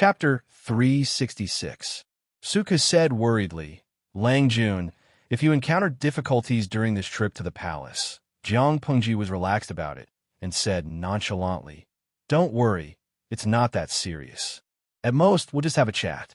Chapter 366. Suka said worriedly, Lang Jun, if you encountered difficulties during this trip to the palace. Jiang Pengji was relaxed about it and said nonchalantly, Don't worry, it's not that serious. At most, we'll just have a chat.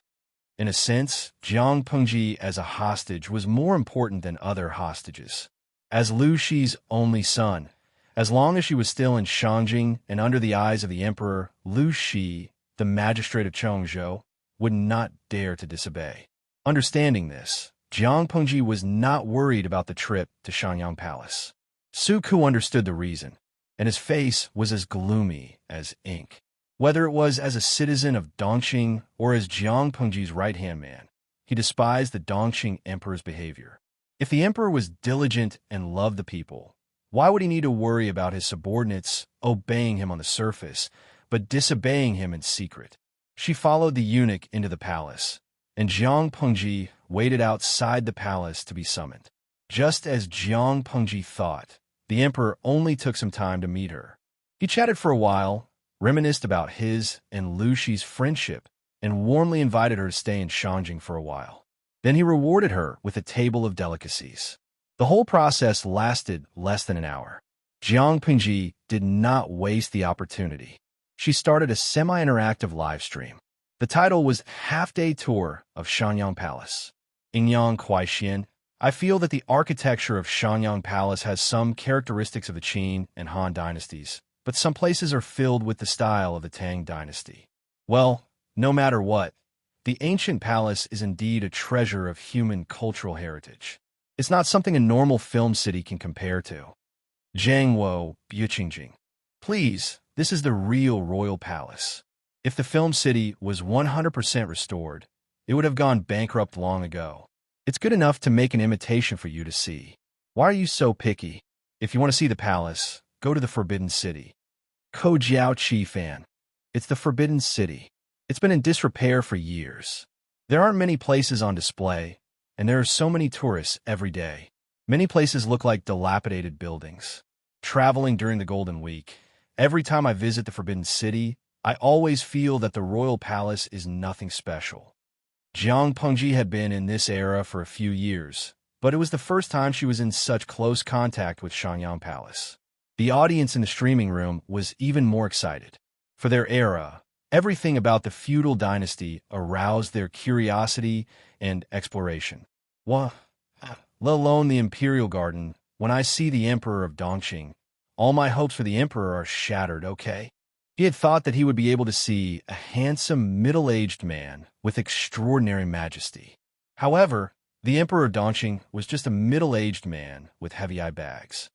In a sense, Jiang Pengji as a hostage was more important than other hostages. As Lu Shi's only son, as long as she was still in Shanjing and under the eyes of the emperor, Lu Shi, the magistrate of Chongzhou, would not dare to disobey. Understanding this, Jiang Pengji was not worried about the trip to Shanyang Palace. Su Ku understood the reason, and his face was as gloomy as ink. Whether it was as a citizen of Dongqing or as Jiang Pengji's right-hand man, he despised the Dongqing emperor's behavior. If the emperor was diligent and loved the people, why would he need to worry about his subordinates obeying him on the surface, but disobeying him in secret? She followed the eunuch into the palace, and Jiang Pengji waited outside the palace to be summoned. Just as Jiang Pengji thought, the emperor only took some time to meet her. He chatted for a while, reminisced about his and Lu Shi's friendship, and warmly invited her to stay in Shanjing for a while. Then he rewarded her with a table of delicacies. The whole process lasted less than an hour. Jiang Pengji did not waste the opportunity. She started a semi-interactive live stream. The title was Half-Day Tour of Shanyang Palace. Ingyang Kuaixian, I feel that the architecture of Shanyang Palace has some characteristics of the Qin and Han dynasties, but some places are filled with the style of the Tang dynasty. Well, no matter what, the ancient palace is indeed a treasure of human cultural heritage. It's not something a normal film city can compare to. Zhangwo, Biqingjing. Please, this is the real royal palace. If the film city was 100% restored, it would have gone bankrupt long ago. It's good enough to make an imitation for you to see. Why are you so picky? If you want to see the palace, go to the Forbidden City. Ko Jiao Chi fan. It's the Forbidden City. It's been in disrepair for years. There aren't many places on display, and there are so many tourists every day. Many places look like dilapidated buildings. Traveling during the Golden Week, every time I visit the Forbidden City, I always feel that the royal palace is nothing special. Jiang Pengji had been in this era for a few years, but it was the first time she was in such close contact with Shanyang Palace. The audience in the streaming room was even more excited. For their era, everything about the feudal dynasty aroused their curiosity and exploration. Let alone the imperial garden. When I see the emperor of Dongqing, all my hopes for the emperor are shattered, okay? He had thought that he would be able to see a handsome, middle-aged man with extraordinary majesty. However, the emperor of Dongqing was just a middle-aged man with heavy eye bags.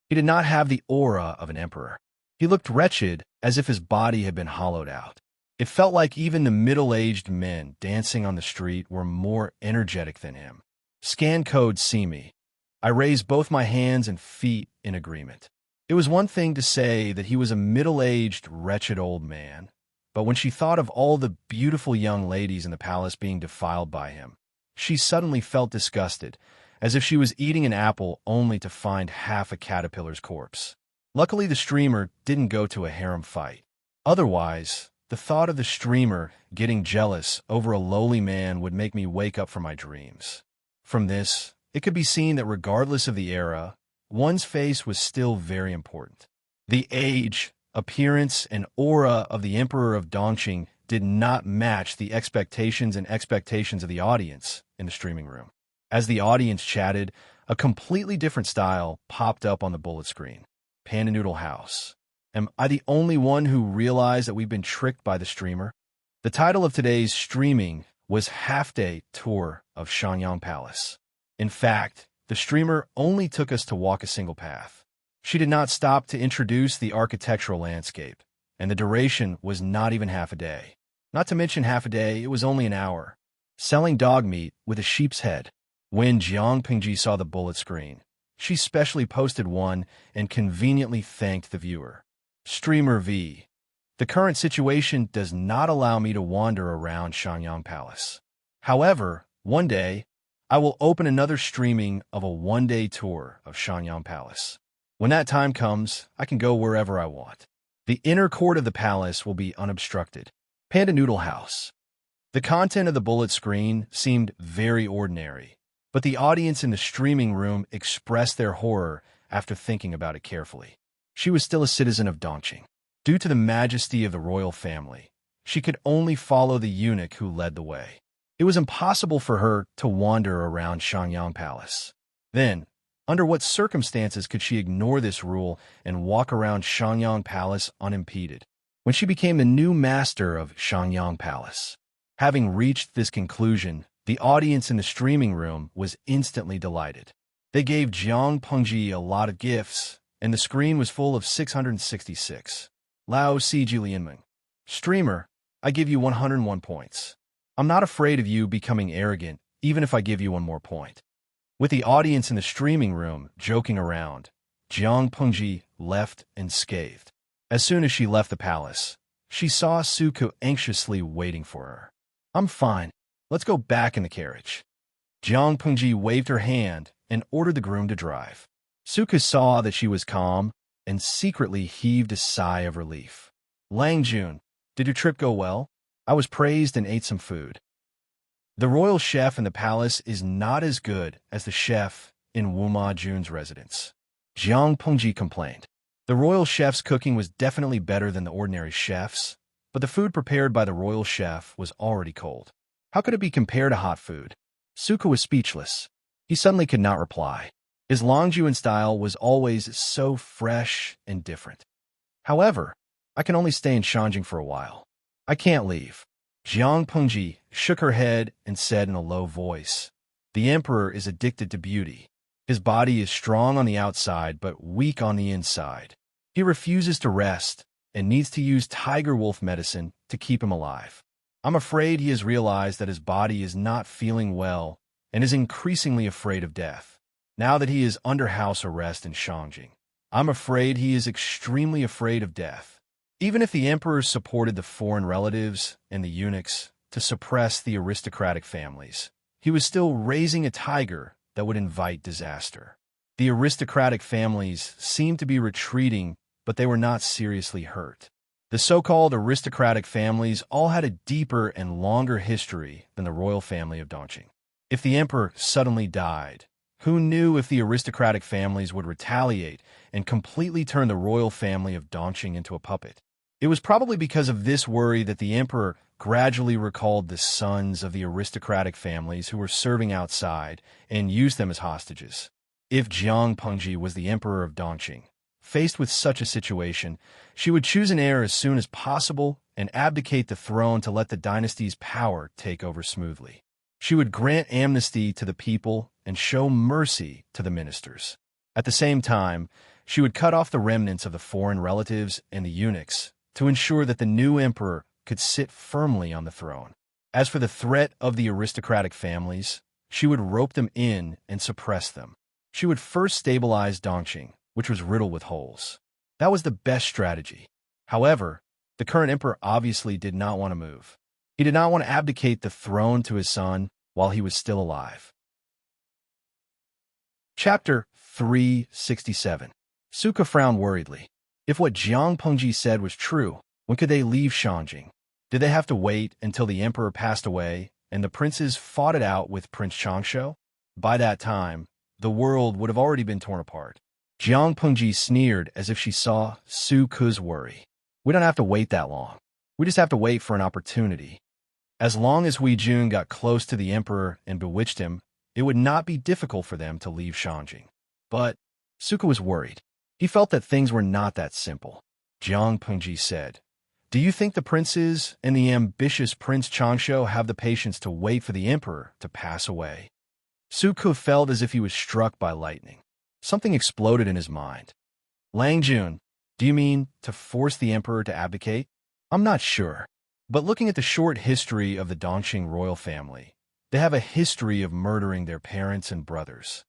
He did not have the aura of an emperor. He looked wretched, as if his body had been hollowed out. It felt like even the middle-aged men dancing on the street were more energetic than him. Scan code see me. I raised both my hands and feet in agreement. It was one thing to say that he was a middle-aged, wretched old man, but when she thought of all the beautiful young ladies in the palace being defiled by him, she suddenly felt disgusted, as if she was eating an apple only to find half a caterpillar's corpse. Luckily, the streamer didn't go to a harem fight. Otherwise, the thought of the streamer getting jealous over a lowly man would make me wake up from my dreams. From this, it could be seen that regardless of the era, one's face was still very important. The age, appearance, and aura of the Emperor of Dongqing did not match the expectations of the audience in the streaming room. As the audience chatted, a completely different style popped up on the bullet screen. Panda Noodle House. Am I the only one who realized that we've been tricked by the streamer? The title of today's streaming was Half-Day Tour of Shanyang Palace. In fact, the streamer only took us to walk a single path. She did not stop to introduce the architectural landscape, and the duration was not even half a day. Not to mention half a day, it was only an hour. Selling dog meat with a sheep's head. When Jiang Pengji saw the bullet screen, she specially posted one and conveniently thanked the viewer. Streamer V. The current situation does not allow me to wander around Shanyang Palace. However, one day, I will open another streaming of a one-day tour of Shanyang Palace. When that time comes, I can go wherever I want. The inner court of the palace will be unobstructed. Panda Noodle House. The content of the bullet screen seemed very ordinary, but the audience in the streaming room expressed their horror after thinking about it carefully. She was still a citizen of Dongqing. Due to the majesty of the royal family, she could only follow the eunuch who led the way. It was impossible for her to wander around Shangyang Palace. Then, under what circumstances could she ignore this rule and walk around Shangyang Palace unimpeded? When she became the new master of Shangyang Palace. Having reached this conclusion, the audience in the streaming room was instantly delighted. They gave Jiang Pengji a lot of gifts, and the screen was full of 666. Lao Si Julianming. Streamer, I give you 101 points. I'm not afraid of you becoming arrogant, even if I give you one more point. With the audience in the streaming room joking around, Jiang Pengji left unscathed. As soon as she left the palace, she saw Suku anxiously waiting for her. I'm fine. Let's go back in the carriage. Jiang Pengji waved her hand and ordered the groom to drive. Suku saw that she was calm and secretly heaved a sigh of relief. Lang Jun, did your trip go well? I was praised and ate some food. The royal chef in the palace is not as good as the chef in Wuma Jun's residence. Jiang Pengji complained. The royal chef's cooking was definitely better than the ordinary chef's, but the food prepared by the royal chef was already cold. How could it be compared to hot food? Suku was speechless. He suddenly could not reply. His Longjuan style was always so fresh and different. However, I can only stay in Shanjing for a while. I can't leave. Jiang Pengji shook her head and said in a low voice, the emperor is addicted to beauty. His body is strong on the outside but weak on the inside. He refuses to rest and needs to use tiger wolf medicine to keep him alive. I'm afraid he has realized that his body is not feeling well and is increasingly afraid of death. Now that he is under house arrest in Shangjing, I'm afraid he is extremely afraid of death. Even if the emperor supported the foreign relatives and the eunuchs to suppress the aristocratic families, he was still raising a tiger that would invite disaster. The aristocratic families seemed to be retreating, but they were not seriously hurt. The so-called aristocratic families all had a deeper and longer history than the royal family of Dongqing. If the emperor suddenly died, who knew if the aristocratic families would retaliate and completely turn the royal family of Dongqing into a puppet? It was probably because of this worry that the emperor gradually recalled the sons of the aristocratic families who were serving outside and used them as hostages. If Jiang Pengji was the emperor of Dongqing, faced with such a situation, she would choose an heir as soon as possible and abdicate the throne to let the dynasty's power take over smoothly. She would grant amnesty to the people and show mercy to the ministers. At the same time, she would cut off the remnants of the foreign relatives and the eunuchs to ensure that the new emperor could sit firmly on the throne. As for the threat of the aristocratic families, she would rope them in and suppress them. She would first stabilize Dongqing, which was riddled with holes. That was the best strategy. However, the current emperor obviously did not want to move. He did not want to abdicate the throne to his son while he was still alive. Chapter 367. Suka frowned worriedly. If what Jiang Pengji said was true, when could they leave Shanjing? Did they have to wait until the emperor passed away and the princes fought it out with Prince Changsho? By that time, the world would have already been torn apart. Jiang Pengji sneered as if she saw Su Ke's worry. We don't have to wait that long. We just have to wait for an opportunity. As long as Hui Jun got close to the emperor and bewitched him, it would not be difficult for them to leave Shanjing. But Suka was worried. He felt that things were not that simple. Jiang Pengji said, do you think the princes and the ambitious Prince Changsho have the patience to wait for the emperor to pass away? Suku felt as if he was struck by lightning. Something exploded in his mind. Lang Jun, do you mean to force the emperor to abdicate? I'm not sure. But looking at the short history of the Dongqing royal family, they have a history of murdering their parents and brothers.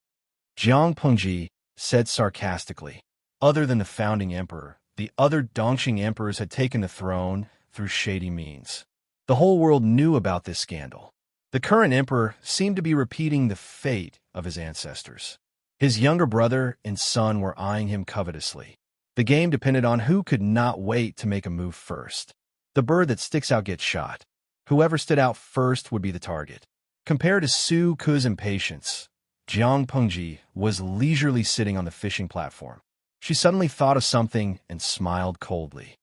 Jiang Pengji said sarcastically. Other than the founding emperor, the other Dongqing emperors had taken the throne through shady means. The whole world knew about this scandal. The current emperor seemed to be repeating the fate of his ancestors. His younger brother and son were eyeing him covetously. The game depended on who could not wait to make a move first. The bird that sticks out gets shot. Whoever stood out first would be the target. Compared to Su Ke's impatience, Jiang Pengji was leisurely sitting on the fishing platform. She suddenly thought of something and smiled coldly.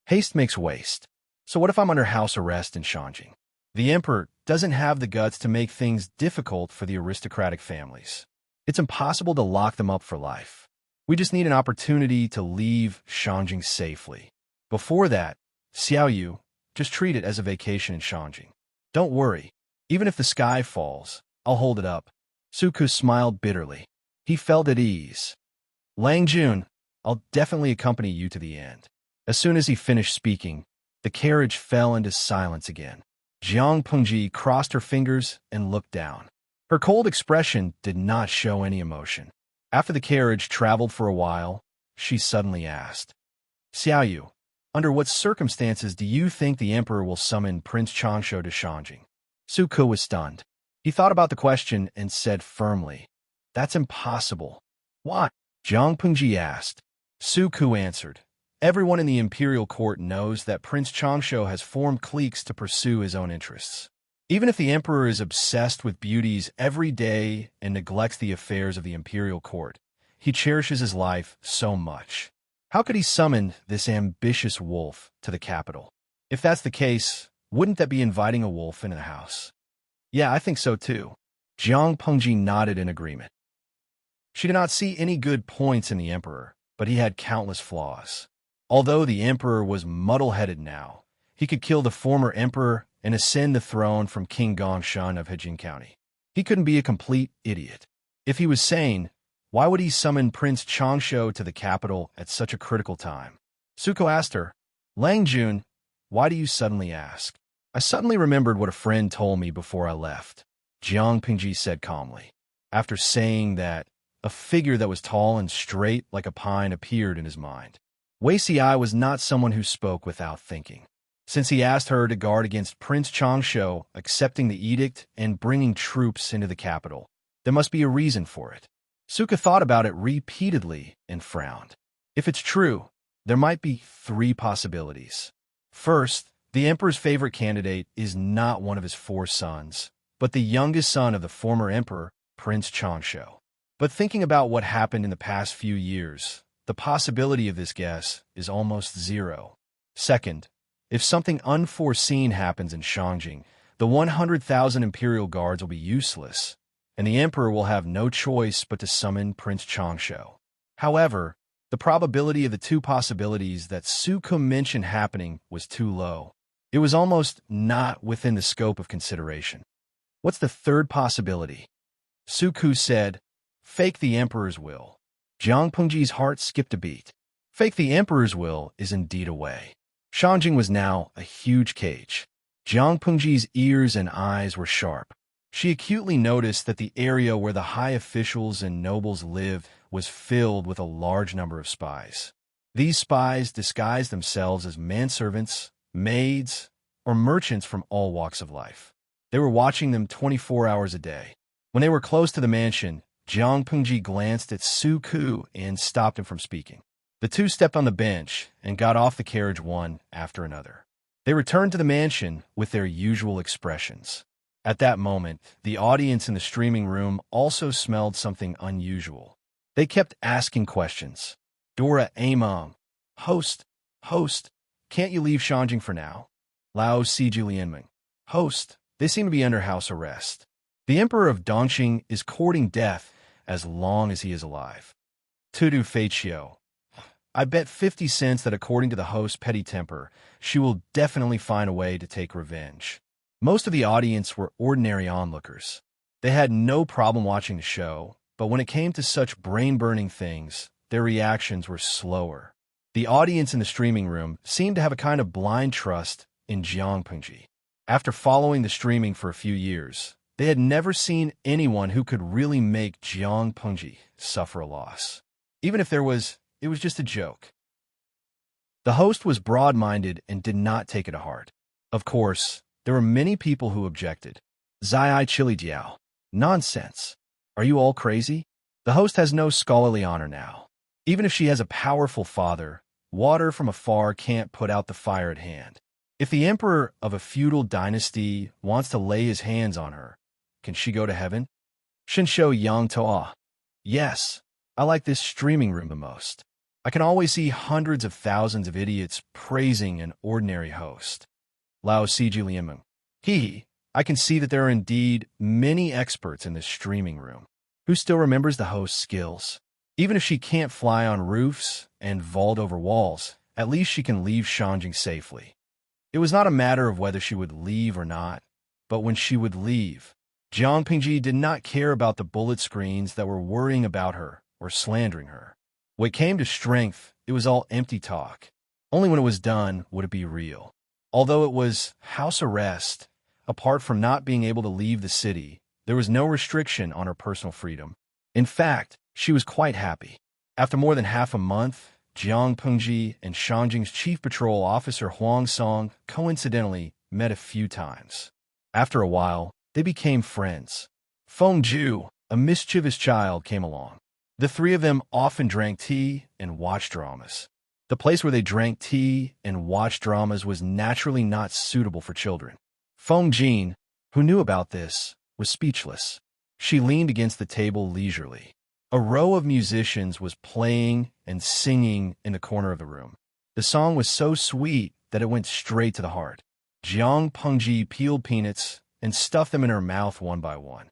Haste makes waste. So what if I'm under house arrest in Shanjing? The emperor doesn't have the guts to make things difficult for the aristocratic families. It's impossible to lock them up for life. We just need an opportunity to leave Shanjing safely. Before that, Xiao Yu, just treat it as a vacation in Shanjing. Don't worry. Even if the sky falls, I'll hold it up. Su Ke smiled bitterly. He felt at ease. Lang Jun, I'll definitely accompany you to the end. As soon as he finished speaking, the carriage fell into silence again. Jiang Pengji crossed her fingers and looked down. Her cold expression did not show any emotion. After the carriage traveled for a while, she suddenly asked, Xiao Yu, under what circumstances do you think the emperor will summon Prince Changsho to Shanjing? Su Ke was stunned. He thought about the question and said firmly, That's impossible. Why? Jiang Pengji asked. Su Ke answered, Everyone in the imperial court knows that Prince Changsho has formed cliques to pursue his own interests. Even if the emperor is obsessed with beauties every day and neglects the affairs of the imperial court, he cherishes his life so much. How could he summon this ambitious wolf to the capital? If that's the case, wouldn't that be inviting a wolf into the house? Yeah, I think so too. Jiang Pengji nodded in agreement. She did not see any good points in the emperor, but he had countless flaws. Although the emperor was muddle-headed now, he could kill the former emperor and ascend the throne from King Gongshan of Hejin County. He couldn't be a complete idiot. If he was sane, why would he summon Prince Changsho to the capital at such a critical time? Su Ke asked her, Lang Jun, why do you suddenly ask? I suddenly remembered what a friend told me before I left, Jiang Pengji said calmly. After saying that, a figure that was tall and straight like a pine appeared in his mind. Wei Xiai was not someone who spoke without thinking. Since he asked her to guard against Prince Changsho accepting the edict and bringing troops into the capital, there must be a reason for it. Su Ke thought about it repeatedly and frowned. If it's true, there might be three possibilities. First, the emperor's favorite candidate is not one of his 4 sons, but the youngest son of the former emperor, Prince Changsho. But thinking about what happened in the past few years, the possibility of this guess is almost zero. Second, if something unforeseen happens in Shanjing, the 100,000 imperial guards will be useless, and the emperor will have no choice but to summon Prince Changsho. However, the probability of the 2 possibilities that Su Ke mentioned happening was too low. It was almost not within the scope of consideration. What's the third possibility? Su Ke said, Fake the emperor's will. Jiang Pengji's heart skipped a beat. Fake the emperor's will is indeed a way. Shanjing was now a huge cage. Jiang Pengji's ears and eyes were sharp. She acutely noticed that the area where the high officials and nobles lived was filled with a large number of spies. These spies disguised themselves as manservants, maids, or merchants from all walks of life. They were watching them 24 hours a day. When they were close to the mansion, Jiang Pengji glanced at Su Ke and stopped him from speaking. The two stepped on the bench and got off the carriage one after another. They returned to the mansion with their usual expressions. At that moment, the audience in the streaming room also smelled something unusual. They kept asking questions. Dora Among, host, can't you leave Shanjing for now? Lao Si Julianming, host, they seem to be under house arrest. The Emperor of Dongqing is courting death as long as he is alive. Tudu Feiqiu, I bet 50 cents that according to the host's petty temper, she will definitely find a way to take revenge. Most of the audience were ordinary onlookers. They had no problem watching the show, but when it came to such brain-burning things, their reactions were slower. The audience in the streaming room seemed to have a kind of blind trust in Jiang Pengji. After following the streaming for a few years, they had never seen anyone who could really make Jiang Pengji suffer a loss. Even if it was just a joke. The host was broad-minded and did not take it to heart. Of course, there were many people who objected. Zai Chili Jiao. Nonsense. Are you all crazy? The host has no scholarly honor now. Even if she has a powerful father, water from afar can't put out the fire at hand. If the emperor of a feudal dynasty wants to lay his hands on her, can she go to heaven? Shinsho Yang Toa. Yes, I like this streaming room the most. I can always see hundreds of thousands of idiots praising an ordinary host. Lao Siji Lianmeng. Hee, I can see that there are indeed many experts in this streaming room. Who still remembers the host's skills? Even if she can't fly on roofs and vault over walls, at least she can leave Shanjing safely. It was not a matter of whether she would leave or not, but when she would leave. Jiang Pingji did not care about the bullet screens that were worrying about her or slandering her. When it came to strength, it was all empty talk. Only when it was done would it be real. Although it was house arrest, apart from not being able to leave the city, there was no restriction on her personal freedom. In fact, she was quite happy. After more than half a month, Jiang Pengji and Shanjing's chief patrol officer Huang Song coincidentally met a few times. After a while, they became friends. Feng Ju, a mischievous child, came along. The three of them often drank tea and watched dramas. The place where they drank tea and watched dramas was naturally not suitable for children. Feng Jin, who knew about this, was speechless. She leaned against the table leisurely. A row of musicians was playing and singing in the corner of the room. The song was so sweet that it went straight to the heart. Jiang Pengji peeled peanuts and stuffed them in her mouth one by one.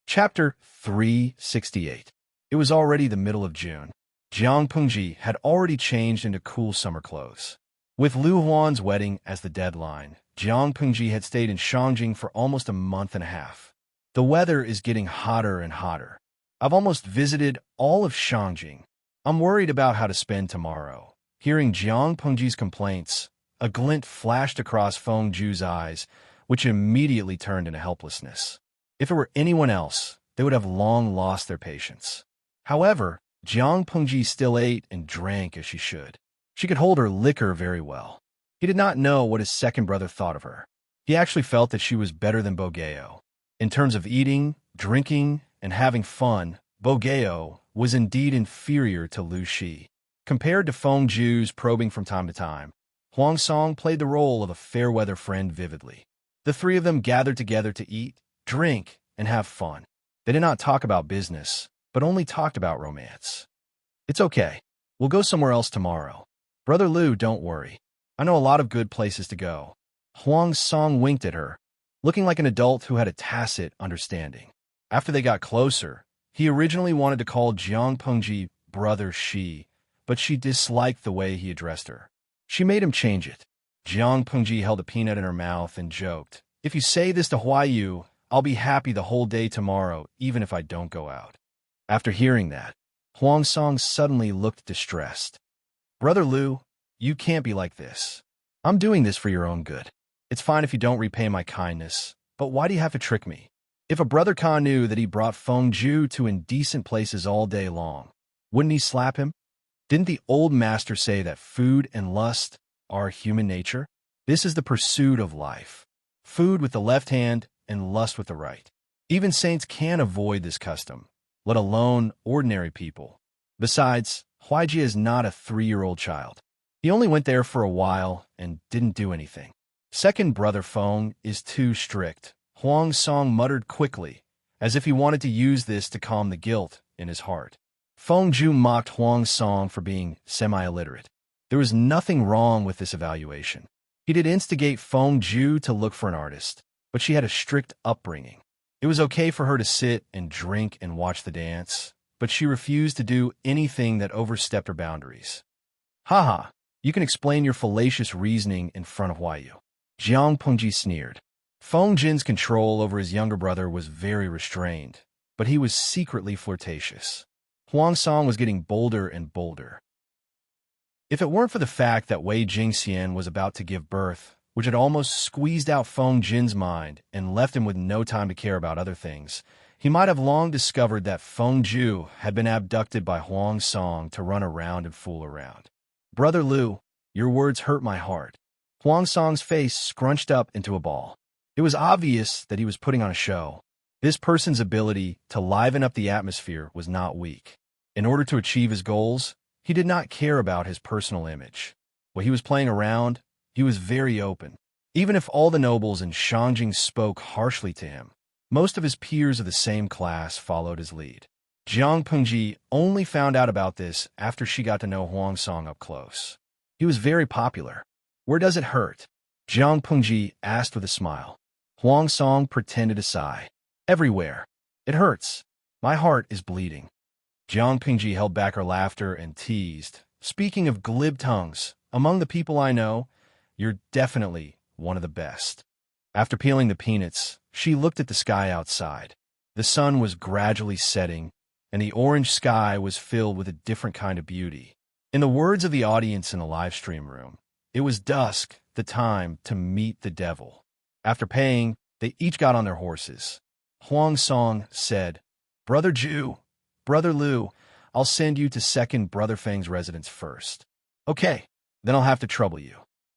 Chapter 368. It was already the middle of June. Jiang Pengji had already changed into cool summer clothes. With Lu Huan's wedding as the deadline, Jiang Pengji had stayed in Shangjing for almost a month and a half. The weather is getting hotter and hotter. I've almost visited all of Shangjing. I'm worried about how to spend tomorrow. Hearing Jiang Pengji's complaints, a glint flashed across Feng Ju's eyes, which immediately turned into helplessness. If it were anyone else, they would have long lost their patience. However, Jiang Pengji still ate and drank as she should. She could hold her liquor very well. He did not know what his second brother thought of her. He actually felt that she was better than Bogeo. In terms of eating, drinking, and having fun, Bogeo was indeed inferior to Lu Shi. Compared to Feng Ju's probing from time to time, Huang Song played the role of a fair-weather friend vividly. The three of them gathered together to eat, drink, and have fun. They did not talk about business, but only talked about romance. It's okay. We'll go somewhere else tomorrow. Brother Lu, don't worry. I know a lot of good places to go. Huang Song winked at her, looking like an adult who had a tacit understanding. After they got closer, he originally wanted to call Jiang Pengji Brother Shi, but she disliked the way he addressed her. She made him change it. Jiang Pengji held a peanut in her mouth and joked, "If you say this to Huayu, I'll be happy the whole day tomorrow, even if I don't go out." After hearing that, Huang Song suddenly looked distressed. "Brother Lu, you can't be like this. I'm doing this for your own good. It's fine if you don't repay my kindness, but why do you have to trick me? If a brother Khan knew that he brought Feng Ju to indecent places all day long, wouldn't he slap him? Didn't the old master say that food and lust are human nature? This is the pursuit of life. Food with the left hand and lust with the right. Even saints can avoid this custom, let alone ordinary people. Besides, Huaiji is not a 3-year-old child. He only went there for a while and didn't do anything. Second brother Feng is too strict," Huang Song muttered quickly, as if he wanted to use this to calm the guilt in his heart. Feng Ju mocked Huang Song for being semi-illiterate. There was nothing wrong with this evaluation. He did instigate Feng Ju to look for an artist, but she had a strict upbringing. It was okay for her to sit and drink and watch the dance, but she refused to do anything that overstepped her boundaries. "Haha, you can explain your fallacious reasoning in front of Huayu." Jiang Pengji sneered. Feng Jin's control over his younger brother was very restrained, but he was secretly flirtatious. Huang Song was getting bolder and bolder. If it weren't for the fact that Wei Jingxian was about to give birth, which had almost squeezed out Feng Jin's mind and left him with no time to care about other things, he might have long discovered that Feng Ju had been abducted by Huang Song to run around and fool around. "Brother Lu, your words hurt my heart." Huang Song's face scrunched up into a ball. It was obvious that he was putting on a show. This person's ability to liven up the atmosphere was not weak. In order to achieve his goals, he did not care about his personal image. When he was playing around, he was very open. Even if all the nobles in Shangjing spoke harshly to him, most of his peers of the same class followed his lead. Jiang Pengji only found out about this after she got to know Huang Song up close. He was very popular. Where does it hurt? Jiang Pengji asked with a smile. Huang Song pretended a sigh. Everywhere. It hurts. My heart is bleeding. Jiang Pengji held back her laughter and teased. Speaking of glib tongues, among the people I know, you're definitely one of the best. After peeling the peanuts, she looked at the sky outside. The sun was gradually setting, and the orange sky was filled with a different kind of beauty. In the words of the audience in the live stream room, it was dusk, the time to meet the devil. After paying, they each got on their horses. Huang Song said, Brother Ju, Brother Lu, I'll send you to second Brother Feng's residence first. Okay, then I'll have to trouble you.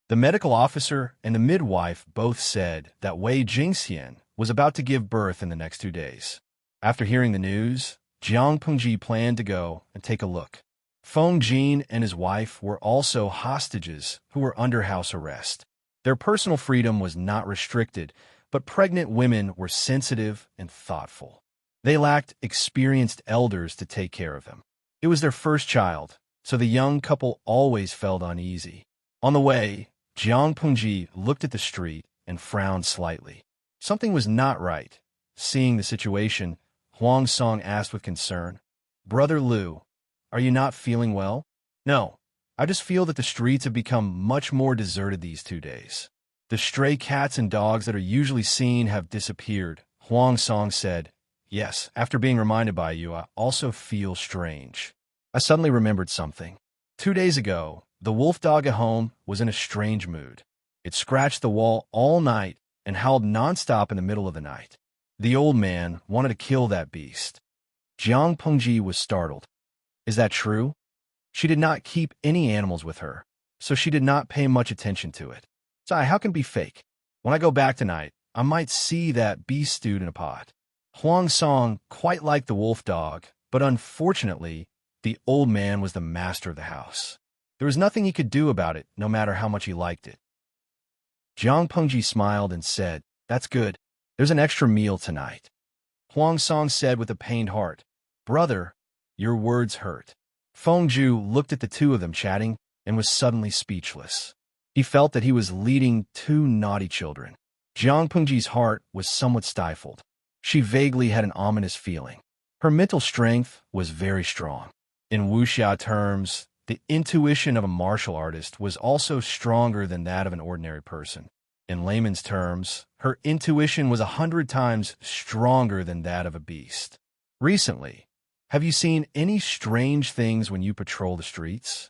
The medical officer and the midwife both said that Wei Jingxian was about to give birth in the next 2 days. After hearing the news, Jiang Pengji planned to go and take a look. Feng Jin and his wife were also hostages who were under house arrest. Their personal freedom was not restricted, but pregnant women were sensitive and thoughtful. They lacked experienced elders to take care of them. It was their first child, so the young couple always felt uneasy. On the way, Jiang Pengji looked at the street and frowned slightly. Something was not right. Seeing the situation, Huang Song asked with concern, Brother Lu, are you not feeling well? No, I just feel that the streets have become much more deserted these 2 days. The stray cats and dogs that are usually seen have disappeared, Huang Song said. Yes, after being reminded by you, I also feel strange. I suddenly remembered something. 2 days ago, the wolf dog at home was in a strange mood. It scratched the wall all night and howled nonstop in the middle of the night. The old man wanted to kill that beast. Jiang Pengji was startled. Is that true? She did not keep any animals with her, so she did not pay much attention to it. Sai, how can it be fake? When I go back tonight, I might see that beast stewed in a pot. Huang Song quite liked the wolf dog, but unfortunately, the old man was the master of the house. There was nothing he could do about it, no matter how much he liked it. Jiang Pengji smiled and said, That's good. There's an extra meal tonight. Huang Song said with a pained heart, Brother, your words hurt. Feng Ju looked at the two of them chatting and was suddenly speechless. He felt that he was leading 2 naughty children. Jiang Pengji's heart was somewhat stifled. She vaguely had an ominous feeling. Her mental strength was very strong. In wuxia terms, the intuition of a martial artist was also stronger than that of an ordinary person. In layman's terms, her intuition was 100 times stronger than that of a beast. Recently, have you seen any strange things when you patrol the streets?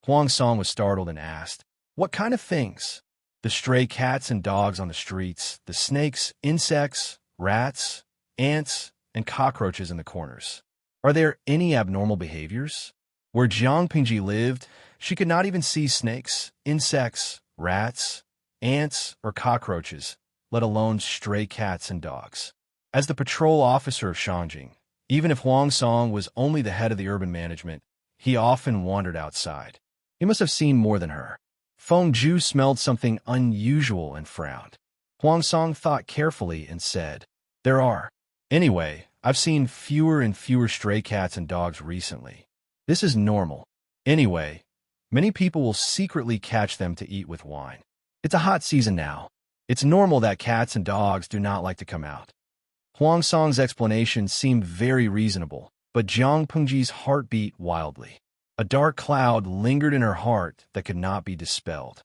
Huang Song was startled and asked, What kind of things? The stray cats and dogs on the streets, the snakes, insects, rats, ants, and cockroaches in the corners. Are there any abnormal behaviors? Where Jiang Pengji lived, she could not even see snakes, insects, rats, ants, or cockroaches, let alone stray cats and dogs. As the patrol officer of Shangjing, even if Huang Song was only the head of the urban management, he often wandered outside. He must have seen more than her. Feng Ju smelled something unusual and frowned. Huang Song thought carefully and said, There are. Anyway, I've seen fewer and fewer stray cats and dogs recently. This is normal. Anyway, many people will secretly catch them to eat with wine. It's a hot season now. It's normal that cats and dogs do not like to come out. Huang Song's explanation seemed very reasonable, but Jiang Pengji's heart beat wildly. A dark cloud lingered in her heart that could not be dispelled.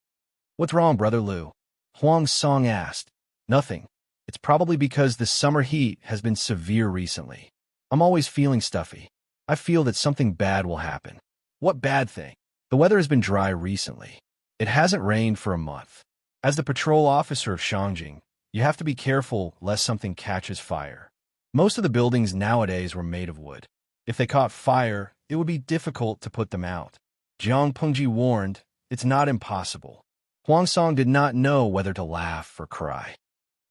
What's wrong, Brother Lu? Huang Song asked. Nothing. It's probably because the summer heat has been severe recently. I'm always feeling stuffy. I feel that something bad will happen. What bad thing? The weather has been dry recently. It hasn't rained for a month. As the patrol officer of Shangjing, you have to be careful lest something catches fire. Most of the buildings nowadays were made of wood. If they caught fire, it would be difficult to put them out. Jiang Pengji warned, It's not impossible. Huang Song did not know whether to laugh or cry.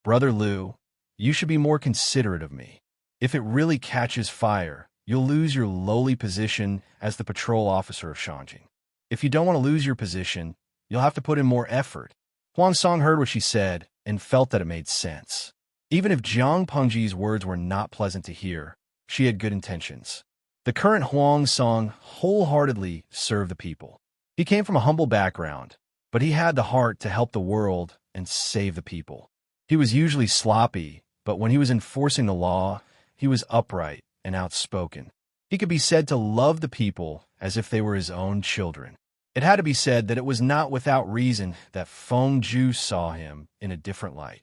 Brother Lu, you should be more considerate of me. If it really catches fire, you'll lose your lowly position as the patrol officer of Shangjing. If you don't want to lose your position, You'll have to put in more effort. Huang Song heard what she said and felt that it made sense. Even if Jiang Pengji's words were not pleasant to hear, she had good intentions. The current Huang Song wholeheartedly served the people. He came from a humble background, but he had the heart to help the world and save the people. He was usually sloppy, but when he was enforcing the law, he was upright and outspoken. He could be said to love the people as if they were his own children. It had to be said that it was not without reason that Feng Zhu saw him in a different light.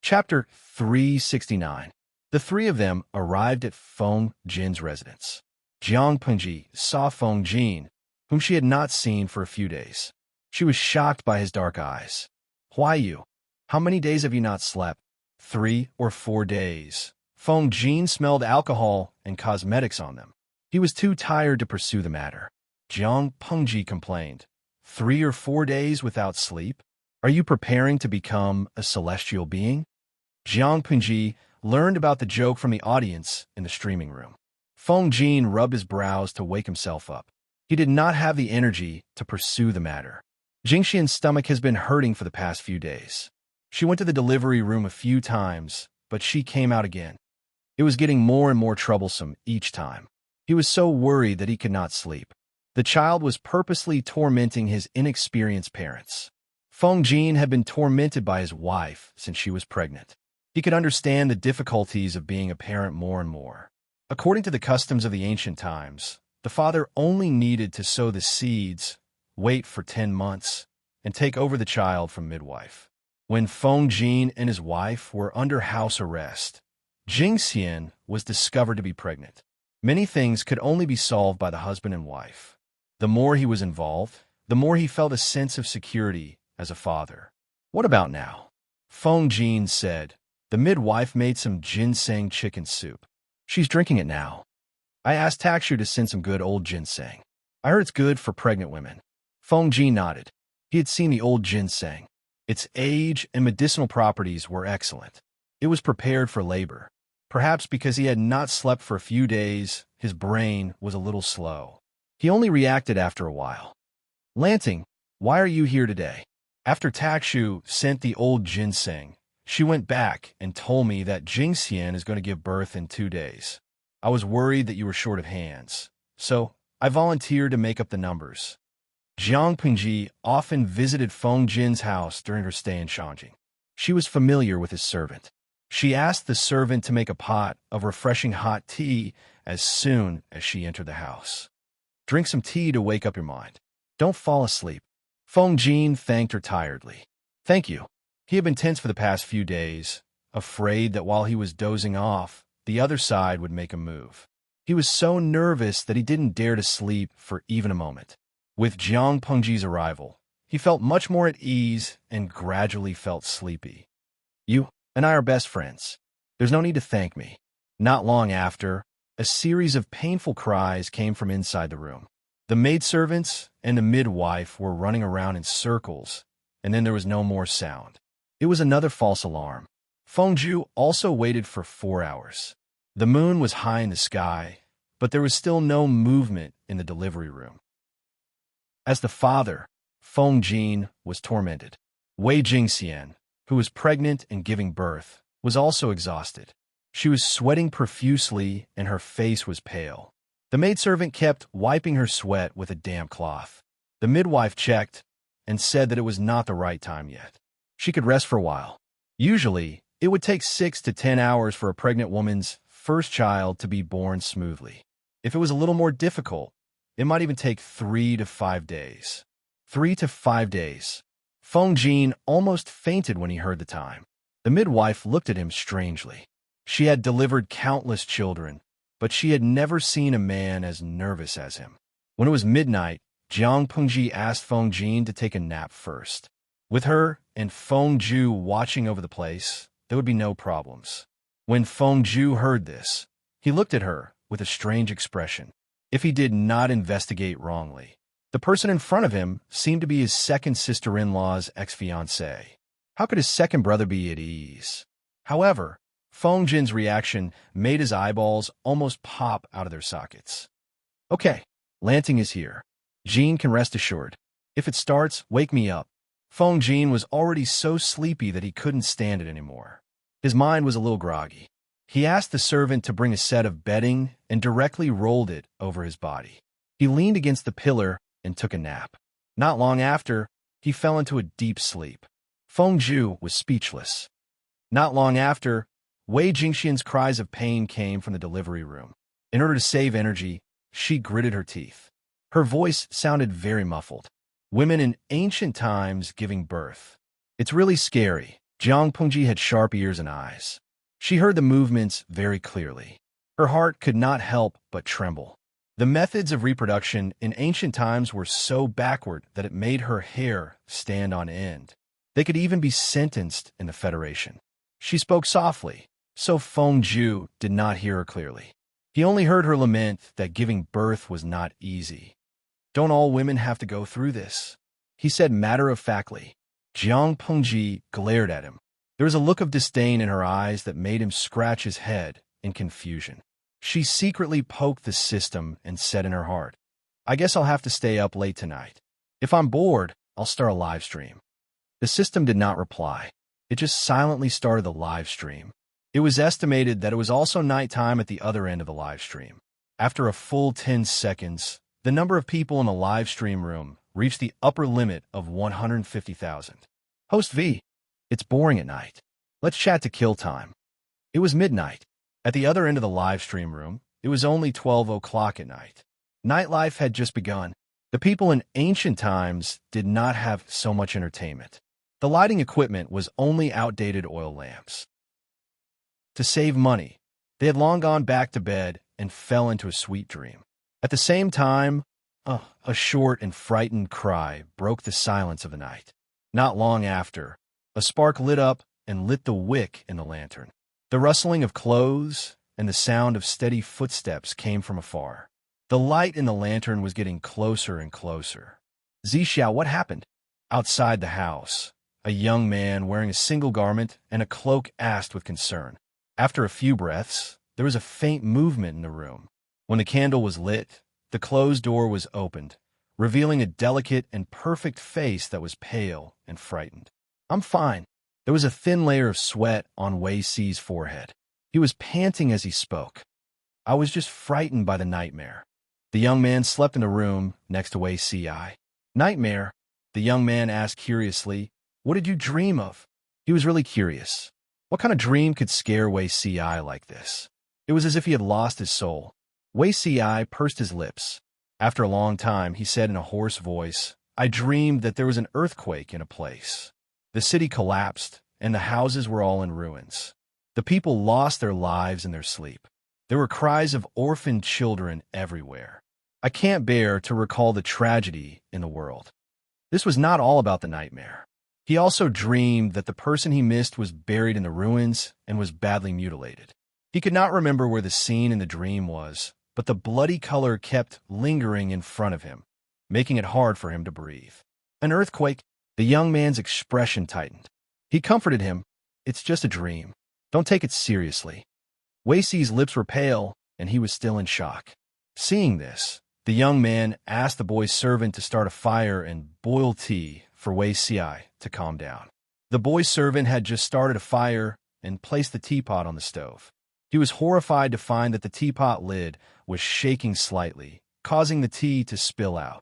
Chapter 369. The three of them arrived at Feng Jin's residence. Jiang Pengji saw Feng Jin, whom she had not seen for a few days. She was shocked by his dark eyes. Why you? How many days have you not slept? 3 or 4 days. Feng Jin smelled alcohol and cosmetics on them. He was too tired to pursue the matter. Jiang Pengji complained. 3 or 4 days without sleep? Are you preparing to become a celestial being? Jiang Pengji learned about the joke from the audience in the streaming room. Feng Jin rubbed his brows to wake himself up. He did not have the energy to pursue the matter. Jingxian's stomach has been hurting for the past few days. She went to the delivery room a few times, but she came out again. It was getting more and more troublesome each time. He was so worried that he could not sleep. The child was purposely tormenting his inexperienced parents. Feng Jin had been tormented by his wife since she was pregnant. He could understand the difficulties of being a parent more and more. According to the customs of the ancient times, the father only needed to sow the seeds, wait for 10 months, and take over the child from midwife. When Feng Jin and his wife were under house arrest, Jingxian was discovered to be pregnant. Many things could only be solved by the husband and wife. The more he was involved, the more he felt a sense of security as a father. What about now? Feng Jin said. The midwife made some ginseng chicken soup. She's drinking it now. I asked Takshu to send some good old ginseng. I heard it's good for pregnant women. Feng Jin nodded. He had seen the old ginseng. Its age and medicinal properties were excellent. It was prepared for labor. Perhaps because he had not slept for a few days, his brain was a little slow. He only reacted after a while. Lanting, why are you here today? After Takshu sent the old ginseng, she went back and told me that Jingxian is going to give birth in 2 days. I was worried that you were short of hands, so I volunteered to make up the numbers. Jiang Pengji often visited Feng Jin's house during her stay in Shangjing. She was familiar with his servant. She asked the servant to make a pot of refreshing hot tea as soon as she entered the house. Drink some tea to wake up your mind. Don't fall asleep. Feng Jin thanked her tiredly. Thank you. He had been tense for the past few days, afraid that while he was dozing off, the other side would make a move. He was so nervous that he didn't dare to sleep for even a moment. With Jiang Pengji's arrival, he felt much more at ease and gradually felt sleepy. You and I are best friends. There's no need to thank me. Not long after, a series of painful cries came from inside the room. The maidservants and the midwife were running around in circles, and then there was no more sound. It was another false alarm. Feng Zhu also waited for 4 hours. The moon was high in the sky, but there was still no movement in the delivery room. As the father, Feng Jin was tormented. Wei Jingxian, who was pregnant and giving birth, was also exhausted. She was sweating profusely and her face was pale. The maidservant kept wiping her sweat with a damp cloth. The midwife checked and said that it was not the right time yet. She could rest for a while. Usually, it would take 6 to 10 hours for a pregnant woman's first child to be born smoothly. If it was a little more difficult, it might even take 3 to 5 days. 3 to 5 days. Feng Jin almost fainted when he heard the time. The midwife looked at him strangely. She had delivered countless children, but she had never seen a man as nervous as him. When it was midnight, Jiang Pengji asked Feng Jin to take a nap first. With her and Feng Zhu watching over the place, there would be no problems. When Feng Zhu heard this, he looked at her with a strange expression. If he did not investigate wrongly, the person in front of him seemed to be his second sister-in-law's ex-fiancée. How could his second brother be at ease? However, Feng Jin's reaction made his eyeballs almost pop out of their sockets. Okay, Lanting is here. Jean can rest assured. If it starts, wake me up. Feng Jean was already so sleepy that he couldn't stand it anymore. His mind was a little groggy. He asked the servant to bring a set of bedding and directly rolled it over his body. He leaned against the pillar and took a nap. Not long after, he fell into a deep sleep. Feng Zhu was speechless. Not long after, Wei Jingxian's cries of pain came from the delivery room. In order to save energy, she gritted her teeth. Her voice sounded very muffled. Women in ancient times giving birth. It's really scary. Jiang Pengji had sharp ears and eyes. She heard the movements very clearly. Her heart could not help but tremble. The methods of reproduction in ancient times were so backward that it made her hair stand on end. They could even be sentenced in the Federation. She spoke softly, so Feng Zhu did not hear her clearly. He only heard her lament that giving birth was not easy. Don't all women have to go through this? He said matter-of-factly. Jiang Pengji glared at him. There was a look of disdain in her eyes that made him scratch his head in confusion. She secretly poked the system and said in her heart, I guess I'll have to stay up late tonight. If I'm bored, I'll start a live stream. The system did not reply. It just silently started the live stream. It was estimated that it was also nighttime at the other end of the live stream. After a full 10 seconds, the number of people in the live stream room reached the upper limit of 150,000. Host V, it's boring at night. Let's chat to kill time. It was midnight. At the other end of the live stream room, it was only 12 o'clock at night. Nightlife had just begun. The people in ancient times did not have so much entertainment. The lighting equipment was only outdated oil lamps. To save money, they had long gone back to bed and fell into a sweet dream. At the same time, a short and frightened cry broke the silence of the night. Not long after, a spark lit up and lit the wick in the lantern. The rustling of clothes and the sound of steady footsteps came from afar. The light in the lantern was getting closer and closer. Zixia, what happened? Outside the house, a young man wearing a single garment and a cloak asked with concern. After a few breaths, there was a faint movement in the room. When the candle was lit, the closed door was opened, revealing a delicate and perfect face that was pale and frightened. I'm fine. There was a thin layer of sweat on Wei Si's forehead. He was panting as he spoke. I was just frightened by the nightmare. The young man slept in the room next to Wei Si. Nightmare? The young man asked curiously. What did you dream of? He was really curious. What kind of dream could scare Wei Si like this? It was as if he had lost his soul. Wei Si pursed his lips. After a long time, he said in a hoarse voice, I dreamed that there was an earthquake in a place. The city collapsed, and the houses were all in ruins. The people lost their lives in their sleep. There were cries of orphaned children everywhere. I can't bear to recall the tragedy in the world. This was not all about the nightmare. He also dreamed that the person he missed was buried in the ruins and was badly mutilated. He could not remember where the scene in the dream was, but the bloody color kept lingering in front of him, making it hard for him to breathe. An earthquake? The young man's expression tightened. He comforted him. It's just a dream. Don't take it seriously. Wei Si's lips were pale, and he was still in shock. Seeing this, the young man asked the boy's servant to start a fire and boil tea for Wei Si to calm down. The boy's servant had just started a fire and placed the teapot on the stove. He was horrified to find that the teapot lid was shaking slightly, causing the tea to spill out.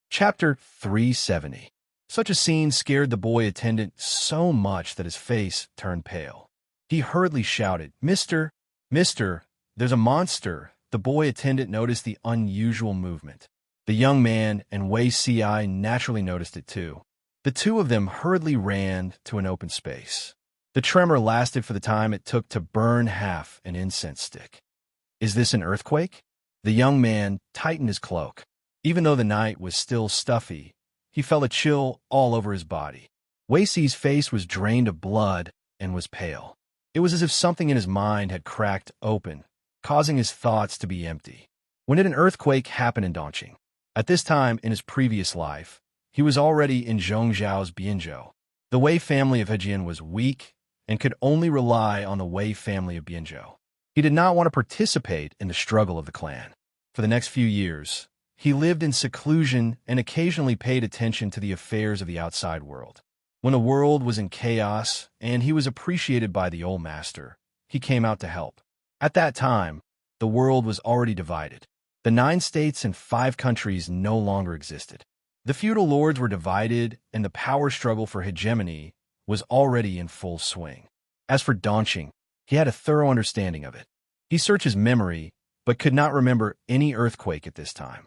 Chapter 370. Such a scene scared the boy attendant so much that his face turned pale. He hurriedly shouted, Mister, there's a monster. The boy attendant noticed the unusual movement. The young man and Wei Si naturally noticed it too. The two of them hurriedly ran to an open space. The tremor lasted for the time it took to burn half an incense stick. Is this an earthquake? The young man tightened his cloak. Even though the night was still stuffy, he felt a chill all over his body. Wei Si's face was drained of blood and was pale. It was as if something in his mind had cracked open, causing his thoughts to be empty. When did an earthquake happen in Dongqing? At this time in his previous life, he was already in Zhongzhao's Bianzhou. The Wei family of Hejian was weak and could only rely on the Wei family of Bianzhou. He did not want to participate in the struggle of the clan. For the next few years, he lived in seclusion and occasionally paid attention to the affairs of the outside world. When the world was in chaos and he was appreciated by the old master, he came out to help. At that time, the world was already divided. The 9 states and 5 countries no longer existed. The feudal lords were divided, and the power struggle for hegemony was already in full swing. As for Donching, he had a thorough understanding of it. He searched his memory, but could not remember any earthquake at this time.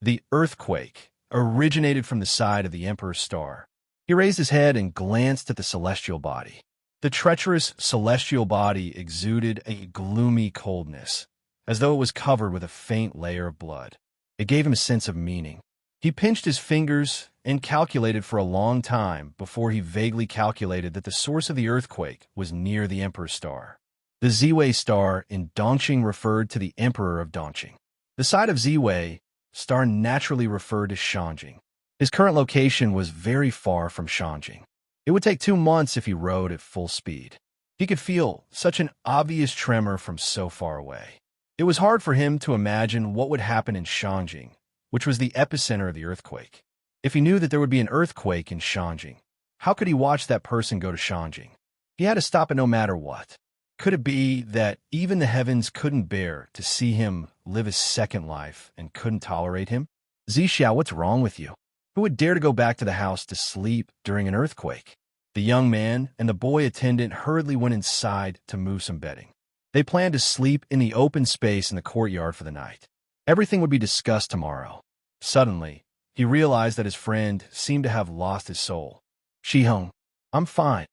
The earthquake originated from the side of the Emperor's star. He raised his head and glanced at the celestial body. The treacherous celestial body exuded a gloomy coldness, as though it was covered with a faint layer of blood. It gave him a sense of meaning. He pinched his fingers and calculated for a long time before he vaguely calculated that the source of the earthquake was near the Emperor's star. The Ziwei star in Dongqing referred to the Emperor of Dongqing. The side of Ziwei star naturally referred to Shanjing. His current location was very far from Shanjing. It would take 2 months if he rode at full speed. He could feel such an obvious tremor from so far away. It was hard for him to imagine what would happen in Shanjing, which was the epicenter of the earthquake. If he knew that there would be an earthquake in Shanjing, how could he watch that person go to Shanjing? He had to stop it no matter what. Could it be that even the heavens couldn't bear to see him live his second life and couldn't tolerate him? Zixiao, what's wrong with you? Who would dare to go back to the house to sleep during an earthquake? The young man and the boy attendant hurriedly went inside to move some bedding. They planned to sleep in the open space in the courtyard for the night. Everything would be discussed tomorrow. Suddenly, he realized that his friend seemed to have lost his soul. Shihong, I'm fine.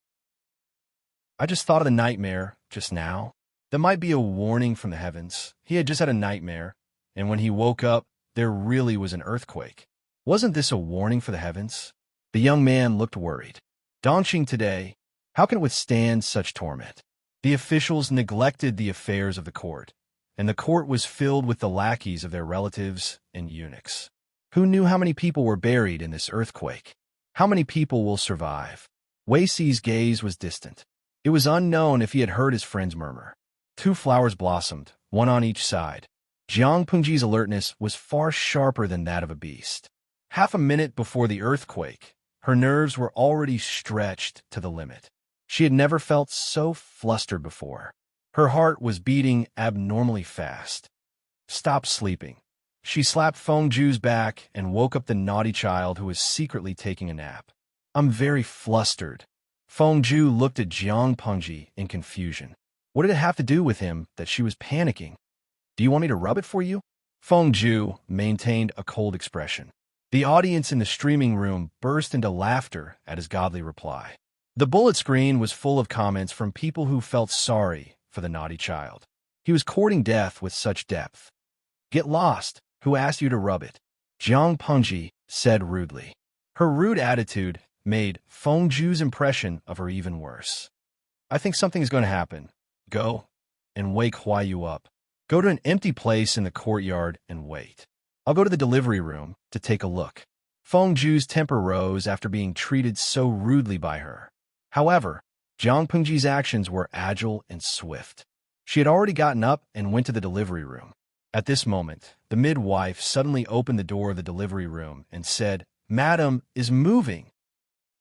I just thought of the nightmare just now. That might be a warning from the heavens. He had just had a nightmare, and when he woke up, there really was an earthquake. Wasn't this a warning for the heavens? The young man looked worried. Dongqing today, how can it withstand such torment? The officials neglected the affairs of the court, and the court was filled with the lackeys of their relatives and eunuchs. Who knew how many people were buried in this earthquake? How many people will survive? Wei Si's gaze was distant. It was unknown if he had heard his friend's murmur. 2 flowers blossomed, one on each side. Jiang Pengji's alertness was far sharper than that of a beast. Half a minute before the earthquake, her nerves were already stretched to the limit. She had never felt so flustered before. Her heart was beating abnormally fast. Stop sleeping. She slapped Fengju's back and woke up the naughty child who was secretly taking a nap. I'm very flustered. Fengju looked at Jiang Pengji in confusion. What did it have to do with him that she was panicking? Do you want me to rub it for you? Fengju maintained a cold expression. The audience in the streaming room burst into laughter at his godly reply. The bullet screen was full of comments from people who felt sorry for the naughty child. He was courting death with such depth. Get lost. Who asked you to rub it? Jiang Pengji said rudely. Her rude attitude made Fengju's impression of her even worse. I think something is going to happen. Go and wake Huayu up. Go to an empty place in the courtyard and wait. I'll go to the delivery room to take a look. Fengju's temper rose after being treated so rudely by her. However, Jiang Pengji's actions were agile and swift. She had already gotten up and went to the delivery room. At this moment, the midwife suddenly opened the door of the delivery room and said, Madam is moving.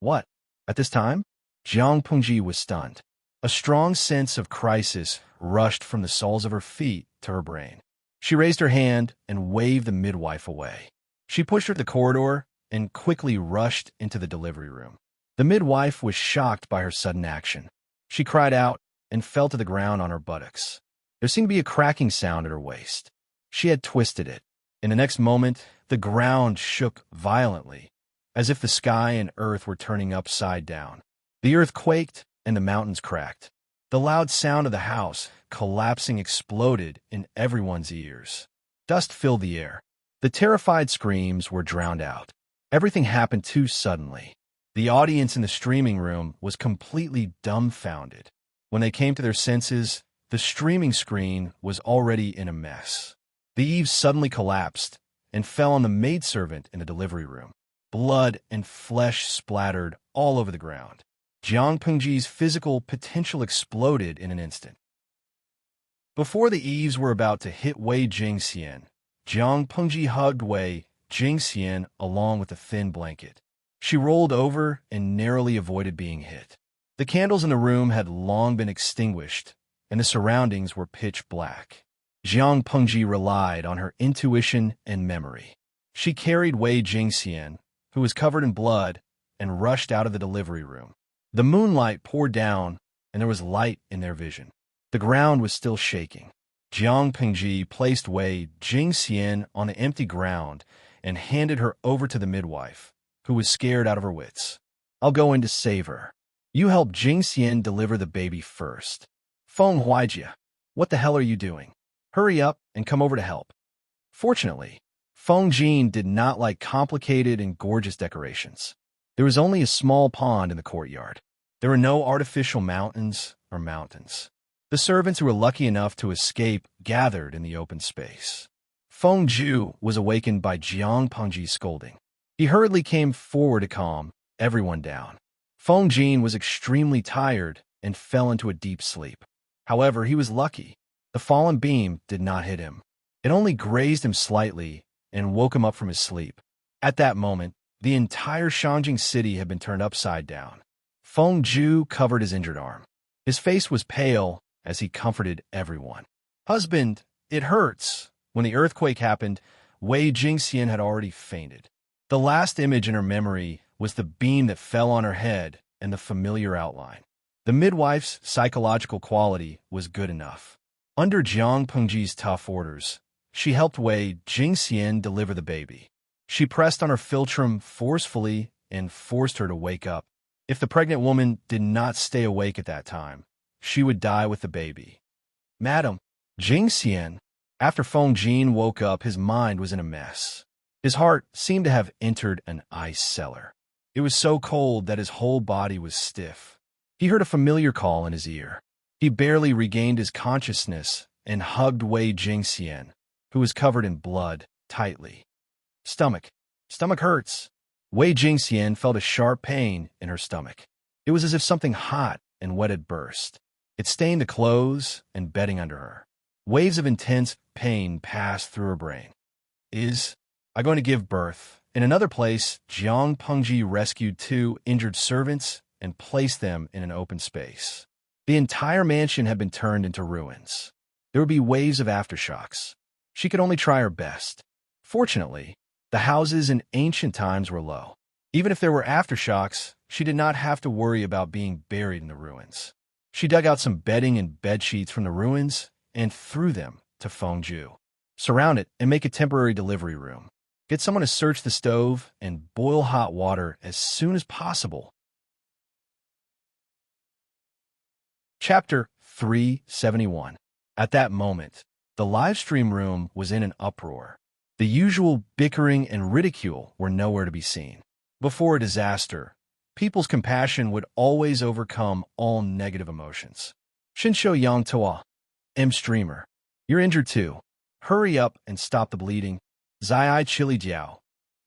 What? At this time? Jiang Pengji was stunned. A strong sense of crisis rushed from the soles of her feet to her brain. She raised her hand and waved the midwife away. She pushed her to the corridor and quickly rushed into the delivery room. The midwife was shocked by her sudden action. She cried out and fell to the ground on her buttocks. There seemed to be a cracking sound at her waist. She had twisted it. In the next moment, the ground shook violently, as if the sky and earth were turning upside down. The earth quaked and the mountains cracked. The loud sound of the house collapsing exploded in everyone's ears. Dust filled the air. The terrified screams were drowned out. Everything happened too suddenly. The audience in the streaming room was completely dumbfounded. When they came to their senses, the streaming screen was already in a mess. The eaves suddenly collapsed and fell on the maidservant in the delivery room. Blood and flesh splattered all over the ground. Jiang Pengji's physical potential exploded in an instant. Before the eaves were about to hit Wei Jingxian, Jiang Pengji hugged Wei Jingxian along with a thin blanket. She rolled over and narrowly avoided being hit. The candles in the room had long been extinguished, and the surroundings were pitch black. Jiang Pengji relied on her intuition and memory. She carried Wei Jingxian, who was covered in blood, and rushed out of the delivery room. The moonlight poured down, and there was light in their vision. The ground was still shaking. Jiang Pengji placed Wei Jingxian on the empty ground and handed her over to the midwife, who was scared out of her wits. I'll go in to save her. You help Jingxian deliver the baby first. Feng Huaijia, what the hell are you doing? Hurry up and come over to help. Fortunately, Feng Jin did not like complicated and gorgeous decorations. There was only a small pond in the courtyard. There were no artificial mountains or mountains. The servants who were lucky enough to escape gathered in the open space. Feng Ju was awakened by Jiang Pengji's scolding. He hurriedly came forward to calm everyone down. Feng Jin was extremely tired and fell into a deep sleep. However, he was lucky. The fallen beam did not hit him. It only grazed him slightly and woke him up from his sleep. At that moment, the entire Shangjing city had been turned upside down. Feng Ju covered his injured arm. His face was pale as he comforted everyone. Husband, it hurts. When the earthquake happened, Wei Jingxian had already fainted. The last image in her memory was the beam that fell on her head and the familiar outline. The midwife's psychological quality was good enough. Under Jiang Pengji's tough orders, she helped Wei Jingxian deliver the baby. She pressed on her philtrum forcefully and forced her to wake up. If the pregnant woman did not stay awake at that time, she would die with the baby. Madam, Jingxian. After Feng Jin woke up, his mind was in a mess. His heart seemed to have entered an ice cellar. It was so cold that his whole body was stiff. He heard a familiar call in his ear. He barely regained his consciousness and hugged Wei Jingxian, who was covered in blood, tightly. Stomach hurts. Wei Jingxian felt a sharp pain in her stomach. It was as if something hot and wet had burst. It stained the clothes and bedding under her. Waves of intense pain passed through her brain. I'm going to give birth. In another place, Jiang Pengji rescued 2 injured servants and placed them in an open space. The entire mansion had been turned into ruins. There would be waves of aftershocks. She could only try her best. Fortunately, the houses in ancient times were low. Even if there were aftershocks, she did not have to worry about being buried in the ruins. She dug out some bedding and bedsheets from the ruins and threw them to Feng Ju. Surround it and make a temporary delivery room. Get someone to search the stove and boil hot water as soon as possible. Chapter 371. At that moment, the live stream room was in an uproar. The usual bickering and ridicule were nowhere to be seen. Before a disaster, people's compassion would always overcome all negative emotions. Shinsho Yang Toa, streamer, you're injured too. Hurry up and stop the bleeding. Zai Chili Jiao.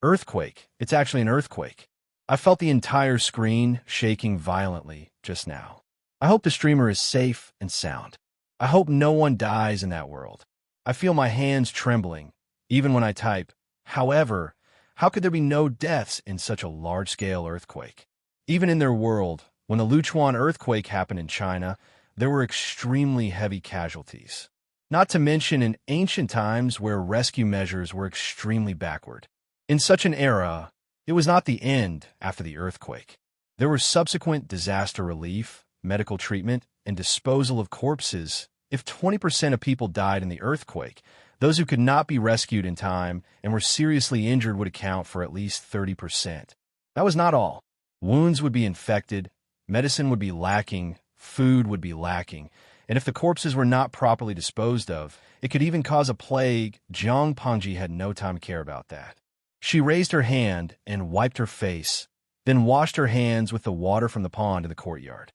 Earthquake. It's actually an earthquake. I felt the entire screen shaking violently just now. I hope the streamer is safe and sound. I hope no one dies in that world. I feel my hands trembling, even when I type. However, how could there be no deaths in such a large-scale earthquake? Even in their world, when the Luchuan earthquake happened in China, there were extremely heavy casualties. Not to mention in ancient times where rescue measures were extremely backward. In such an era, it was not the end after the earthquake. There was subsequent disaster relief, medical treatment, and disposal of corpses. If 20% of people died in the earthquake, those who could not be rescued in time and were seriously injured would account for at least 30%. That was not all. Wounds would be infected, medicine would be lacking, food would be lacking, and if the corpses were not properly disposed of, it could even cause a plague. Jiang Pengji had no time to care about that. She raised her hand and wiped her face, then washed her hands with the water from the pond in the courtyard.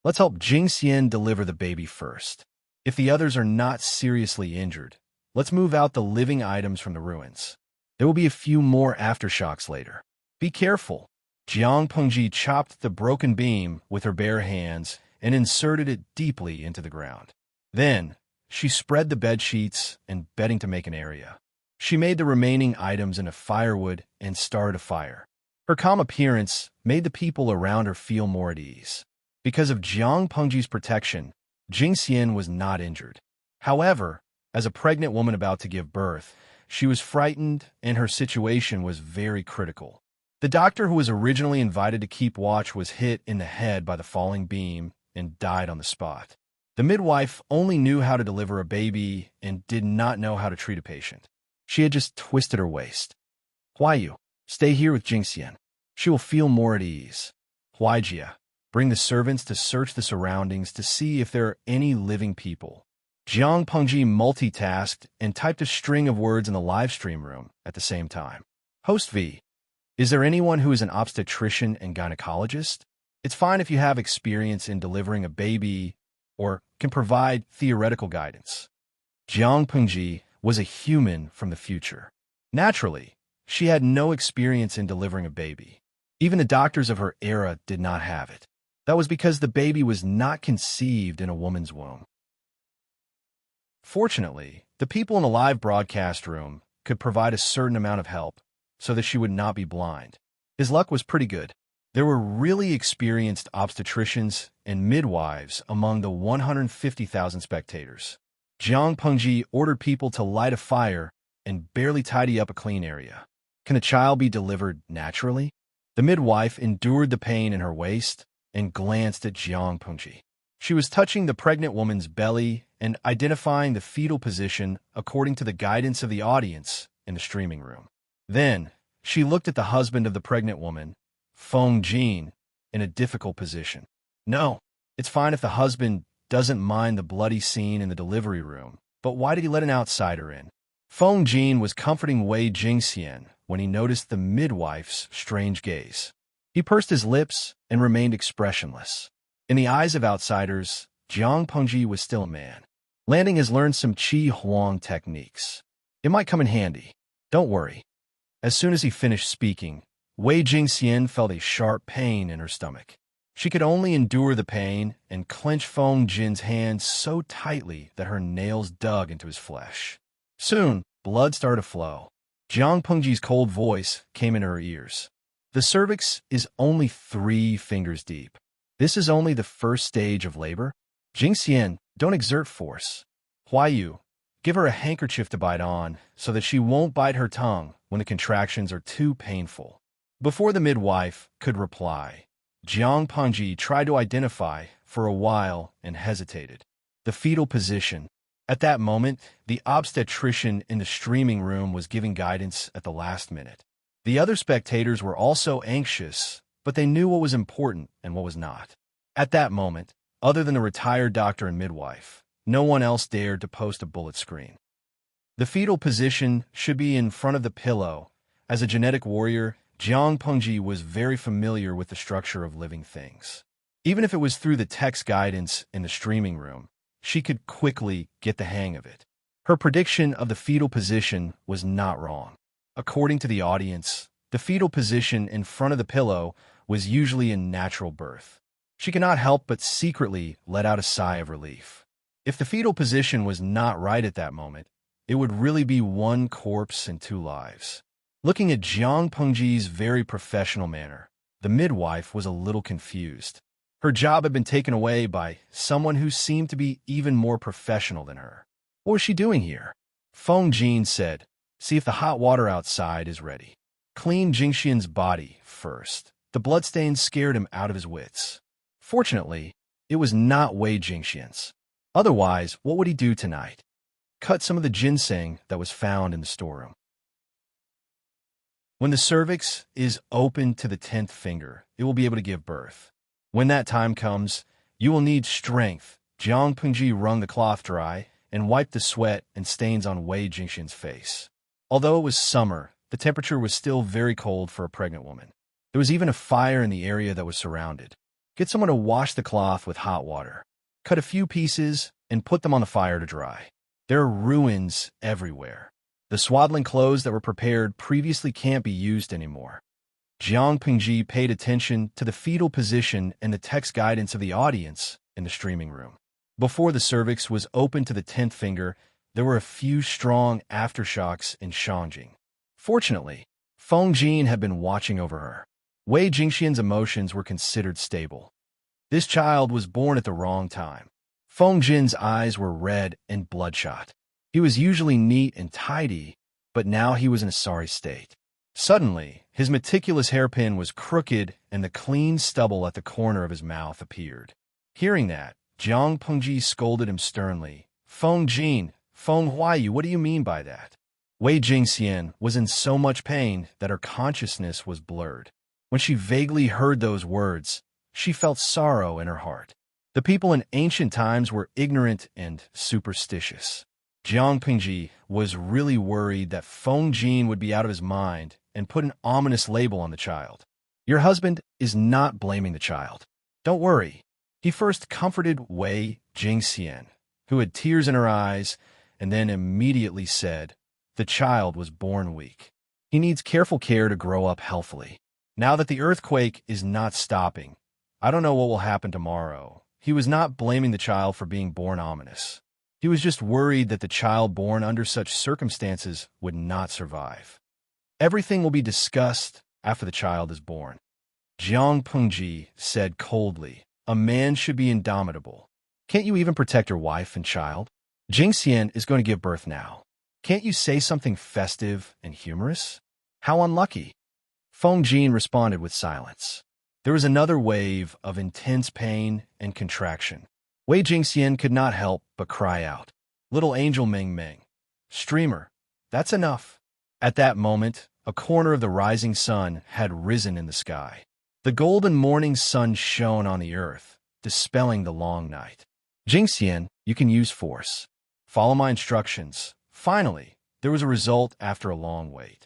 Let's help Jingxian deliver the baby first. If the others are not seriously injured, let's move out the living items from the ruins. There will be a few more aftershocks later. Be careful. Jiang Pengji chopped the broken beam with her bare hands and inserted it deeply into the ground. Then, she spread the bed sheets and bedding to make an area. She made the remaining items into firewood and started a fire. Her calm appearance made the people around her feel more at ease. Because of Jiang Pengji's protection, Jingxian was not injured. However, as a pregnant woman about to give birth, she was frightened and her situation was very critical. The doctor who was originally invited to keep watch was hit in the head by the falling beam and died on the spot. The midwife only knew how to deliver a baby and did not know how to treat a patient. She had just twisted her waist. Huayu, stay here with Jingxian. She will feel more at ease. Huaijia, bring the servants to search the surroundings to see if there are any living people. Jiang Pengji multitasked and typed a string of words in the live stream room at the same time. Host V, is there anyone who is an obstetrician and gynecologist? It's fine if you have experience in delivering a baby or can provide theoretical guidance. Jiang Pengji was a human from the future. Naturally, she had no experience in delivering a baby. Even the doctors of her era did not have it. That was because the baby was not conceived in a woman's womb. Fortunately, the people in the live broadcast room could provide a certain amount of help so that she would not be blind. His luck was pretty good. There were really experienced obstetricians and midwives among the 150,000 spectators. Jiang Pengji ordered people to light a fire and barely tidy up a clean area. Can a child be delivered naturally? The midwife endured the pain in her waist and glanced at Jiang Pengji. She was touching the pregnant woman's belly and identifying the fetal position according to the guidance of the audience in the streaming room. Then, she looked at the husband of the pregnant woman, Feng Jin, in a difficult position. No, it's fine if the husband doesn't mind the bloody scene in the delivery room, but why did he let an outsider in? Feng Jin was comforting Wei Jingxian when he noticed the midwife's strange gaze. He pursed his lips and remained expressionless. In the eyes of outsiders, Jiang Pengji was still a man. Landing has learned some Qi Huang techniques. It might come in handy. Don't worry. As soon as he finished speaking, Wei Jingxian felt a sharp pain in her stomach. She could only endure the pain and clench Feng Jin's hands so tightly that her nails dug into his flesh. Soon, blood started to flow. Jiang Pengji's cold voice came into her ears. The cervix is only 3 fingers deep. This is only the first stage of labor. Jingxian, don't exert force. Huayu, give her a handkerchief to bite on so that she won't bite her tongue when the contractions are too painful. Before the midwife could reply, Jiang Pengji tried to identify for a while and hesitated. The fetal position. At that moment, the obstetrician in the streaming room was giving guidance at the last minute. The other spectators were also anxious, but they knew what was important and what was not. At that moment, other than the retired doctor and midwife, no one else dared to post a bullet screen. The fetal position should be in front of the pillow. As a genetic warrior, Jiang Pengji was very familiar with the structure of living things. Even if it was through the text guidance in the streaming room, she could quickly get the hang of it. Her prediction of the fetal position was not wrong. According to the audience, the fetal position in front of the pillow was usually in natural birth. She could not help but secretly let out a sigh of relief. If the fetal position was not right at that moment, it would really be 1 corpse and 2 lives. Looking at Jiang Pengji's very professional manner, the midwife was a little confused. Her job had been taken away by someone who seemed to be even more professional than her. What was she doing here? Feng Jin said, see if the hot water outside is ready. Clean Jingxian's body first. The bloodstains scared him out of his wits. Fortunately, it was not Wei Jingxian's. Otherwise, what would he do tonight? Cut some of the ginseng that was found in the storeroom. When the cervix is open to the 10th finger, it will be able to give birth. When that time comes, you will need strength. Jiang Pengji wrung the cloth dry and wiped the sweat and stains on Wei Jingxian's face. Although it was summer, the temperature was still very cold for a pregnant woman. There was even a fire in the area that was surrounded. Get someone to wash the cloth with hot water. Cut a few pieces and put them on the fire to dry. There are ruins everywhere. The swaddling clothes that were prepared previously can't be used anymore. Jiang Pengji paid attention to the fetal position and the text guidance of the audience in the streaming room. Before the cervix was open to the 10th finger, there were a few strong aftershocks in Shangjing. Fortunately, Feng Jin had been watching over her. Wei Jingxian's emotions were considered stable. This child was born at the wrong time. Feng Jin's eyes were red and bloodshot. He was usually neat and tidy, but now he was in a sorry state. Suddenly, his meticulous hairpin was crooked and the clean stubble at the corner of his mouth appeared. Hearing that, Jiang Pengji scolded him sternly. Feng Jin, Feng Huayu, what do you mean by that? Wei Jingxian was in so much pain that her consciousness was blurred. When she vaguely heard those words, she felt sorrow in her heart. The people in ancient times were ignorant and superstitious. Jiang Pengji was really worried that Feng Jin would be out of his mind and put an ominous label on the child. Your husband is not blaming the child. Don't worry. He first comforted Wei Jingxian, who had tears in her eyes, and then immediately said, the child was born weak. He needs careful care to grow up healthily. Now that the earthquake is not stopping, I don't know what will happen tomorrow. He was not blaming the child for being born ominous. He was just worried that the child born under such circumstances would not survive. Everything will be discussed after the child is born. Jiang Pengji said coldly, a man should be indomitable. Can't you even protect your wife and child? Jingxian is going to give birth now. Can't you say something festive and humorous? How unlucky. Feng Jin responded with silence. There was another wave of intense pain and contraction. Wei Jingxian could not help but cry out, little angel Meng Meng. Streamer, that's enough. At that moment, a corner of the rising sun had risen in the sky. The golden morning sun shone on the earth, dispelling the long night. Jingxian, you can use force. Follow my instructions. Finally, there was a result after a long wait.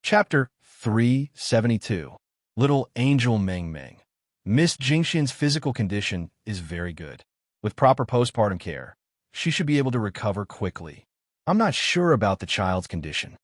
Chapter 372. Little Angel Meng Meng. Miss Jingxian's physical condition is very good. With proper postpartum care, she should be able to recover quickly. I'm not sure about the child's condition.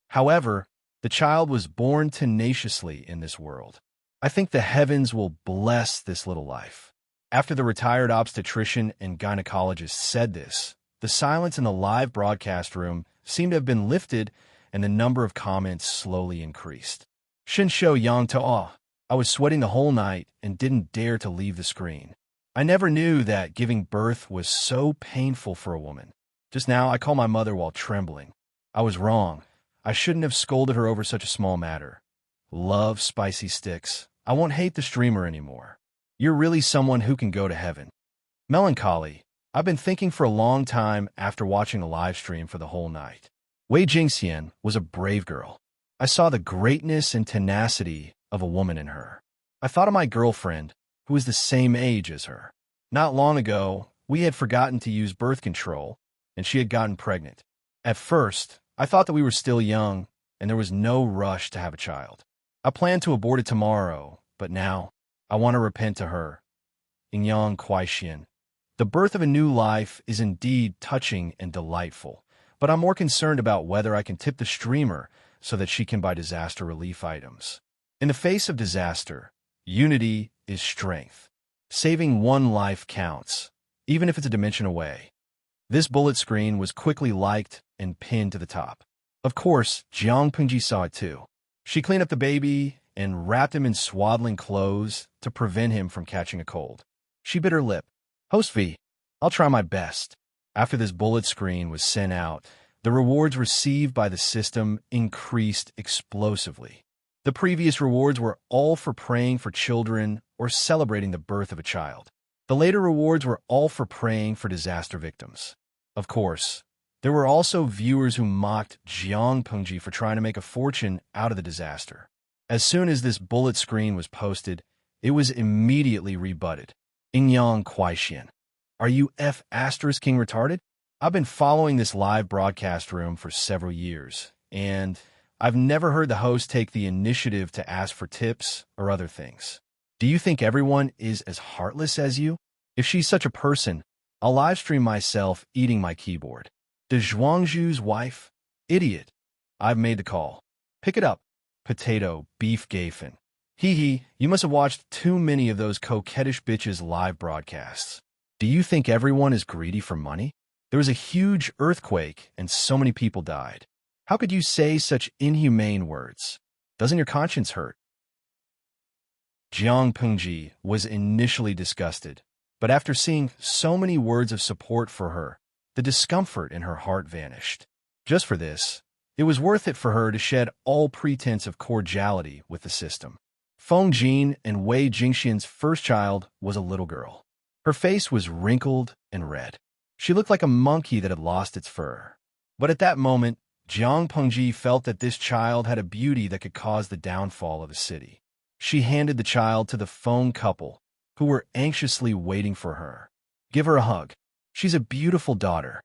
However, the child was born tenaciously in this world. I think the heavens will bless this little life. After the retired obstetrician and gynecologist said this, the silence in the live broadcast room seemed to have been lifted and the number of comments slowly increased. Shinshou Yang Tao. I was sweating the whole night and didn't dare to leave the screen. I never knew that giving birth was so painful for a woman. Just now, I called my mother while trembling. I was wrong. I shouldn't have scolded her over such a small matter. Love spicy sticks. I won't hate the streamer anymore. You're really someone who can go to heaven. Melancholy. I've been thinking for a long time after watching the live stream for the whole night. Wei Jingxian was a brave girl. I saw the greatness and tenacity of a woman in her. I thought of my girlfriend, who was the same age as her. Not long ago, we had forgotten to use birth control, and she had gotten pregnant. At first, I thought that we were still young, and there was no rush to have a child. I planned to abort it tomorrow, but now, I want to repent to her. Inyang Kuaixian. The birth of a new life is indeed touching and delightful, but I'm more concerned about whether I can tip the streamer so that she can buy disaster relief items. In the face of disaster, unity is strength. Saving one life counts, even if it's a dimension away. This bullet screen was quickly liked and pinned to the top. Of course, Jiang Pengji saw it too. She cleaned up the baby and wrapped him in swaddling clothes to prevent him from catching a cold. She bit her lip. Host V, I'll try my best. After this bullet screen was sent out, the rewards received by the system increased explosively. The previous rewards were all for praying for children or celebrating the birth of a child. The later rewards were all for praying for disaster victims. Of course, there were also viewers who mocked Jiang Pengji for trying to make a fortune out of the disaster. As soon as this bullet screen was posted, it was immediately rebutted. Inyang Kuaixian. Are you F*** King retarded? I've been following this live broadcast room for several years, and I've never heard the host take the initiative to ask for tips or other things. Do you think everyone is as heartless as you? If she's such a person, I'll livestream myself eating my keyboard. De Zhuangzhu's wife? Idiot. I've made the call. Pick it up. Potato, beef gafen. Hee hee, you must have watched too many of those coquettish bitches' live broadcasts. Do you think everyone is greedy for money? There was a huge earthquake and so many people died. How could you say such inhumane words? Doesn't your conscience hurt? Jiang Pengji was initially disgusted, but after seeing so many words of support for her, the discomfort in her heart vanished. Just for this, it was worth it for her to shed all pretense of cordiality with the system. Feng Jin and Wei Jingxian's first child was a little girl. Her face was wrinkled and red. She looked like a monkey that had lost its fur. But at that moment, Jiang Pengji felt that this child had a beauty that could cause the downfall of the city. She handed the child to the Feng couple, who were anxiously waiting for her. Give her a hug. She's a beautiful daughter.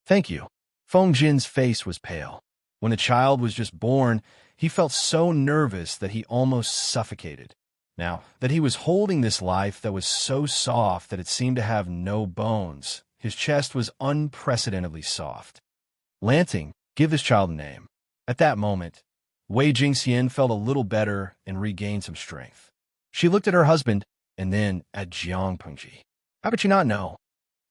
Thank you. Feng Jin's face was pale. When the child was just born, he felt so nervous that he almost suffocated. Now that he was holding this life that was so soft that it seemed to have no bones, his chest was unprecedentedly soft. Lanting, give this child a name. At that moment, Wei Jingxian felt a little better and regained some strength. She looked at her husband and then at Jiang Pengji. How could she not know?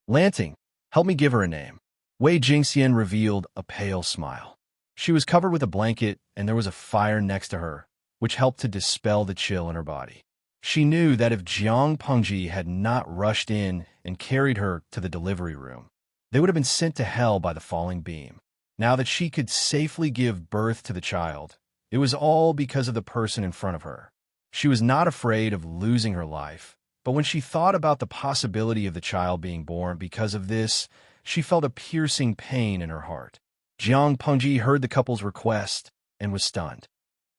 Lanting, help me give her a name. Wei Jingxian revealed a pale smile. She was covered with a blanket and there was a fire next to her, which helped to dispel the chill in her body. She knew that if Jiang Pengji had not rushed in and carried her to the delivery room, they would have been sent to hell by the falling beam. Now that she could safely give birth to the child, it was all because of the person in front of her. She was not afraid of losing her life, but when she thought about the possibility of the child being born because of this, she felt a piercing pain in her heart. Jiang Pengji heard the couple's request and was stunned.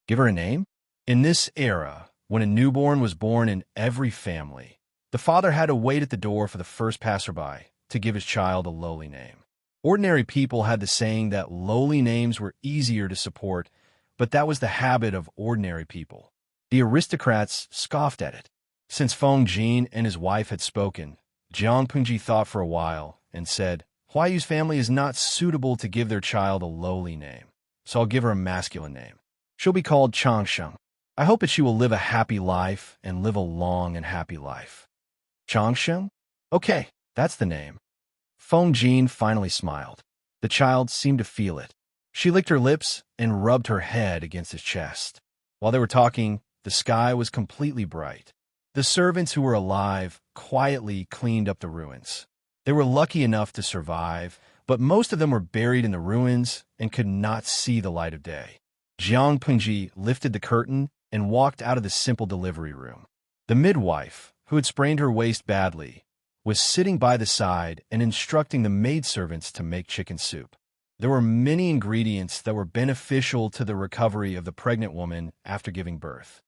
Give her a name? In this era, when a newborn was born in every family, the father had to wait at the door for the first passerby to give his child a lowly name. Ordinary people had the saying that lowly names were easier to support, but that was the habit of ordinary people. The aristocrats scoffed at it. Since Feng Jin and his wife had spoken, Jiang Pengji thought for a while and said, Huayu's family is not suitable to give their child a lowly name, so I'll give her a masculine name. She'll be called Changsheng. I hope that she will live a happy life and live a long and happy life. Changsheng? Okay, that's the name. Feng Jin finally smiled. The child seemed to feel it. She licked her lips and rubbed her head against his chest. While they were talking, the sky was completely bright. The servants who were alive quietly cleaned up the ruins. They were lucky enough to survive, but most of them were buried in the ruins and could not see the light of day. Jiang Pengji lifted the curtain and walked out of the simple delivery room. The midwife, who had sprained her waist badly, was sitting by the side and instructing the maidservants to make chicken soup. There were many ingredients that were beneficial to the recovery of the pregnant woman after giving birth.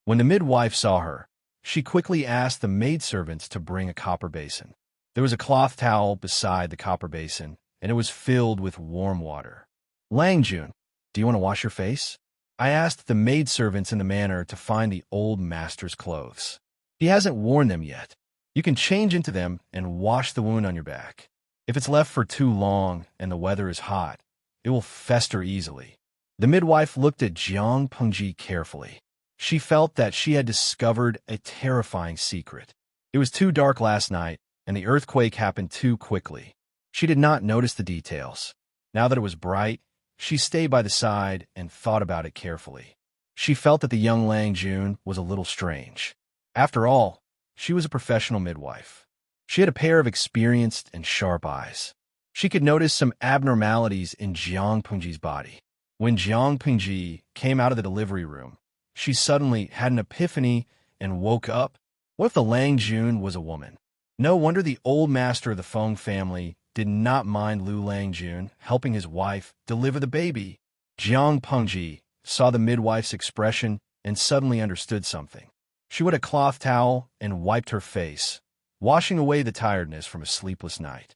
When the midwife saw her, she quickly asked the maidservants to bring a copper basin. There was a cloth towel beside the copper basin, and it was filled with warm water. Langjun, do you want to wash your face? I asked the maidservants in the manor to find the old master's clothes. He hasn't worn them yet. You can change into them and wash the wound on your back. If it's left for too long and the weather is hot, it will fester easily. The midwife looked at Jiang Pengji carefully. She felt that she had discovered a terrifying secret. It was too dark last night, and the earthquake happened too quickly. She did not notice the details. Now that it was bright, she stayed by the side and thought about it carefully. She felt that the young Lang Jun was a little strange. After all, she was a professional midwife. She had a pair of experienced and sharp eyes. She could notice some abnormalities in Jiang Pengji's body. When Jiang Pengji came out of the delivery room, she suddenly had an epiphany and woke up. What if the Lang Jun was a woman? No wonder the old master of the Feng family did not mind Lu Lang Jun helping his wife deliver the baby. Jiang Pengji saw the midwife's expression and suddenly understood something. She wet a cloth towel and wiped her face, washing away the tiredness from a sleepless night.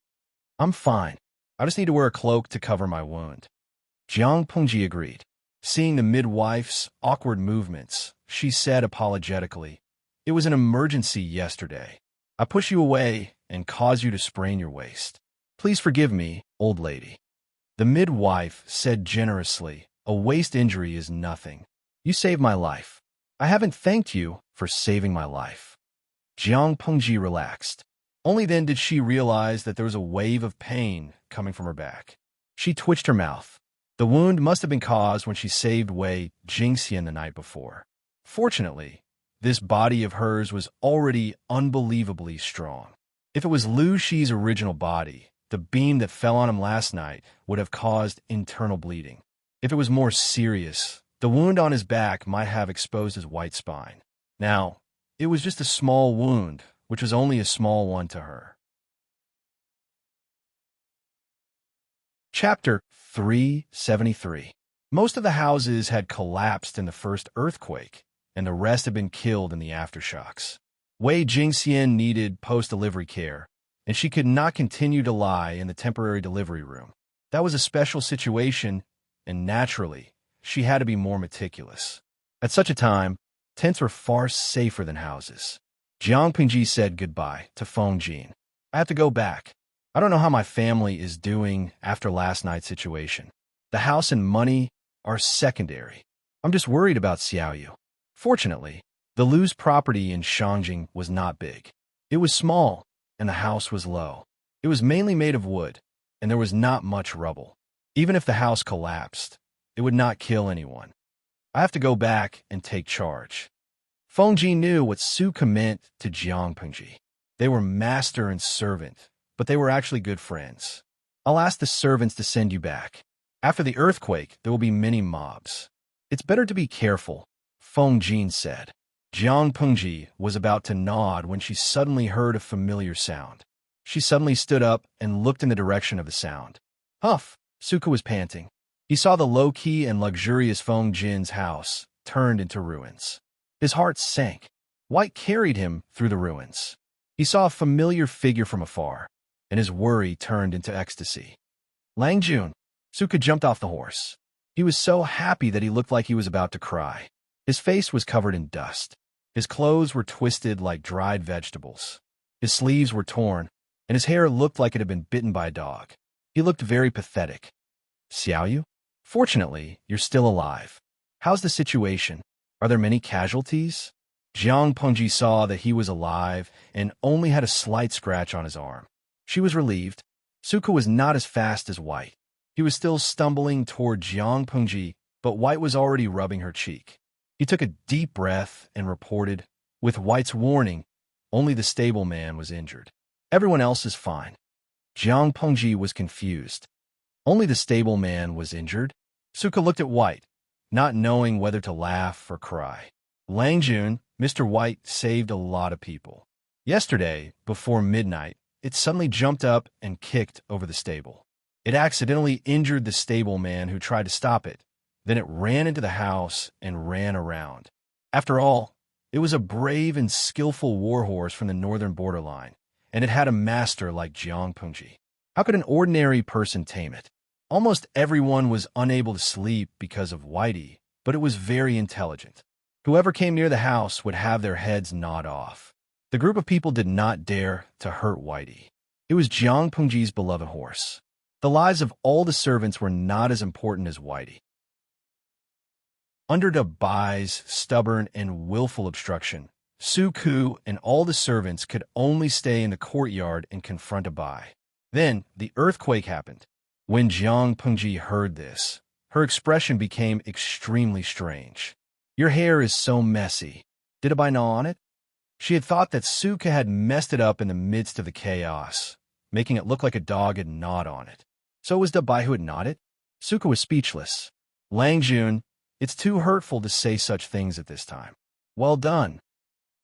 I'm fine. I just need to wear a cloak to cover my wound. Jiang Pengji agreed. Seeing the midwife's awkward movements, she said apologetically, It was an emergency yesterday. I pushed you away and caused you to sprain your waist. Please forgive me, old lady. The midwife said generously, A waist injury is nothing. You saved my life. I haven't thanked you for saving my life. Jiang Pengji relaxed. Only then did she realize that there was a wave of pain coming from her back. She twitched her mouth. The wound must have been caused when she saved Wei Jingxian the night before. Fortunately, this body of hers was already unbelievably strong. If it was Lu Shi's original body, the beam that fell on him last night would have caused internal bleeding. If it was more serious, the wound on his back might have exposed his white spine. Now, it was just a small wound, which was only a small one to her. Chapter 373. Most of the houses had collapsed in the first earthquake, and the rest had been killed in the aftershocks. Wei Jingxian needed post-delivery care, and she could not continue to lie in the temporary delivery room. That was a special situation, and naturally, she had to be more meticulous. At such a time, tents were far safer than houses. Jiang Pengji said goodbye to Feng Jin. I have to go back. I don't know how my family is doing after last night's situation. The house and money are secondary. I'm just worried about Xiaoyu. Fortunately, the Lu's property in Shangjing was not big. It was small, and the house was low. It was mainly made of wood, and there was not much rubble. Even if the house collapsed, it would not kill anyone. I have to go back and take charge. Feng Jin knew what Suka meant to Jiang Pengji. They were master and servant, but they were actually good friends. I'll ask the servants to send you back. After the earthquake, there will be many mobs. It's better to be careful, Feng Jin said. Jiang Pengji was about to nod when she suddenly heard a familiar sound. She suddenly stood up and looked in the direction of the sound. Huff! Suka was panting. He saw the low-key and luxurious Feng Jin's house turned into ruins. His heart sank. White carried him through the ruins. He saw a familiar figure from afar, and his worry turned into ecstasy. Lang Jun. Suka jumped off the horse. He was so happy that he looked like he was about to cry. His face was covered in dust. His clothes were twisted like dried vegetables. His sleeves were torn, and his hair looked like it had been bitten by a dog. He looked very pathetic. Xiaoyu? Fortunately, you're still alive. How's the situation? Are there many casualties? Jiang Pengji saw that he was alive and only had a slight scratch on his arm. She was relieved. Suka was not as fast as White. He was still stumbling toward Jiang Pengji, but White was already rubbing her cheek. He took a deep breath and reported, with White's warning, only the stableman was injured. Everyone else is fine. Jiang Pengji was confused. Only the stableman was injured? Suka looked at White, not knowing whether to laugh or cry. Lang Jun, Mr. White saved a lot of people. Yesterday, before midnight, it suddenly jumped up and kicked over the stable. It accidentally injured the stableman who tried to stop it. Then it ran into the house and ran around. After all, it was a brave and skillful warhorse from the northern borderline, and it had a master like Jiang Pengji. How could an ordinary person tame it? Almost everyone was unable to sleep because of Whitey, but it was very intelligent. Whoever came near the house would have their heads gnawed off. The group of people did not dare to hurt Whitey. It was Jiang Pengji's beloved horse. The lives of all the servants were not as important as Whitey. Under the Bai's stubborn and willful obstruction, Su Ku and all the servants could only stay in the courtyard and confront a Bai. Then the earthquake happened. When Jiang Pengji heard this, her expression became extremely strange. Your hair is so messy. Did a Bai gnaw on it? She had thought that Suka had messed it up in the midst of the chaos, making it look like a dog had gnawed on it. So it was the Bai who had gnawed it? Suka was speechless. Lang Jun, it's too hurtful to say such things at this time. Well done.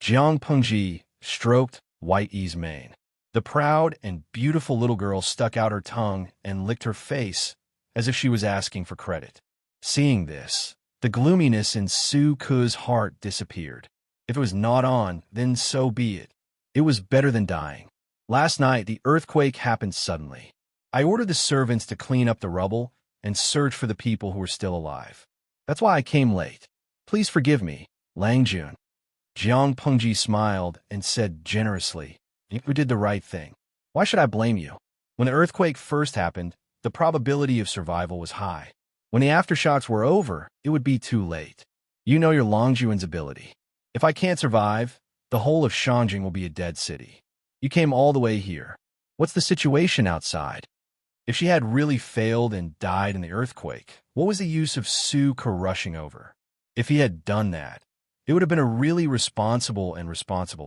Jiang Pengji stroked White Yi's mane. The proud and beautiful little girl stuck out her tongue and licked her face as if she was asking for credit. Seeing this, the gloominess in Su Ku's heart disappeared. If it was gnawed on, then so be it. It was better than dying. Last night, the earthquake happened suddenly. I ordered the servants to clean up the rubble and search for the people who were still alive. That's why I came late. Please forgive me, Lang Jun. Jiang Pengji smiled and said generously, You did the right thing. Why should I blame you? When the earthquake first happened, the probability of survival was high. When the aftershocks were over, it would be too late. You know your Longjuan's ability. If I can't survive, The whole of Shanjing will be a dead city. You came all the way here. What's the situation outside? If she had really failed and died in the earthquake, what was the use of Suka rushing over? If he had done that, it would have been a really responsible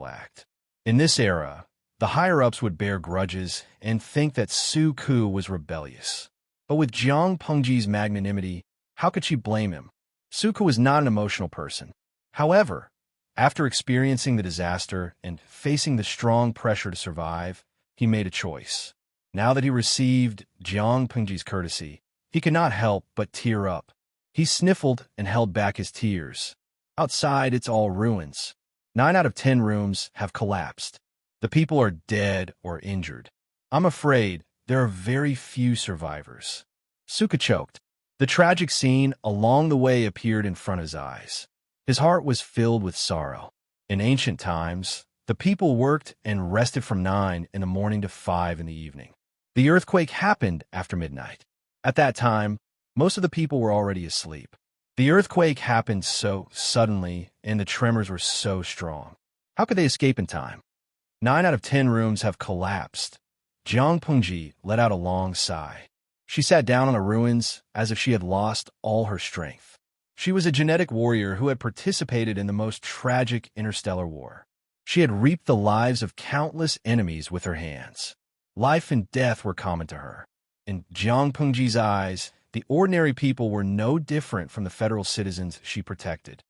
act. In this era, the higher-ups would bear grudges and think that Suku was rebellious. But with Jiang Pengji's magnanimity, how could she blame him? Suku was not an emotional person. However, after experiencing the disaster and facing the strong pressure to survive, he made a choice. Now that he received Jiang Pengji's courtesy, he could not help but tear up. He sniffled and held back his tears. Outside, it's all ruins. 9 out of 10 rooms have collapsed. The people are dead or injured. I'm afraid there are very few survivors. Suka choked. The tragic scene along the way appeared in front of his eyes. His heart was filled with sorrow. In ancient times, the people worked and rested from 9 in the morning to 5 in the evening. The earthquake happened after midnight. At that time, most of the people were already asleep. The earthquake happened so suddenly, and the tremors were so strong. How could they escape in time? 9 out of 10 rooms have collapsed. Jiang Pengji let out a long sigh. She sat down on the ruins as if she had lost all her strength. She was a genetic warrior who had participated in the most tragic interstellar war. She had reaped the lives of countless enemies with her hands. Life and death were common to her. In Jiang Pengji's eyes, the ordinary people were no different from the federal citizens she protected.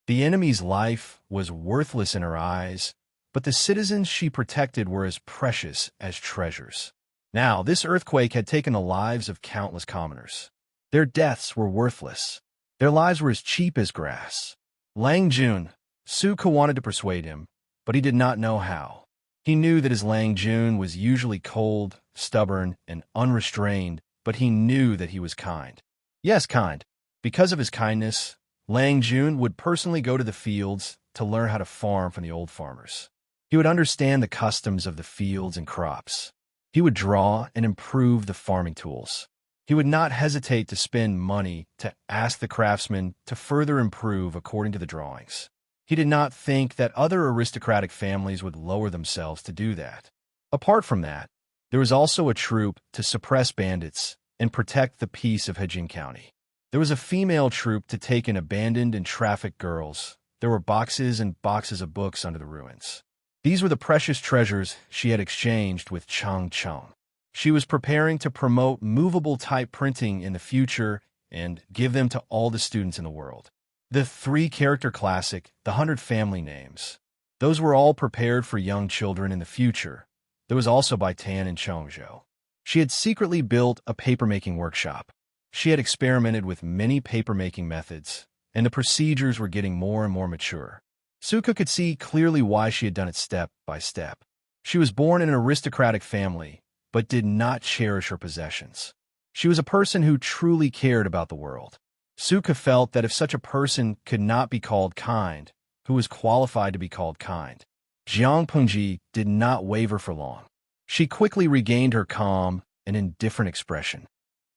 The enemy's life was worthless in her eyes, but the citizens she protected were as precious as treasures. Now, this earthquake had taken the lives of countless commoners. Their deaths were worthless. Their lives were as cheap as grass. Lang Jun, Suka wanted to persuade him, but he did not know how. He knew that his Lang Jun was usually cold, stubborn, and unrestrained, but he knew that he was kind. Yes, kind. Because of his kindness, Lang Jun would personally go to the fields to learn how to farm from the old farmers. He would understand the customs of the fields and crops. He would draw and improve the farming tools. He would not hesitate to spend money to ask the craftsmen to further improve according to the drawings. He did not think that other aristocratic families would lower themselves to do that. Apart from that, there was also a troop to suppress bandits and protect the peace of Hejin County. There was a female troop to take in abandoned and trafficked girls. There were boxes and boxes of books under the ruins. These were the precious treasures she had exchanged with Chang Cheng. She was preparing to promote movable type printing in the future and give them to all the students in the world. The 3-character classic, the 100 family names. Those were all prepared for young children in the future. There was also by Tan and Chongzhou. She had secretly built a papermaking workshop. She had experimented with many papermaking methods, and the procedures were getting more and more mature. Suka could see clearly why she had done it step by step. She was born in an aristocratic family, but did not cherish her possessions. She was a person who truly cared about the world. Suka felt that if such a person could not be called kind, who was qualified to be called kind? Jiang Pengji did not waver for long. She quickly regained her calm and indifferent expression.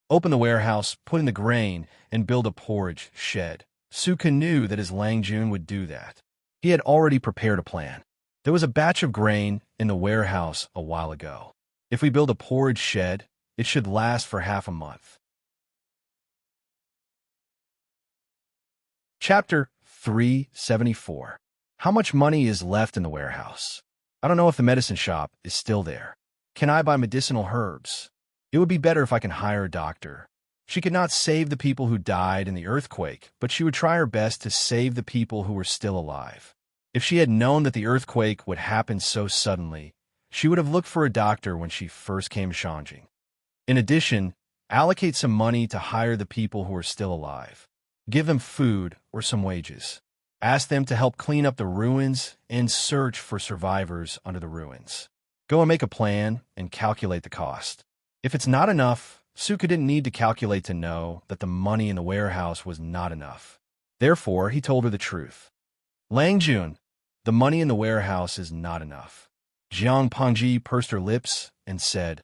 Open the warehouse, put in the grain, and build a porridge shed. Suka knew that his Lang Jun would do that. He had already prepared a plan. There was a batch of grain in the warehouse a while ago. If we build a porridge shed, it should last for half a month. Chapter 374. How much money is left in the warehouse? I don't know if the medicine shop is still there. Can I buy medicinal herbs? It would be better if I can hire a doctor. She could not save the people who died in the earthquake, but she would try her best to save the people who were still alive. If she had known that the earthquake would happen so suddenly, she would have looked for a doctor when she first came to Shanjing. In addition, allocate some money to hire the people who are still alive. Give them food or some wages. Ask them to help clean up the ruins and search for survivors under the ruins. Go and make a plan and calculate the cost. If it's not enough, Suka didn't need to calculate to know that the money in the warehouse was not enough. Therefore, he told her the truth. Lang Jun, the money in the warehouse is not enough. Jiang Pengji pursed her lips and said,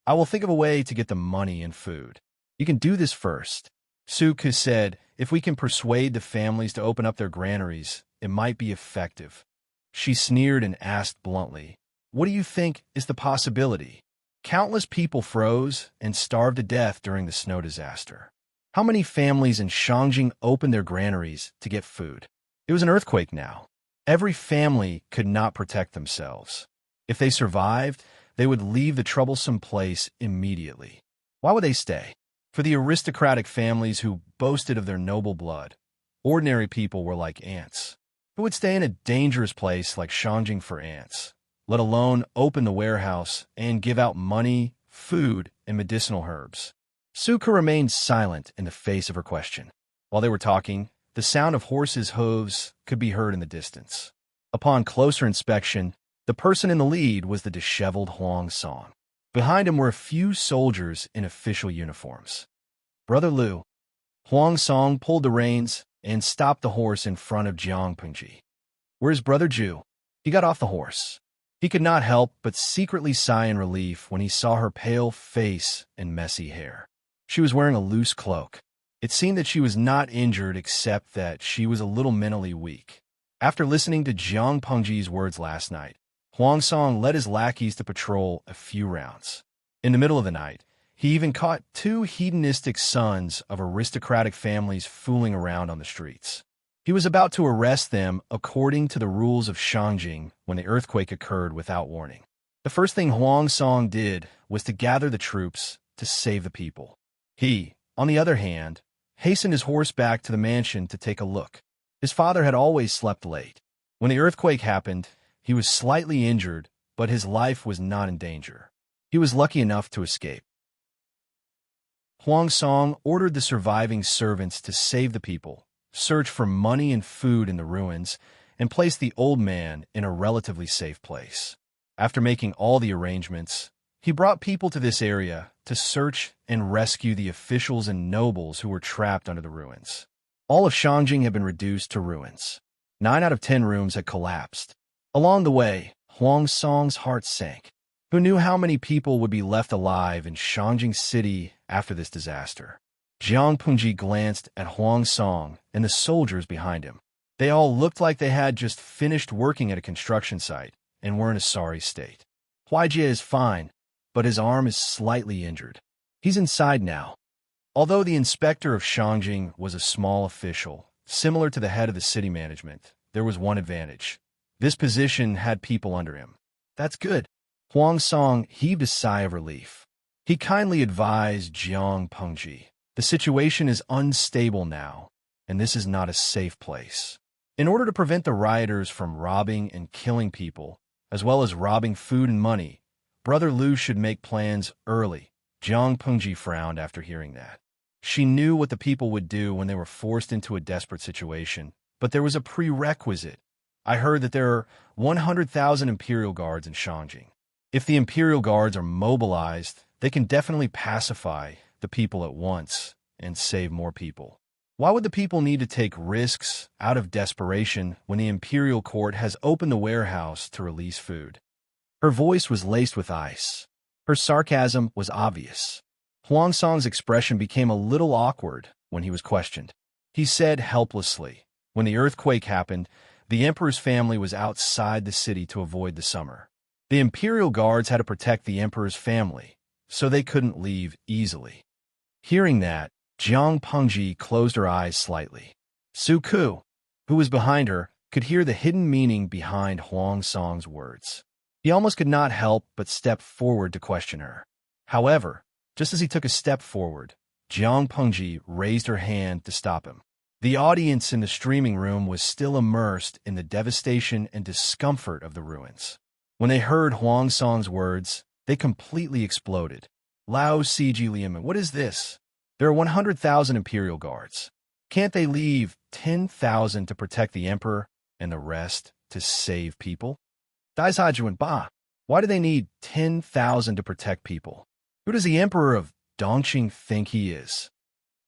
I will think of a way to get the money and food. You can do this first. Suka said, if we can persuade the families to open up their granaries, it might be effective. She sneered and asked bluntly, what do you think is the possibility? Countless people froze and starved to death during the snow disaster. How many families in Shangjing opened their granaries to get food? It was an earthquake now. Every family could not protect themselves. If they survived, they would leave the troublesome place immediately. Why would they stay? For the aristocratic families who boasted of their noble blood, ordinary people were like ants. Who would stay in a dangerous place like Shangjing for ants, let alone open the warehouse and give out money, food, and medicinal herbs? Suka remained silent in the face of her question. While they were talking, the sound of horses' hooves could be heard in the distance. Upon closer inspection, the person in the lead was the disheveled Huang Song. Behind him were a few soldiers in official uniforms. Brother Liu. Huang Song pulled the reins and stopped the horse in front of Jiang Pengji. Where's Brother Ju? He got off the horse. He could not help but secretly sigh in relief when he saw her pale face and messy hair. She was wearing a loose cloak. It seemed that she was not injured except that she was a little mentally weak. After listening to Jiang Pengji's words last night, Huang Song led his lackeys to patrol a few rounds. In the middle of the night, he even caught two hedonistic sons of aristocratic families fooling around on the streets. He was about to arrest them according to the rules of Shangjing when the earthquake occurred without warning. The first thing Huang Song did was to gather the troops to save the people. He, on the other hand, hastened his horse back to the mansion to take a look. His father had always slept late. When the earthquake happened, he was slightly injured, but his life was not in danger. He was lucky enough to escape. Huang Song ordered the surviving servants to save the people, search for money and food in the ruins, and place the old man in a relatively safe place. After making all the arrangements, he brought people to this area to search and rescue the officials and nobles who were trapped under the ruins. All of Shangjing had been reduced to ruins. 9 out of 10 rooms had collapsed. Along the way, Huang Song's heart sank. Who knew how many people would be left alive in Shangjing City after this disaster? Jiang Pengji glanced at Huang Song and the soldiers behind him. They all looked like they had just finished working at a construction site and were in a sorry state. Huaijie is fine, but his arm is slightly injured. He's inside now. Although the inspector of Shangjing was a small official, similar to the head of the city management, there was one advantage. This position had people under him. That's good. Huang Song heaved a sigh of relief. He kindly advised Jiang Pengji, the situation is unstable now, and this is not a safe place. In order to prevent the rioters from robbing and killing people, as well as robbing food and money, Brother Liu should make plans early. Jiang Pengji frowned after hearing that. She knew what the people would do when they were forced into a desperate situation, but there was a prerequisite. I heard that there are 100,000 Imperial Guards in Shangjing. If the Imperial Guards are mobilized, they can definitely pacify the people at once and save more people. Why would the people need to take risks out of desperation when the Imperial Court has opened the warehouse to release food? Her voice was laced with ice. Her sarcasm was obvious. Huang Song's expression became a little awkward when he was questioned. He said helplessly, when the earthquake happened, the Emperor's family was outside the city to avoid the summer. The Imperial Guards had to protect the Emperor's family, so they couldn't leave easily. Hearing that, Jiang Pengji closed her eyes slightly. Su Ku, who was behind her, could hear the hidden meaning behind Huang Song's words. He almost could not help but step forward to question her. However, just as he took a step forward, Jiang Pengji raised her hand to stop him. The audience in the streaming room was still immersed in the devastation and discomfort of the ruins. When they heard Huang Song's words, they completely exploded. Lao Siji Liamen, what is this? There are 100,000 Imperial Guards. Can't they leave 10,000 to protect the Emperor and the rest to save people? Daisajuan Ba, why do they need 10,000 to protect people? Who does the Emperor of Dongqing think he is?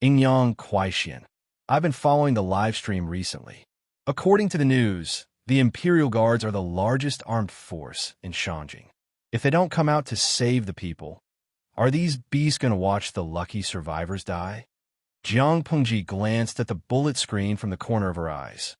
Ingyang Kuaixian. I've been following the live stream recently. According to the news, the Imperial Guards are the largest armed force in Shangjing. If they don't come out to save the people, are these beasts going to watch the lucky survivors die? Jiang Pengji glanced at the bullet screen from the corner of her eyes.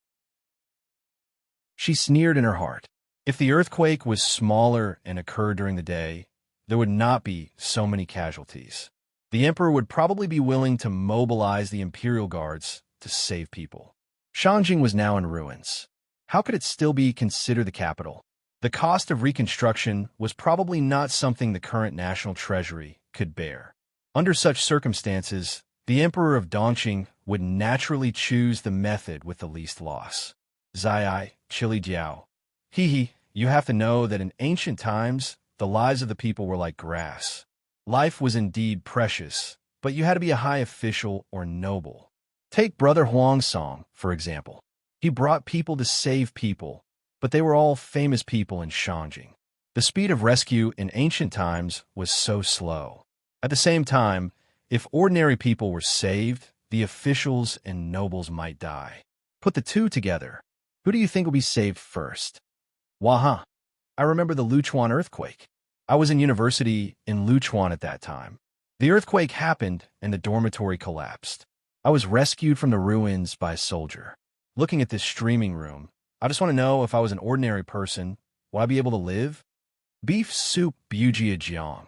She sneered in her heart. If the earthquake was smaller and occurred during the day, there would not be so many casualties. The emperor would probably be willing to mobilize the imperial guards to save people. Shanjing was now in ruins. How could it still be considered the capital? The cost of reconstruction was probably not something the current national treasury could bear. Under such circumstances, the emperor of Dongqing would naturally choose the method with the least loss. Zai, Chili Jiao. Hee, you have to know that in ancient times, the lives of the people were like grass. Life was indeed precious, but you had to be a high official or noble. Take Brother Huang Song, for example. He brought people to save people, but they were all famous people in Shanjing. The speed of rescue in ancient times was so slow. At the same time, if ordinary people were saved, the officials and nobles might die. Put the two together. Who do you think will be saved first? Waha. I remember the Luchuan earthquake. I was in university in Luchuan at that time. The earthquake happened and the dormitory collapsed. I was rescued from the ruins by a soldier. Looking at this streaming room, I just want to know if I was an ordinary person, will I be able to live? Beef soup Bujia Jiang.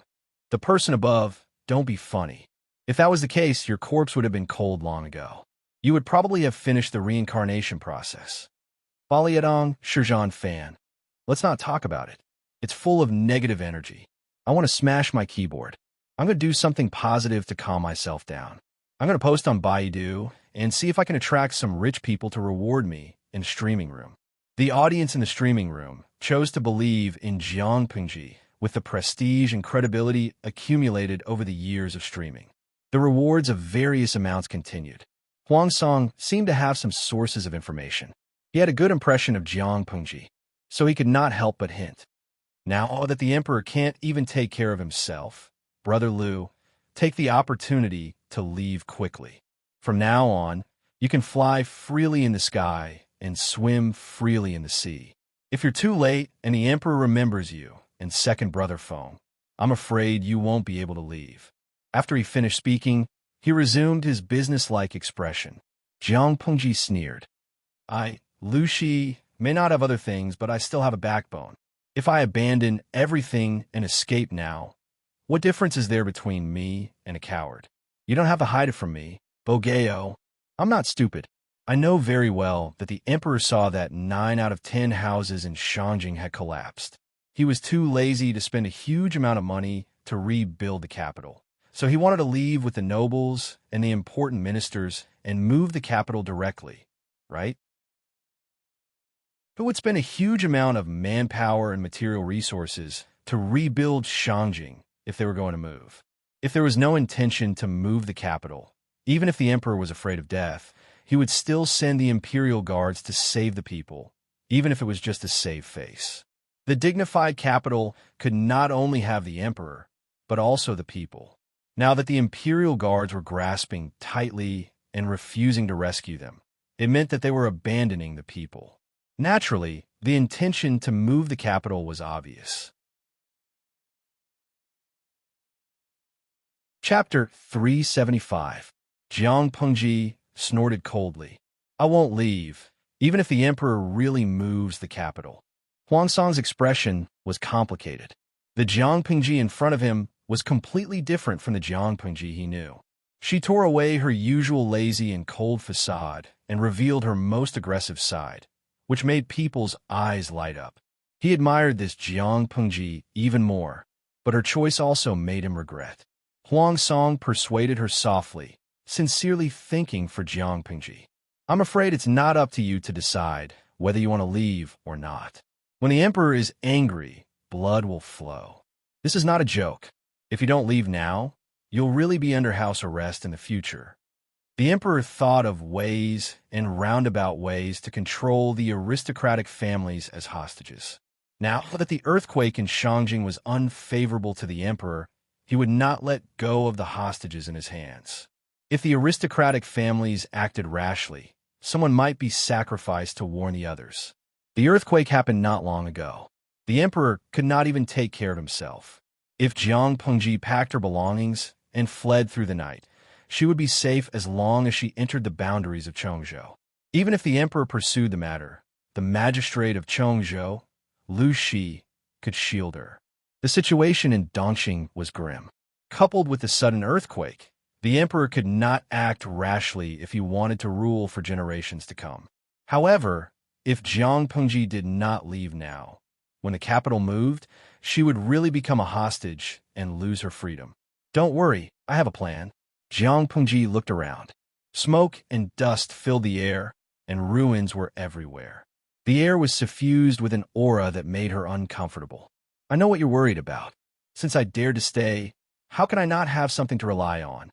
The person above, don't be funny. If that was the case, your corpse would have been cold long ago. You would probably have finished the reincarnation process. Baliadong Shizhan fan. Let's not talk about it. It's full of negative energy. I want to smash my keyboard. I'm going to do something positive to calm myself down. I'm going to post on Baidu and see if I can attract some rich people to reward me in a streaming room. The audience in the streaming room chose to believe in Jiang Pengji with the prestige and credibility accumulated over the years of streaming. The rewards of various amounts continued. Huang Song seemed to have some sources of information. He had a good impression of Jiang Pengji, so he could not help but hint. Now that the emperor can't even take care of himself, Brother Liu, take the opportunity to leave quickly. From now on, you can fly freely in the sky and swim freely in the sea. If you're too late and the emperor remembers you and second brother phone, I'm afraid you won't be able to leave. After he finished speaking, he resumed his business-like expression. Jiang Pengji sneered. Lu Shi, may not have other things, but I still have a backbone. If I abandon everything and escape now, what difference is there between me and a coward? You don't have to hide it from me, Bogeo. I'm not stupid. I know very well that the emperor saw that 9 out of 10 houses in Shanjing had collapsed. He was too lazy to spend a huge amount of money to rebuild the capital. So he wanted to leave with the nobles and the important ministers and move the capital directly, right? Who would spend a huge amount of manpower and material resources to rebuild Shanjing if they were going to move? If there was no intention to move the capital, even if the emperor was afraid of death, he would still send the imperial guards to save the people, even if it was just to save face. The dignified capital could not only have the emperor, but also the people. Now that the imperial guards were grasping tightly and refusing to rescue them, it meant that they were abandoning the people. Naturally, the intention to move the capital was obvious. Chapter 375. Jiang Pengji snorted coldly. I won't leave, even if the emperor really moves the capital. Huang Song's expression was complicated. The Jiang Pengji in front of him was completely different from the Jiang Pengji he knew. She tore away her usual lazy and cold facade and revealed her most aggressive side, which made people's eyes light up. He admired this Jiang Pengji even more, but her choice also made him regret. Huang Song persuaded her softly, sincerely thinking for Jiang Pengji. I'm afraid it's not up to you to decide whether you want to leave or not. When the emperor is angry, blood will flow. This is not a joke. If you don't leave now, you'll really be under house arrest in the future. The emperor thought of ways and roundabout ways to control the aristocratic families as hostages. Now that the earthquake in Shanjing was unfavorable to the emperor, he would not let go of the hostages in his hands. If the aristocratic families acted rashly, someone might be sacrificed to warn the others. The earthquake happened not long ago. The emperor could not even take care of himself. If Jiang Pengji packed her belongings and fled through the night, she would be safe as long as she entered the boundaries of Chongzhou. Even if the emperor pursued the matter, the magistrate of Chongzhou, Lu Shi, could shield her. The situation in Dongqing was grim. Coupled with the sudden earthquake, the emperor could not act rashly if he wanted to rule for generations to come. However, if Jiang Pengji did not leave now, when the capital moved, she would really become a hostage and lose her freedom. Don't worry, I have a plan. Jiang Pengji looked around. Smoke and dust filled the air, and ruins were everywhere. The air was suffused with an aura that made her uncomfortable. I know what you're worried about. Since I dared to stay, how can I not have something to rely on?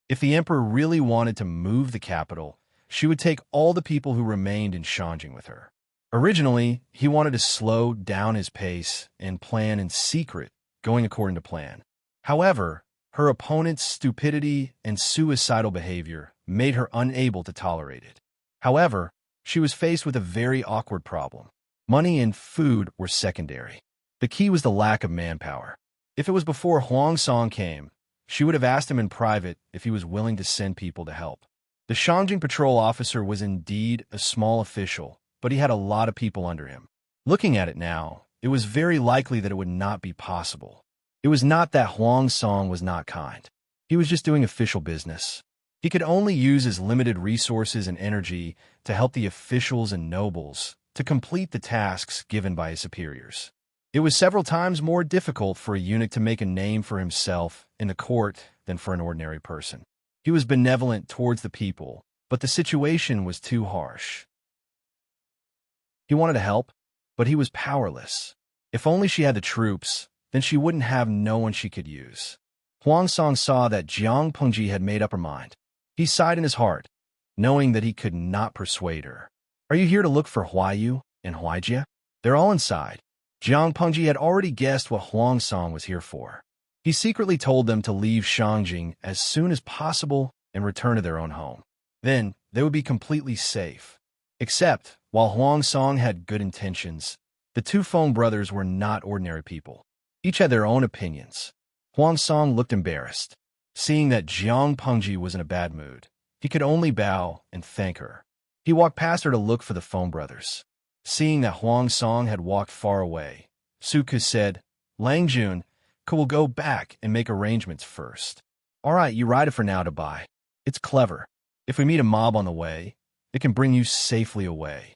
If the emperor really wanted to move the capital, she would take all the people who remained in Shanjing with her. Originally, he wanted to slow down his pace and plan in secret, going according to plan. However, her opponent's stupidity and suicidal behavior made her unable to tolerate it. However, she was faced with a very awkward problem. Money and food were secondary. The key was the lack of manpower. If it was before Huang Song came, she would have asked him in private if he was willing to send people to help. The Shangjing patrol officer was indeed a small official, but he had a lot of people under him. Looking at it now, it was very likely that it would not be possible. It was not that Huang Song was not kind. He was just doing official business. He could only use his limited resources and energy to help the officials and nobles to complete the tasks given by his superiors. It was several times more difficult for a eunuch to make a name for himself in the court than for an ordinary person. He was benevolent towards the people, but the situation was too harsh. He wanted to help, but he was powerless. If only she had the troops, then she wouldn't have no one she could use. Huang Song saw that Jiang Pengji had made up her mind. He sighed in his heart, knowing that he could not persuade her. Are you here to look for Huayu and Huaijia? They're all inside. Jiang Pengji had already guessed what Huang Song was here for. He secretly told them to leave Shangjing as soon as possible and return to their own home. Then, they would be completely safe. Except, while Huang Song had good intentions, the two Feng brothers were not ordinary people. Each had their own opinions. Huang Song looked embarrassed. Seeing that Jiang Pengji was in a bad mood, he could only bow and thank her. He walked past her to look for the Feng brothers. Seeing that Huang Song had walked far away, Suku said, Lang Jun, we'll go back and make arrangements first. All right, you ride it for now to buy. It's clever. If we meet a mob on the way, it can bring you safely away.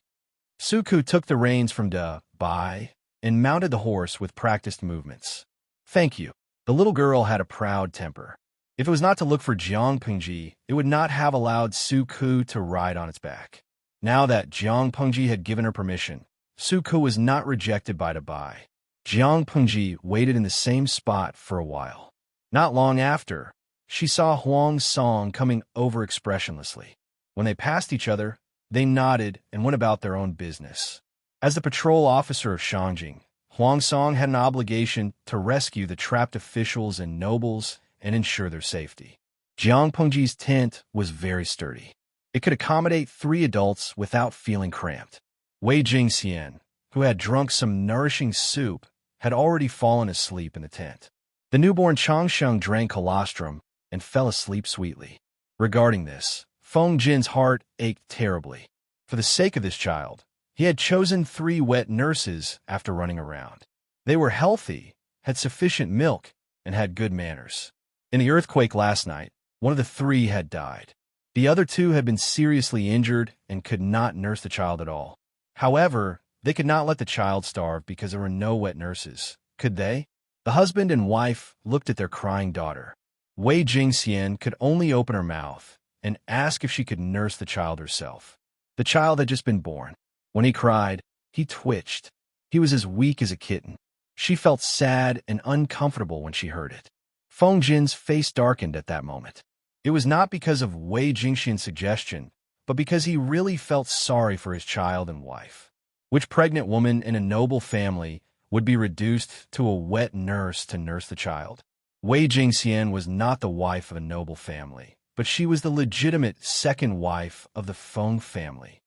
Suku took the reins from Bai and mounted the horse with practiced movements. Thank you. The little girl had a proud temper. If it was not to look for Jiang Pengji, it would not have allowed Suku to ride on its back. Now that Jiang Pengji had given her permission, Suku was not rejected by Bai. Jiang Pengji waited in the same spot for a while. Not long after, she saw Huang Song coming over expressionlessly. When they passed each other, they nodded and went about their own business. As the patrol officer of Shangjing, Huang Song had an obligation to rescue the trapped officials and nobles and ensure their safety. Jiang Pengji's tent was very sturdy. It could accommodate 3 adults without feeling cramped. Wei Jingxian, who had drunk some nourishing soup, had already fallen asleep in the tent. The newborn Changsheng drank colostrum and fell asleep sweetly. Regarding this, Feng Jin's heart ached terribly. For the sake of this child, he had chosen 3 wet nurses after running around. They were healthy, had sufficient milk, and had good manners. In the earthquake last night, one of the 3 had died. The other 2 had been seriously injured and could not nurse the child at all. However, they could not let the child starve because there were no wet nurses. Could they? The husband and wife looked at their crying daughter. Wei Jingxian could only open her mouth and ask if she could nurse the child herself. The child had just been born. When he cried, he twitched. He was as weak as a kitten. She felt sad and uncomfortable when she heard it. Feng Jin's face darkened at that moment. It was not because of Wei Jingxian's suggestion, but because he really felt sorry for his child and wife. Which pregnant woman in a noble family would be reduced to a wet nurse to nurse the child? Wei Jingxian was not the wife of a noble family, but she was the legitimate second wife of the Feng family.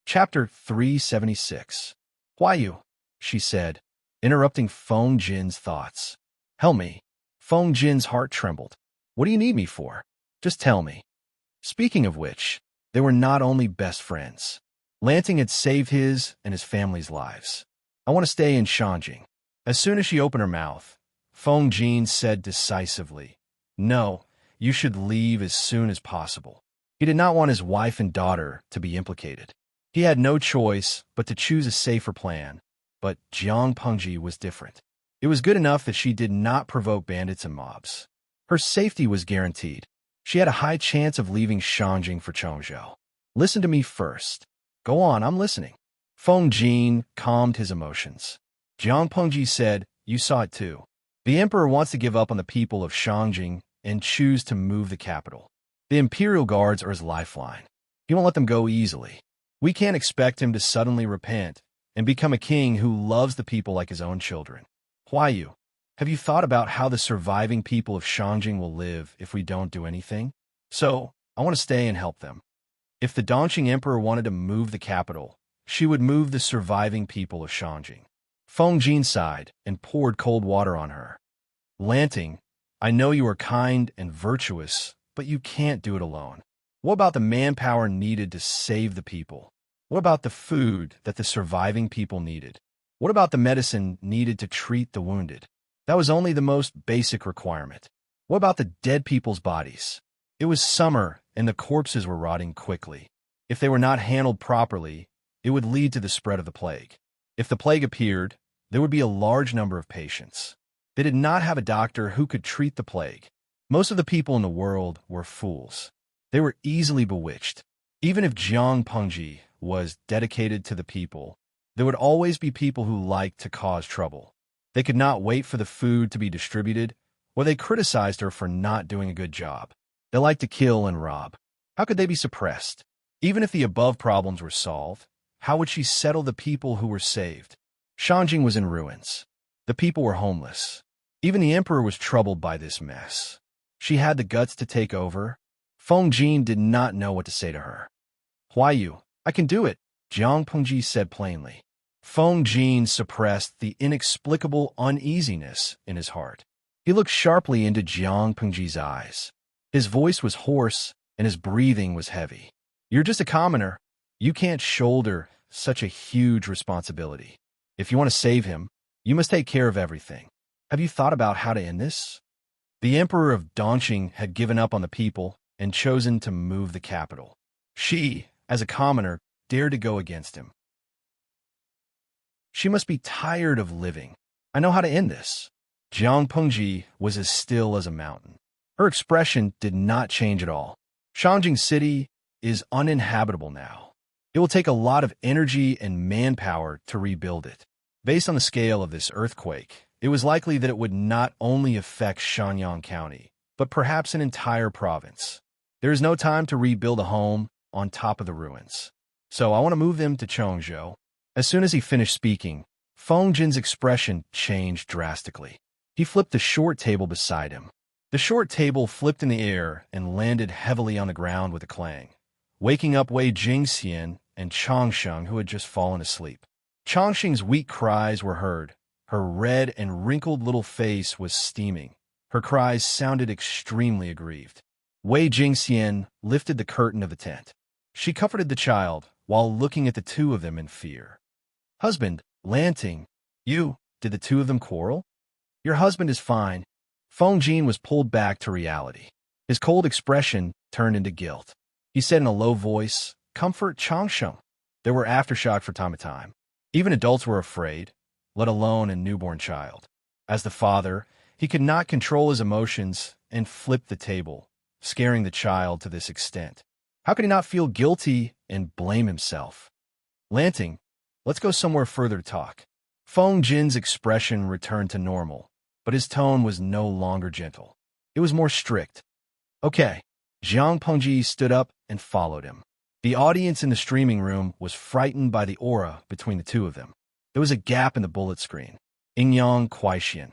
Chapter 376. Huayu, she said, interrupting Feng Jin's thoughts. Help me. Feng Jin's heart trembled. What do you need me for? Just tell me. Speaking of which, they were not only best friends. Lanting had saved his and his family's lives. I want to stay in Shanjing. As soon as she opened her mouth, Feng Jin said decisively, No, you should leave as soon as possible. He did not want his wife and daughter to be implicated. He had no choice but to choose a safer plan, but Jiang Pengji was different. It was good enough that she did not provoke bandits and mobs. Her safety was guaranteed. She had a high chance of leaving Shanjing for Chongzhou. Listen to me first. Go on, I'm listening. Feng Jin calmed his emotions. Jiang Pengji said, You saw it too. The emperor wants to give up on the people of Shanjing and choose to move the capital. The imperial guards are his lifeline. He won't let them go easily. We can't expect him to suddenly repent and become a king who loves the people like his own children. Huayu, have you thought about how the surviving people of Shanjing will live if we don't do anything? So, I want to stay and help them. If the Dongqing emperor wanted to move the capital, she would move the surviving people of Shanjing. Feng Jin sighed and poured cold water on her. Lanting, I know you are kind and virtuous, but you can't do it alone. What about the manpower needed to save the people? What about the food that the surviving people needed? What about the medicine needed to treat the wounded? That was only the most basic requirement. What about the dead people's bodies? It was summer and the corpses were rotting quickly. If they were not handled properly, it would lead to the spread of the plague. If the plague appeared, there would be a large number of patients. They did not have a doctor who could treat the plague. Most of the people in the world were fools. They were easily bewitched. Even if Jiang Pengji was dedicated to the people, there would always be people who liked to cause trouble. They could not wait for the food to be distributed, or they criticized her for not doing a good job. They liked to kill and rob. How could they be suppressed? Even if the above problems were solved, how would she settle the people who were saved? Shanjing was in ruins. The people were homeless. Even the emperor was troubled by this mess. She had the guts to take over. Feng Jin did not know what to say to her. Huayu, I can do it, Jiang Pengji said plainly. Feng Jin suppressed the inexplicable uneasiness in his heart. He looked sharply into Jiang Pengji's eyes. His voice was hoarse and his breathing was heavy. You're just a commoner. You can't shoulder such a huge responsibility. If you want to save him, you must take care of everything. Have you thought about how to end this? The emperor of Dongqing had given up on the people and chosen to move the capital. She, as a commoner, dared to go against him. She must be tired of living. I know how to end this. Jiang Pengji was as still as a mountain. Her expression did not change at all. Shanjing City is uninhabitable now. It will take a lot of energy and manpower to rebuild it. Based on the scale of this earthquake, it was likely that it would not only affect Shanyang County, but perhaps an entire province. There is no time to rebuild a home on top of the ruins. So I want to move them to Chongzhou. As soon as he finished speaking, Feng Jin's expression changed drastically. He flipped the short table beside him. The short table flipped in the air and landed heavily on the ground with a clang, waking up Wei Jingxian and Changsheng, who had just fallen asleep. Changsheng's weak cries were heard. Her red and wrinkled little face was steaming. Her cries sounded extremely aggrieved. Wei Jingxian lifted the curtain of the tent. She comforted the child while looking at the two of them in fear. Husband, Lanting, did the two of them quarrel? Your husband is fine. Feng Jin was pulled back to reality. His cold expression turned into guilt. He said in a low voice, Comfort Changsheng. There were aftershocks from time to time. Even adults were afraid, let alone a newborn child. As the father, he could not control his emotions and flipped the table, scaring the child to this extent. How could he not feel guilty and blame himself? Lanting, let's go somewhere further to talk. Feng Jin's expression returned to normal, but his tone was no longer gentle. It was more strict. Okay. Jiang Pengji stood up and followed him. The audience in the streaming room was frightened by the aura between the two of them. There was a gap in the bullet screen. Ingyang Kuaixian.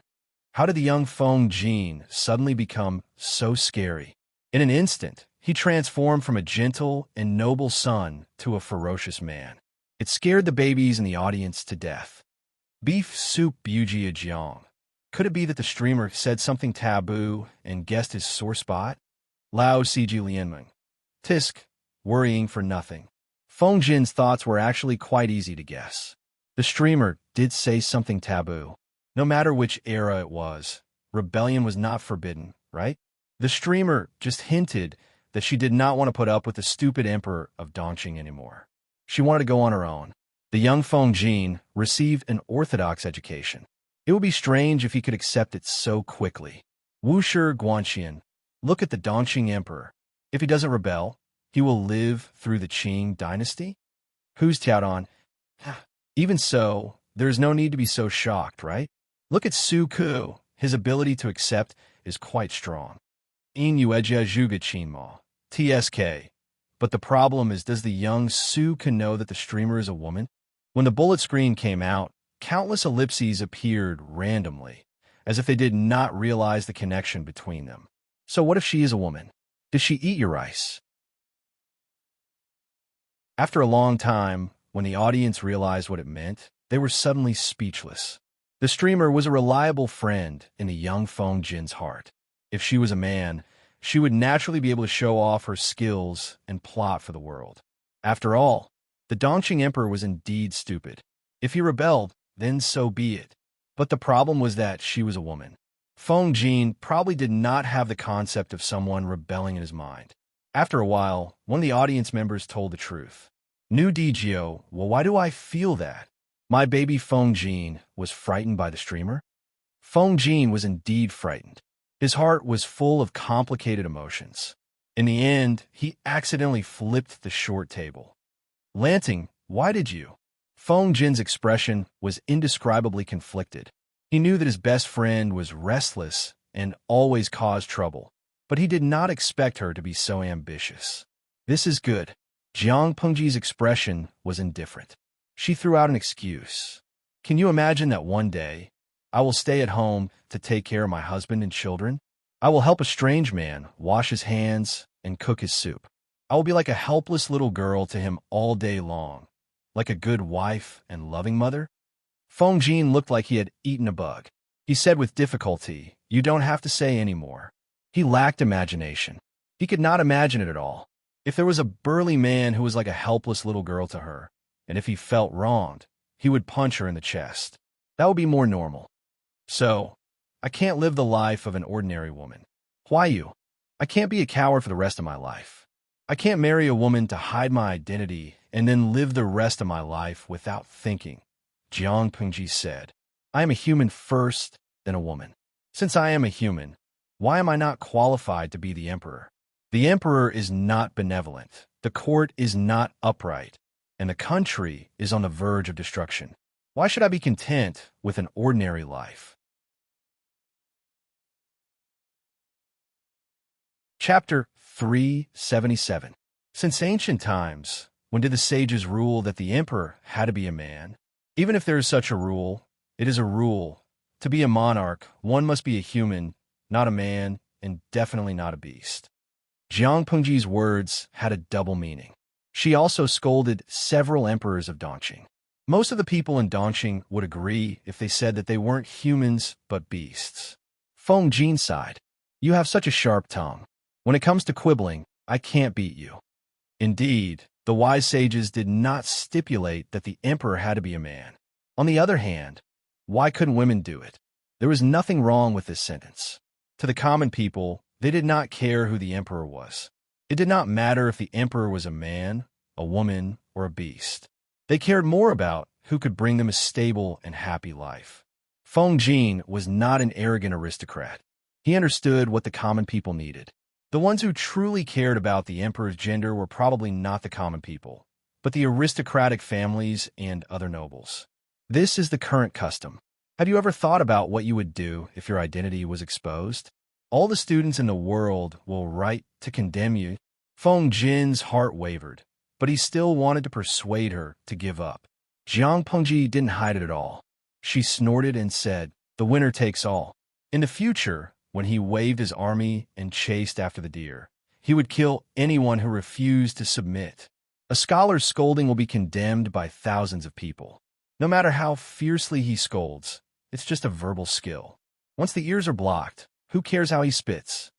How did the young Feng Jin suddenly become so scary? In an instant, he transformed from a gentle and noble son to a ferocious man. It scared the babies in the audience to death. Beef soup Buji Jiang. Could it be that the streamer said something taboo and guessed his sore spot? Lao Cg Lianmeng. Tisk. Worrying for nothing. Feng Jin's thoughts were actually quite easy to guess. The streamer did say something taboo. No matter which era it was, rebellion was not forbidden, right? The streamer just hinted that she did not want to put up with the stupid emperor of Dongqing anymore. She wanted to go on her own. The young Feng Jin received an orthodox education. It would be strange if he could accept it so quickly. Wushi Guanxian. Look at the Dongqing emperor. If he doesn't rebel, he will live through the Qing dynasty? Who's Tiaodong? Even so, there is no need to be so shocked, right? Look at Su Ku. His ability to accept is quite strong. In Yuejia Zhuge Qinma. TSK. But the problem is, does the young Su Ku know that the streamer is a woman? When the bullet screen came out, countless ellipses appeared randomly, as if they did not realize the connection between them. So what if she is a woman? Does she eat your rice? After a long time, when the audience realized what it meant, they were suddenly speechless. The streamer was a reliable friend in the young Feng Jin's heart. If she was a man, she would naturally be able to show off her skills and plot for the world. After all, the Dongqing emperor was indeed stupid. If he rebelled, then so be it. But the problem was that she was a woman. Feng Jin probably did not have the concept of someone rebelling in his mind. After a while, one of the audience members told the truth. New DGO, well, why do I feel that? My baby Feng Jin was frightened by the streamer? Feng Jin was indeed frightened. His heart was full of complicated emotions. In the end, he accidentally flipped the short table. Lanting, why did you? Feng Jin's expression was indescribably conflicted. He knew that his best friend was restless and always caused trouble, but he did not expect her to be so ambitious. This is good. Jiang Pengji's expression was indifferent. She threw out an excuse. Can you imagine that one day, I will stay at home to take care of my husband and children? I will help a strange man wash his hands and cook his soup. I will be like a helpless little girl to him all day long, like a good wife and loving mother. Feng Jin looked like he had eaten a bug. He said with difficulty, "You don't have to say any more." He lacked imagination. He could not imagine it at all. If there was a burly man who was like a helpless little girl to her, and if he felt wronged, he would punch her in the chest. That would be more normal. So, I can't live the life of an ordinary woman. Why you? I can't be a coward for the rest of my life. I can't marry a woman to hide my identity and then live the rest of my life without thinking, Jiang Pengji said. I am a human first, then a woman. Since I am a human, why am I not qualified to be the emperor? The emperor is not benevolent, the court is not upright, and the country is on the verge of destruction. Why should I be content with an ordinary life? Chapter 377. Since ancient times, when did the sages rule that the emperor had to be a man? Even if there is such a rule, it is a rule. To be a monarch, one must be a human, not a man, and definitely not a beast. Jiang Pengji's words had a double meaning. She also scolded several emperors of Dongqing. Most of the people in Dongqing would agree if they said that they weren't humans but beasts. Feng Jin sighed. You have such a sharp tongue. When it comes to quibbling, I can't beat you. Indeed, the wise sages did not stipulate that the emperor had to be a man. On the other hand, why couldn't women do it? There was nothing wrong with this sentence. To the common people, they did not care who the emperor was. It did not matter if the emperor was a man, a woman, or a beast. They cared more about who could bring them a stable and happy life. Feng Jin was not an arrogant aristocrat. He understood what the common people needed. The ones who truly cared about the emperor's gender were probably not the common people, but the aristocratic families and other nobles. This is the current custom. Have you ever thought about what you would do if your identity was exposed? All the students in the world will write to condemn you. Feng Jin's heart wavered, but he still wanted to persuade her to give up. Jiang Pengji didn't hide it at all. She snorted and said, "The winner takes all." In the future, when he waved his army and chased after the deer, he would kill anyone who refused to submit. A scholar's scolding will be condemned by thousands of people. No matter how fiercely he scolds, it's just a verbal skill. Once the ears are blocked, who cares how he spits?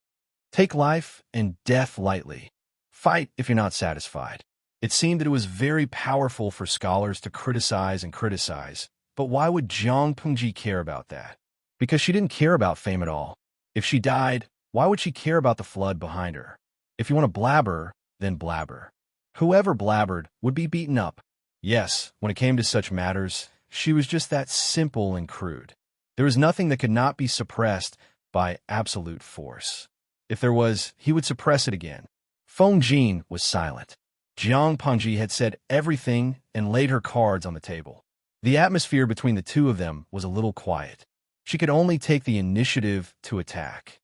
Take life and death lightly. Fight if you're not satisfied. It seemed that it was very powerful for scholars to criticize and criticize, but why would Jiang Pengji care about that? Because she didn't care about fame at all. If she died, why would she care about the flood behind her? If you want to blabber, then blabber. Whoever blabbered would be beaten up. Yes, when it came to such matters, she was just that simple and crude. There was nothing that could not be suppressed by absolute force. If there was, he would suppress it again. Feng Jin was silent. Jiang Pengji had said everything and laid her cards on the table. The atmosphere between the two of them was a little quiet. She could only take the initiative to attack.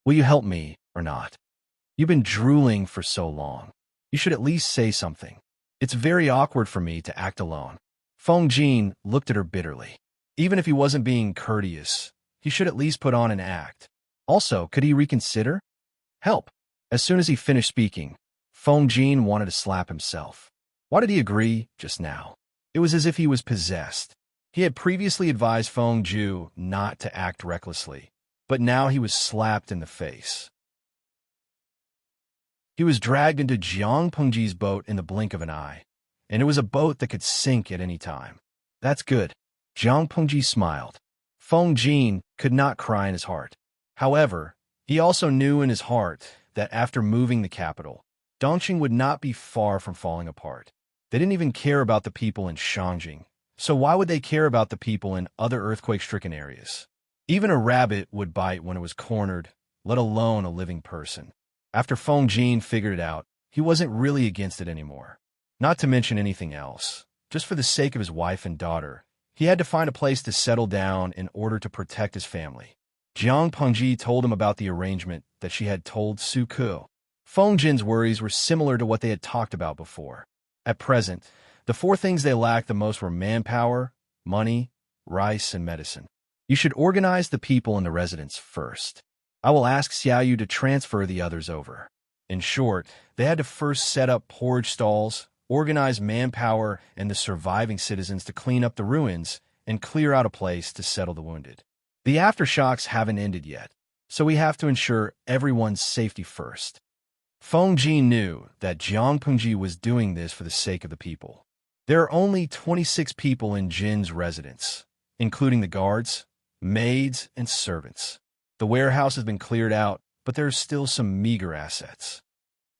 Will you help me or not? You've been drooling for so long. You should at least say something. It's very awkward for me to act alone. Feng Jin looked at her bitterly. Even if he wasn't being courteous, he should at least put on an act. Also, could he reconsider? Help. As soon as he finished speaking, Feng Jin wanted to slap himself. Why did he agree just now? It was as if he was possessed. He had previously advised Feng Ju not to act recklessly, but now he was slapped in the face. He was dragged into Jiang Pengji's boat in the blink of an eye, and it was a boat that could sink at any time. That's good. Jiang Pengji smiled. Feng Jin could not cry in his heart. However, he also knew in his heart that after moving the capital, Dongqing would not be far from falling apart. They didn't even care about the people in Shangjing, so why would they care about the people in other earthquake-stricken areas? Even a rabbit would bite when it was cornered, let alone a living person. After Feng Jin figured it out, he wasn't really against it anymore. Not to mention anything else. Just for the sake of his wife and daughter, he had to find a place to settle down in order to protect his family. Jiang Pengji told him about the arrangement that she had told Su Ku. Feng Jin's worries were similar to what they had talked about before. At present, the four things they lacked the most were manpower, money, rice, and medicine. You should organize the people in the residence first. I will ask Xiaoyu to transfer the others over. In short, they had to first set up porridge stalls, organize manpower and the surviving citizens to clean up the ruins, and clear out a place to settle the wounded. The aftershocks haven't ended yet, so we have to ensure everyone's safety first. Feng Jin knew that Jiang Pengji was doing this for the sake of the people. There are only 26 people in Jin's residence, including the guards, maids, and servants. The warehouse has been cleared out, but there are still some meager assets.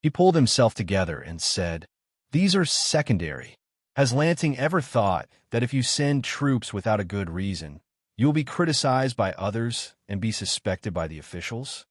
He pulled himself together and said, "These are secondary. Has Lanting ever thought that if you send troops without a good reason, you will be criticized by others and be suspected by the officials?"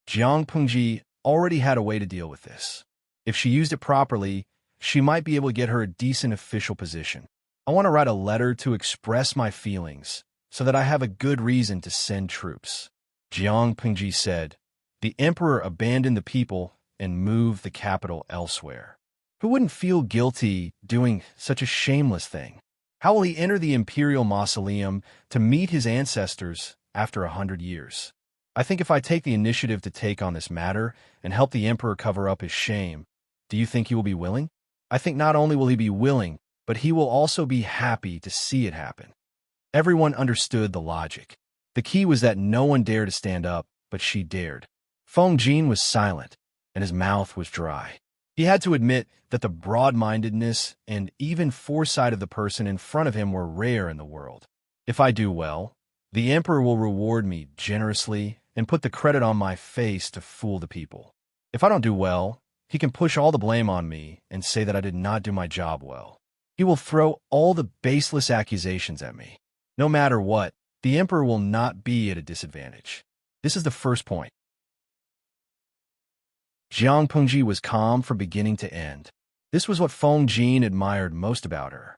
Jiang Pengji already had a way to deal with this. If she used it properly, she might be able to get her a decent official position. I want to write a letter to express my feelings so that I have a good reason to send troops. Jiang Pengji said, "The emperor abandoned the people and moved the capital elsewhere. Who wouldn't feel guilty doing such a shameless thing? How will he enter the imperial mausoleum to meet his ancestors after 100 years? I think if I take the initiative to take on this matter and help the emperor cover up his shame, do you think he will be willing? I think not only will he be willing, but he will also be happy to see it happen." Everyone understood the logic. The key was that no one dared to stand up, but she dared. Feng Jin was silent, and his mouth was dry. He had to admit that the broad-mindedness and even foresight of the person in front of him were rare in the world. If I do well, the emperor will reward me generously and put the credit on my face to fool the people. If I don't do well, he can push all the blame on me and say that I did not do my job well. He will throw all the baseless accusations at me. No matter what, the emperor will not be at a disadvantage. This is the first point. Jiang Pengji was calm from beginning to end. This was what Feng Jin admired most about her.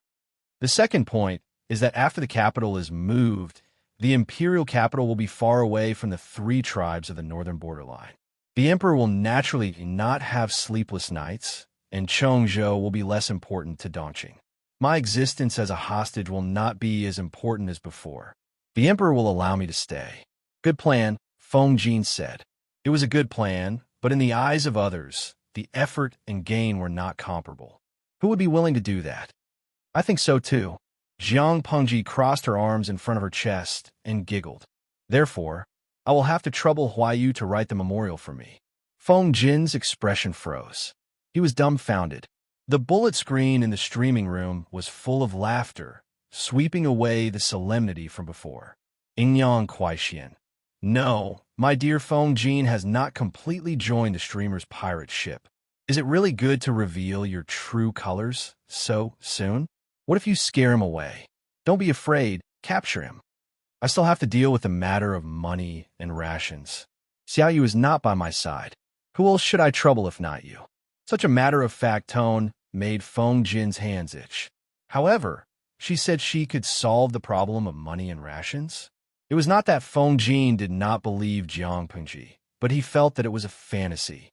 The second point is that after the capital is moved, the imperial capital will be far away from the three tribes of the northern borderline. The emperor will naturally not have sleepless nights, and Chongzhou will be less important to Dongqing. My existence as a hostage will not be as important as before. The emperor will allow me to stay. Good plan, Feng Jin said. It was a good plan, but in the eyes of others, the effort and gain were not comparable. Who would be willing to do that? I think so too. Jiang Pengji crossed her arms in front of her chest and giggled. Therefore, I will have to trouble Huayu to write the memorial for me. Feng Jin's expression froze. He was dumbfounded. The bullet screen in the streaming room was full of laughter, sweeping away the solemnity from before. Ingyang Kuaixian. No, my dear Feng Jin has not completely joined the streamer's pirate ship. Is it really good to reveal your true colors so soon? What if you scare him away? Don't be afraid, capture him. I still have to deal with the matter of money and rations. Xiaoyu is not by my side. Who else should I trouble if not you? Such a matter-of-fact tone made Feng Jin's hands itch. However, she said she could solve the problem of money and rations. It was not that Feng Jin did not believe Jiang Pengji, but he felt that it was a fantasy.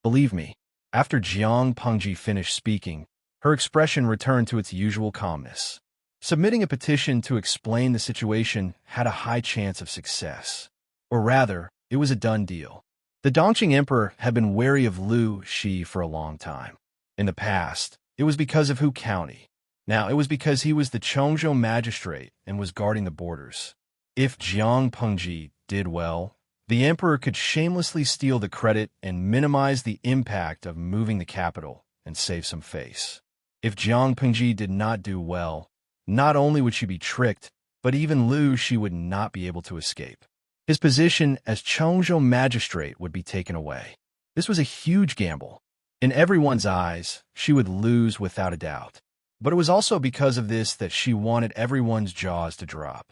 Believe me, after Jiang Pengji finished speaking, her expression returned to its usual calmness. Submitting a petition to explain the situation had a high chance of success. Or rather, it was a done deal. The Dongqing Emperor had been wary of Liu Shi for a long time. In the past, it was because of Hu County. Now it was because he was the Chongzhou magistrate and was guarding the borders. If Jiang Pengji did well, the emperor could shamelessly steal the credit and minimize the impact of moving the capital and save some face. If Jiang Pengji did not do well, not only would she be tricked, but even Liu Shi would not be able to escape. His position as Chongzhou magistrate would be taken away. This was a huge gamble. In everyone's eyes, she would lose without a doubt. But it was also because of this that she wanted everyone's jaws to drop.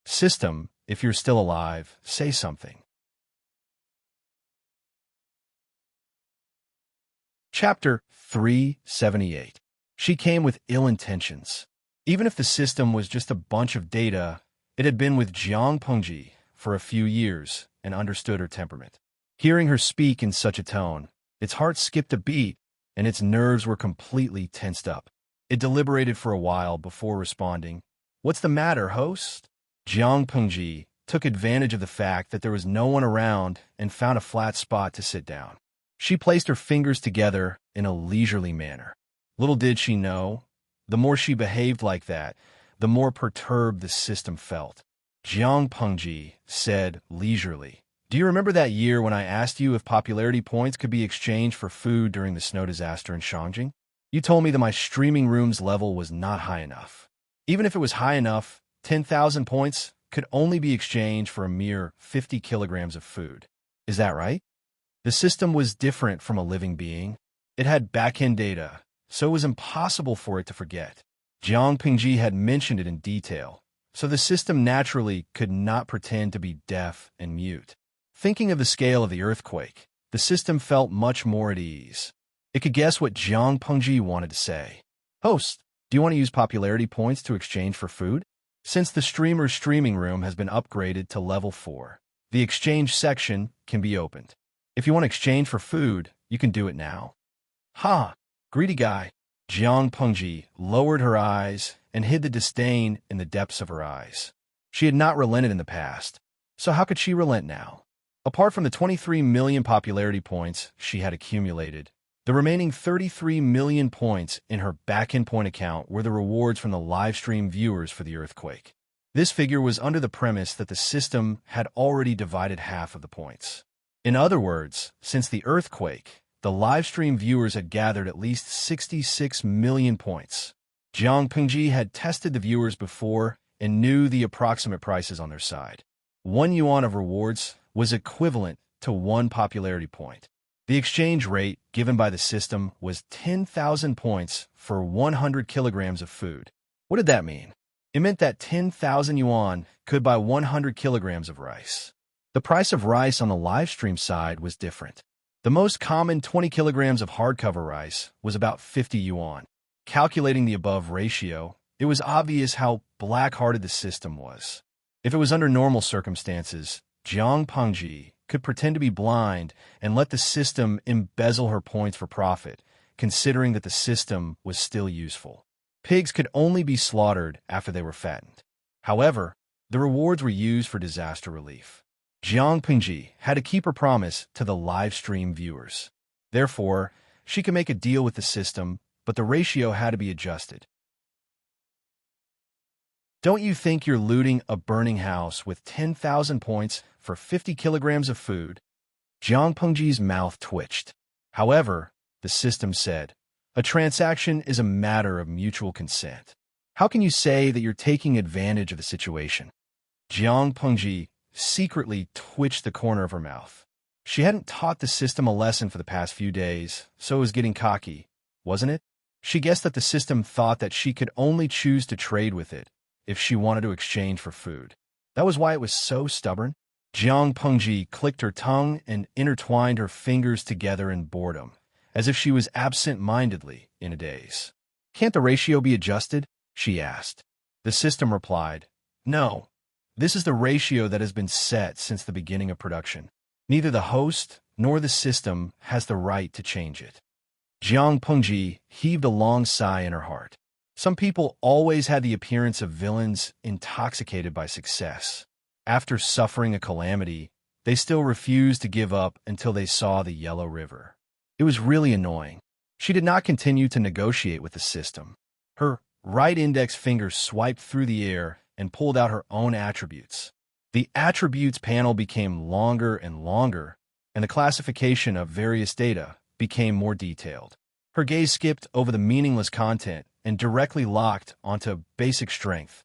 System, if you're still alive, say something. Chapter 378. She came with ill intentions. Even if the system was just a bunch of data, it had been with Jiang Pengji for a few years and understood her temperament. Hearing her speak in such a tone, its heart skipped a beat and its nerves were completely tensed up. It deliberated for a while before responding, "What's the matter, host?" Jiang Pengji took advantage of the fact that there was no one around and found a flat spot to sit down. She placed her fingers together in a leisurely manner. Little did she know, the more she behaved like that, the more perturbed the system felt. Jiang Pengji said leisurely, "Do you remember that year when I asked you if popularity points could be exchanged for food during the snow disaster in Shangjing? You told me that my streaming room's level was not high enough. Even if it was high enough, 10,000 points could only be exchanged for a mere 50 kilograms of food. Is that right?" The system was different from a living being. It had back-end data, so it was impossible for it to forget. Jiang Pengji had mentioned it in detail, so the system naturally could not pretend to be deaf and mute. Thinking of the scale of the earthquake, the system felt much more at ease. It could guess what Jiang Pengji wanted to say. "Host, do you want to use popularity points to exchange for food? Since the streamer's streaming room has been upgraded to level 4, the exchange section can be opened. If you want to exchange for food, you can do it now." "Ha! Greedy guy." Jiang Pengji lowered her eyes and hid the disdain in the depths of her eyes. She had not relented in the past, so how could she relent now? Apart from the 23 million popularity points she had accumulated, the remaining 33 million points in her back-end point account were the rewards from the livestream viewers for the earthquake. This figure was under the premise that the system had already divided half of the points. In other words, since the earthquake, the livestream viewers had gathered at least 66 million points. Jiang Pengji had tested the viewers before and knew the approximate prices on their side. 1 yuan of rewards was equivalent to 1 popularity point. The exchange rate given by the system was 10,000 points for 100 kilograms of food. What did that mean? It meant that 10,000 yuan could buy 100 kilograms of rice. The price of rice on the livestream side was different. The most common 20 kilograms of hardcover rice was about 50 yuan. Calculating the above ratio, it was obvious how black-hearted the system was. If it was under normal circumstances, Jiang Pengji could pretend to be blind and let the system embezzle her points for profit, considering that the system was still useful. Pigs could only be slaughtered after they were fattened. However, the rewards were used for disaster relief. Jiang Pengji had to keep her promise to the live stream viewers. Therefore, she could make a deal with the system, but the ratio had to be adjusted. Don't you think you're looting a burning house with 10,000 points for 50 kilograms of food? Jiang Pengji's mouth twitched. However, the system said, a transaction is a matter of mutual consent. How can you say that you're taking advantage of the situation? Jiang Pengji secretly twitched the corner of her mouth. She hadn't taught the system a lesson for the past few days, so it was getting cocky, wasn't it? She guessed that the system thought that she could only choose to trade with it if she wanted to exchange for food. That was why it was so stubborn. Jiang Pengji clicked her tongue and intertwined her fingers together in boredom, as if she was absent-mindedly in a daze. Can't the ratio be adjusted? She asked. The system replied, no. This is the ratio that has been set since the beginning of production. Neither the host nor the system has the right to change it. Jiang Pengji heaved a long sigh in her heart. Some people always had the appearance of villains intoxicated by success. After suffering a calamity, they still refused to give up until they saw the Yellow River. It was really annoying. She did not continue to negotiate with the system. Her right index finger swiped through the air and pulled out her own attributes. The attributes panel became longer and longer, and the classification of various data became more detailed. Her gaze skipped over the meaningless content and directly locked onto basic strength.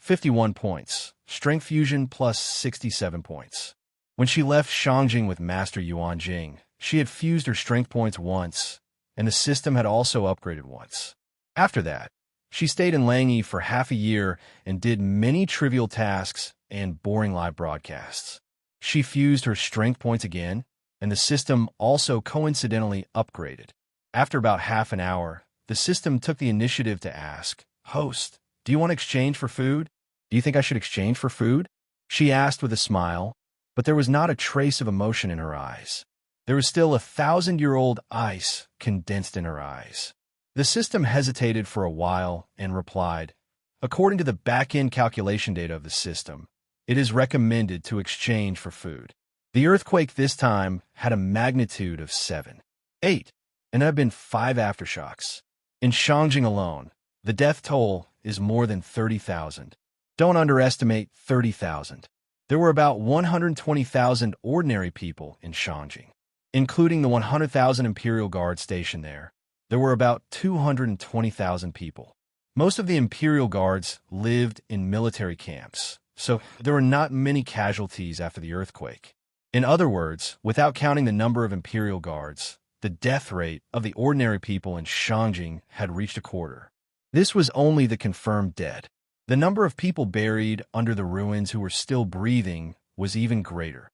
51 points. Strength fusion plus 67 points. When she left Shangjing with Master Yuan Jing, she had fused her strength points once, and the system had also upgraded once. After that, she stayed in Langyi for half a year and did many trivial tasks and boring live broadcasts. She fused her strength points again, and the system also coincidentally upgraded. After about half an hour, the system took the initiative to ask, Host, do you want to exchange for food? Do you think I should exchange for food? She asked with a smile, but there was not a trace of emotion in her eyes. There was still 1,000-year-old ice condensed in her eyes. The system hesitated for a while and replied, according to the back-end calculation data of the system, it is recommended to exchange for food. The earthquake this time had a magnitude of 7, 8, and there have been 5 aftershocks. In Shangjing alone, the death toll is more than 30,000. Don't underestimate 30,000. There were about 120,000 ordinary people in Shangjing. Including the 100,000 Imperial Guard stationed there, there were about 220,000 people. Most of the Imperial Guards lived in military camps, so there were not many casualties after the earthquake. In other words, without counting the number of Imperial Guards, the death rate of the ordinary people in Shangjing had reached a quarter. This was only the confirmed dead. The number of people buried under the ruins who were still breathing was even greater.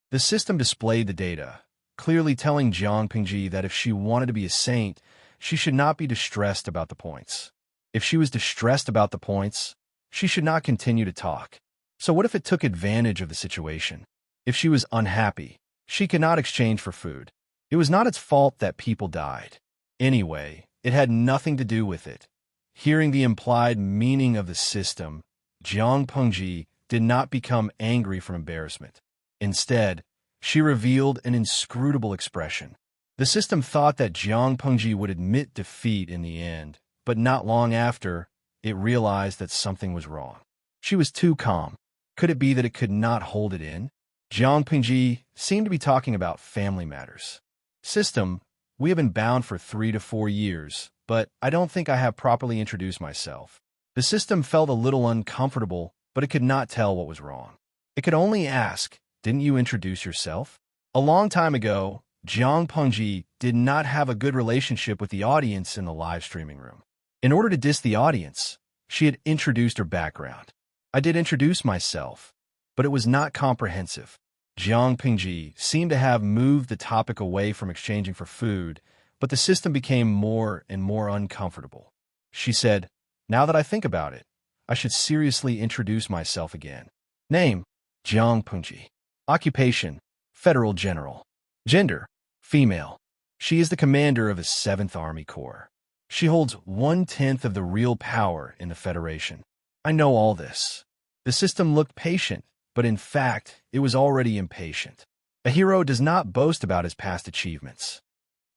The system displayed the data, clearly telling Jiang Pengji that if she wanted to be a saint, she should not be distressed about the points. If she was distressed about the points, she should not continue to talk. So what if it took advantage of the situation? If she was unhappy, she could not exchange for food. It was not its fault that people died. Anyway, it had nothing to do with it. Hearing the implied meaning of the system, Jiang Pengji did not become angry from embarrassment. Instead, she revealed an inscrutable expression. The system thought that Jiang Pengji would admit defeat in the end, but not long after, it realized that something was wrong. She was too calm. Could it be that it could not hold it in? Jiang Pengji seemed to be talking about family matters. System, we have been bound for 3 to 4 years, but I don't think I have properly introduced myself. The system felt a little uncomfortable, but it could not tell what was wrong. It could only ask, didn't you introduce yourself? A long time ago, Jiang Pengji did not have a good relationship with the audience in the live streaming room. In order to diss the audience, she had introduced her background. I did introduce myself, but it was not comprehensive. Jiang Pengji seemed to have moved the topic away from exchanging for food, but the system became more and more uncomfortable. She said, now that I think about it, I should seriously introduce myself again. Name, Jiang Pengji. Occupation, Federal General. Gender, female. She is the commander of the 7th Army Corps. She holds 1/10 of the real power in the Federation. I know all this. The system looked patient, but in fact, it was already impatient. A hero does not boast about his past achievements.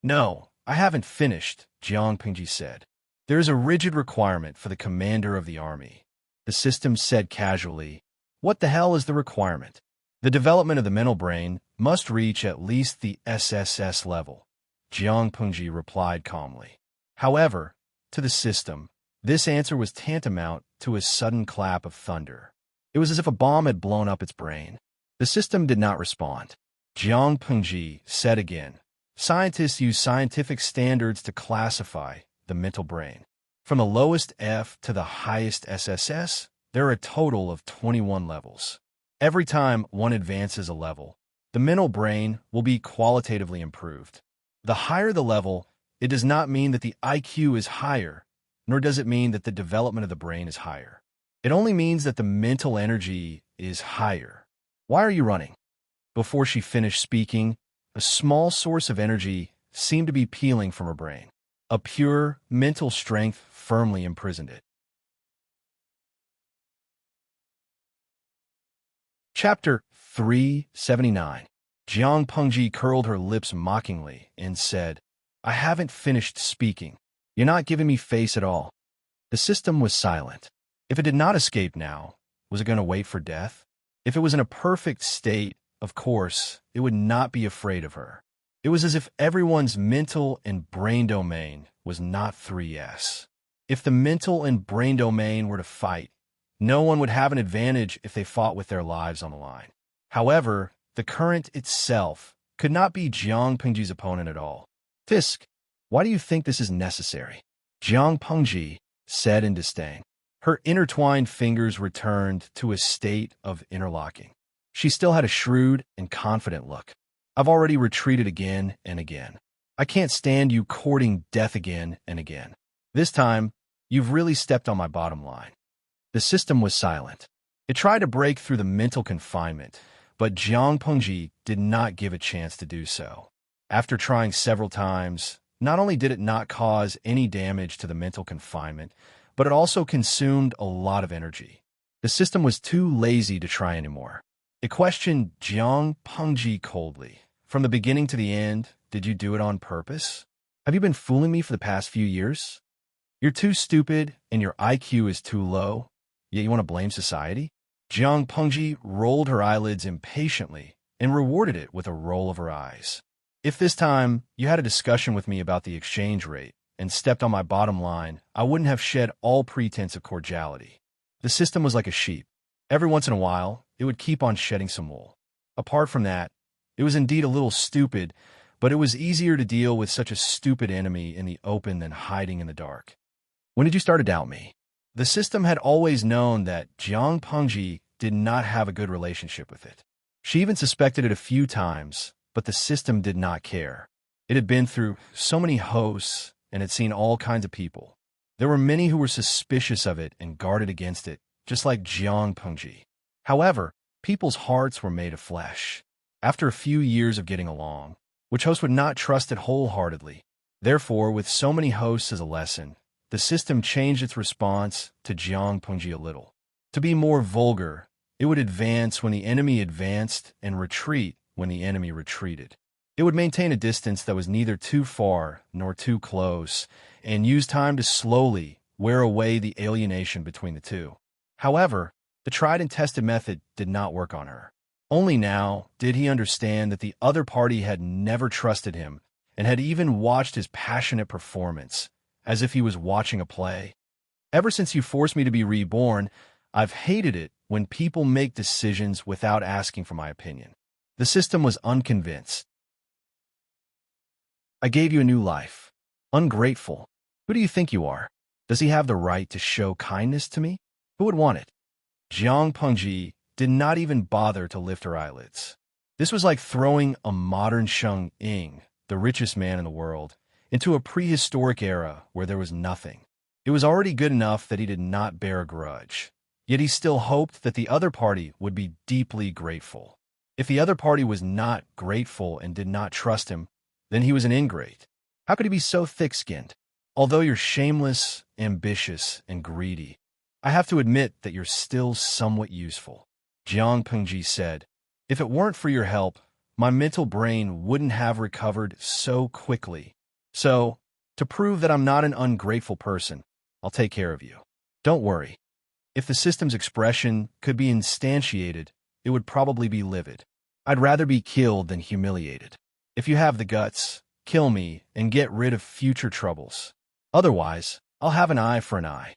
No, I haven't finished, Jiang Pengji said. There is a rigid requirement for the commander of the army. The system said casually, "What the hell is the requirement?" The development of the mental brain must reach at least the SSS level, Jiang Pengji replied calmly. However, to the system, this answer was tantamount to a sudden clap of thunder. It was as if a bomb had blown up its brain. The system did not respond. Jiang Pengji said again, "Scientists use scientific standards to classify the mental brain. From the lowest F to the highest SSS, there are a total of 21 levels. Every time one advances a level, the mental brain will be qualitatively improved. The higher the level, it does not mean that the IQ is higher, nor does it mean that the development of the brain is higher. It only means that the mental energy is higher. Why are you running?" Before she finished speaking, a small source of energy seemed to be peeling from her brain. A pure, mental strength firmly imprisoned it. Chapter 379. Jiang Pengji curled her lips mockingly and said, "I haven't finished speaking. You're not giving me face at all." The system was silent. If it did not escape now, was it going to wait for death? If it was in a perfect state, of course, it would not be afraid of her. It was as if everyone's mental and brain domain was not 3S. If the mental and brain domain were to fight, no one would have an advantage if they fought with their lives on the line. However, the current itself could not be Jiang Pengji's opponent at all. "Fisk, why do you think this is necessary?" Jiang Pengji said in disdain. Her intertwined fingers returned to a state of interlocking. She still had a shrewd and confident look. "I've already retreated again and again. I can't stand you courting death again and again. This time, you've really stepped on my bottom line." The system was silent. It tried to break through the mental confinement, but Jiang Pengji did not give a chance to do so. After trying several times, not only did it not cause any damage to the mental confinement, but it also consumed a lot of energy. The system was too lazy to try anymore. It questioned Jiang Pengji coldly. "From the beginning to the end, did you do it on purpose? Have you been fooling me for the past few years? You're too stupid and your IQ is too low, yet you want to blame society?" Jiang Pengji rolled her eyelids impatiently and rewarded it with a roll of her eyes. "If this time you had a discussion with me about the exchange rate and stepped on my bottom line, I wouldn't have shed all pretense of cordiality." The system was like a sheep. Every once in a while, it would keep on shedding some wool. Apart from that, it was indeed a little stupid, but it was easier to deal with such a stupid enemy in the open than hiding in the dark. "When did you start to doubt me?" The system had always known that Jiang Pengji did not have a good relationship with it. She even suspected it a few times, but the system did not care. It had been through so many hosts and had seen all kinds of people. There were many who were suspicious of it and guarded against it, just like Jiang Pengji. However, people's hearts were made of flesh. After a few years of getting along, which host would not trust it wholeheartedly? Therefore, with so many hosts as a lesson, the system changed its response to Jiang Pengji a little. To be more vulgar, it would advance when the enemy advanced and retreat when the enemy retreated. It would maintain a distance that was neither too far nor too close, and use time to slowly wear away the alienation between the two. However, the tried and tested method did not work on her. Only now did he understand that the other party had never trusted him and had even watched his passionate performance, as if he was watching a play. "Ever since you forced me to be reborn, I've hated it when people make decisions without asking for my opinion." The system was unconvinced. "I gave you a new life. Ungrateful. Who do you think you are? Does he have the right to show kindness to me? Who would want it?" Jiang Pengji did not even bother to lift her eyelids. This was like throwing a modern Sheng Ying, the richest man in the world, into a prehistoric era where there was nothing. It was already good enough that he did not bear a grudge. Yet he still hoped that the other party would be deeply grateful. If the other party was not grateful and did not trust him, then he was an ingrate. How could he be so thick-skinned? "Although you're shameless, ambitious, and greedy, I have to admit that you're still somewhat useful," Jiang Pengji said. "If it weren't for your help, my mental brain wouldn't have recovered so quickly. So, To prove that I'm not an ungrateful person, I'll take care of you. Don't worry. If the system's expression could be instantiated, it would probably be livid. I'd rather be killed than humiliated. If you have the guts, kill me and get rid of future troubles. Otherwise, I'll have an eye for an eye.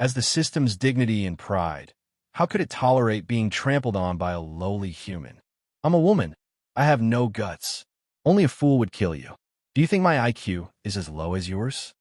As the system's dignity and pride, how could it tolerate being trampled on by a lowly human? I'm a woman. I have no guts. Only a fool would kill you. Do you think my IQ is as low as yours?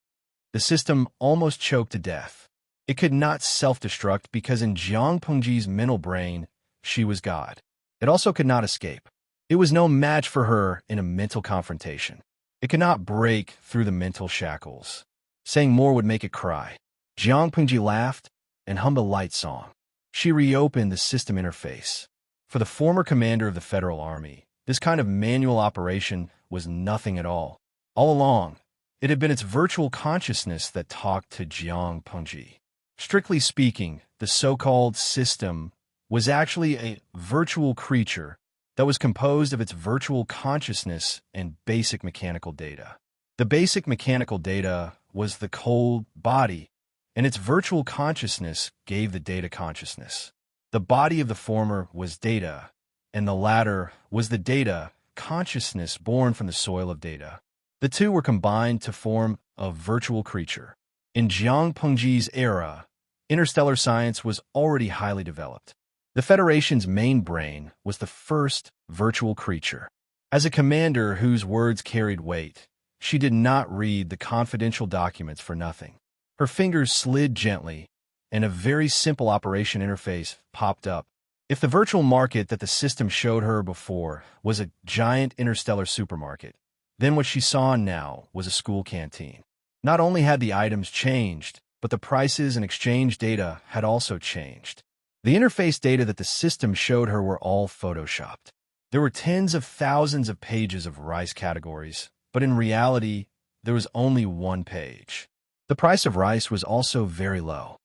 The system almost choked to death. It could not self-destruct because in Jiang Pengji's mental brain, she was God. It also could not escape. It was no match for her in a mental confrontation. It could not break through the mental shackles. Saying more would make it cry. Jiang Pengji laughed and hummed a light song. She reopened the system interface. For the former commander of the Federal Army, this kind of manual operation was nothing at all. All along, it had been its virtual consciousness that talked to Jiang Pengji. Strictly speaking, the so-called system was actually a virtual creature that was composed of its virtual consciousness and basic mechanical data. The basic mechanical data was the cold body, and its virtual consciousness gave the data consciousness. The body of the former was data, and the latter was the data consciousness born from the soil of data. The two were combined to form a virtual creature. In Jiang Pengji's era, interstellar science was already highly developed. The Federation's main brain was the first virtual creature. As a commander whose words carried weight, she did not read the confidential documents for nothing. Her fingers slid gently, and a very simple operation interface popped up. If the virtual market that the system showed her before was a giant interstellar supermarket, then what she saw now was a school canteen. Not only had the items changed, but the prices and exchange data had also changed. The interface data that the system showed her were all photoshopped. There were tens of thousands of pages of rice categories, but in reality, there was only one page. The price of rice was also very low.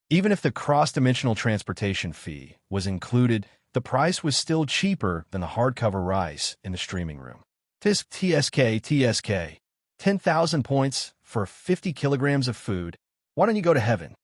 Even if the cross-dimensional transportation fee was included, the price was still cheaper than the hardcover rice in the streaming room. TSK, 10,000 points for 50 kilograms of food. Why don't you go to heaven?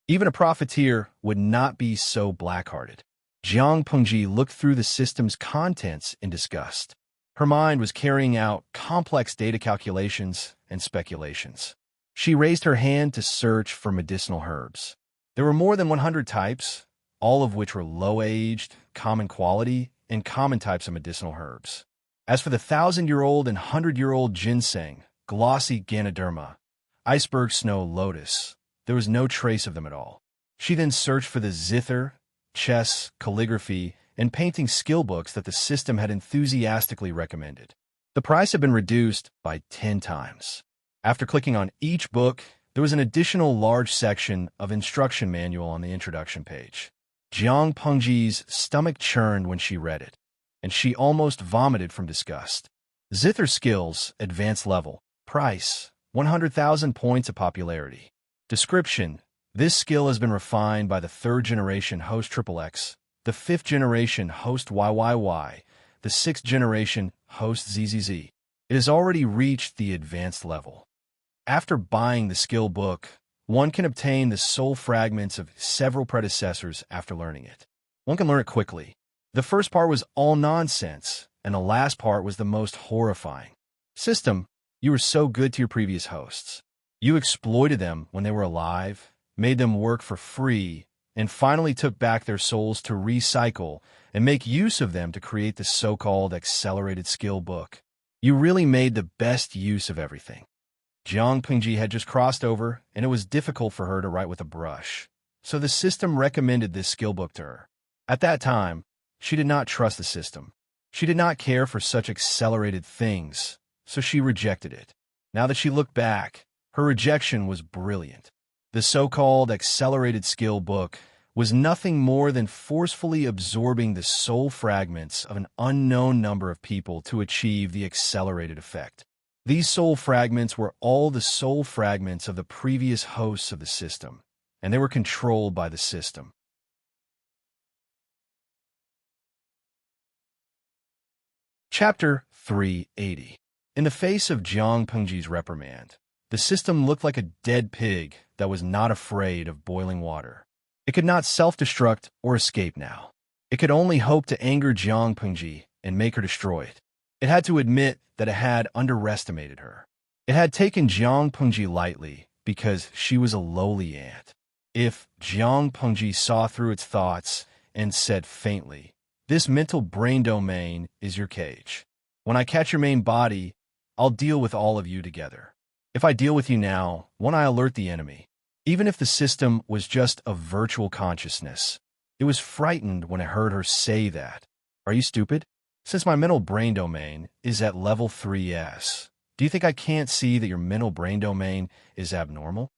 Even a profiteer would not be so black-hearted. Jiang Pengji looked through the system's contents in disgust. Her mind was carrying out complex data calculations and speculations. She raised her hand to search for medicinal herbs. There were more than 100 types, all of which were low-aged, common quality, and common types of medicinal herbs. As for the 1,000-year-old and 100-year-old ginseng, glossy ganoderma, iceberg snow lotus, there was no trace of them at all. She then searched for the zither, chess, calligraphy, and painting skill books that the system had enthusiastically recommended. The price had been reduced by 10 times. After clicking on each book, there was an additional large section of instruction manual on the introduction page. Jiang Pengji's stomach churned when she read it, and she almost vomited from disgust. Zither skills, advanced level. Price, 100,000 points of popularity. Description: this skill has been refined by the 3rd generation host XXX, the 5th generation host YYY, the 6th generation host ZZZ. It has already reached the advanced level. After buying the skill book, one can obtain the soul fragments of several predecessors after learning it. One can learn it quickly. The first part was all nonsense, and the last part was the most horrifying. System, you were so good to your previous hosts. You exploited them when they were alive, made them work for free, and finally took back their souls to recycle and make use of them to create the so-called accelerated skill book. You really made the best use of everything. Jiang Pengji had just crossed over, and it was difficult for her to write with a brush, so the system recommended this skill book to her. At that time, she did not trust the system. She did not care for such accelerated things, so she rejected it. Now that she looked back, her rejection was brilliant. The so-called accelerated skill book was nothing more than forcefully absorbing the soul fragments of an unknown number of people to achieve the accelerated effect. These soul fragments were all the soul fragments of the previous hosts of the system, and they were controlled by the system. Chapter 380. In the face of Jiang Pengji's reprimand, the system looked like a dead pig that was not afraid of boiling water. It could not self-destruct or escape now. It could only hope to anger Jiang Pengji and make her destroy it. It had to admit that it had underestimated her. It had taken Jiang Pengji lightly because she was a lowly ant. If Jiang Pengji saw through its thoughts and said faintly, "This mental brain domain is your cage. When I catch your main body, I'll deal with all of you together. If I deal with you now, won't I alert the enemy?" Even if the system was just a virtual consciousness, it was frightened when it heard her say that. "Are you stupid? Since my mental brain domain is at level 3S, do you think I can't see that your mental brain domain is abnormal?"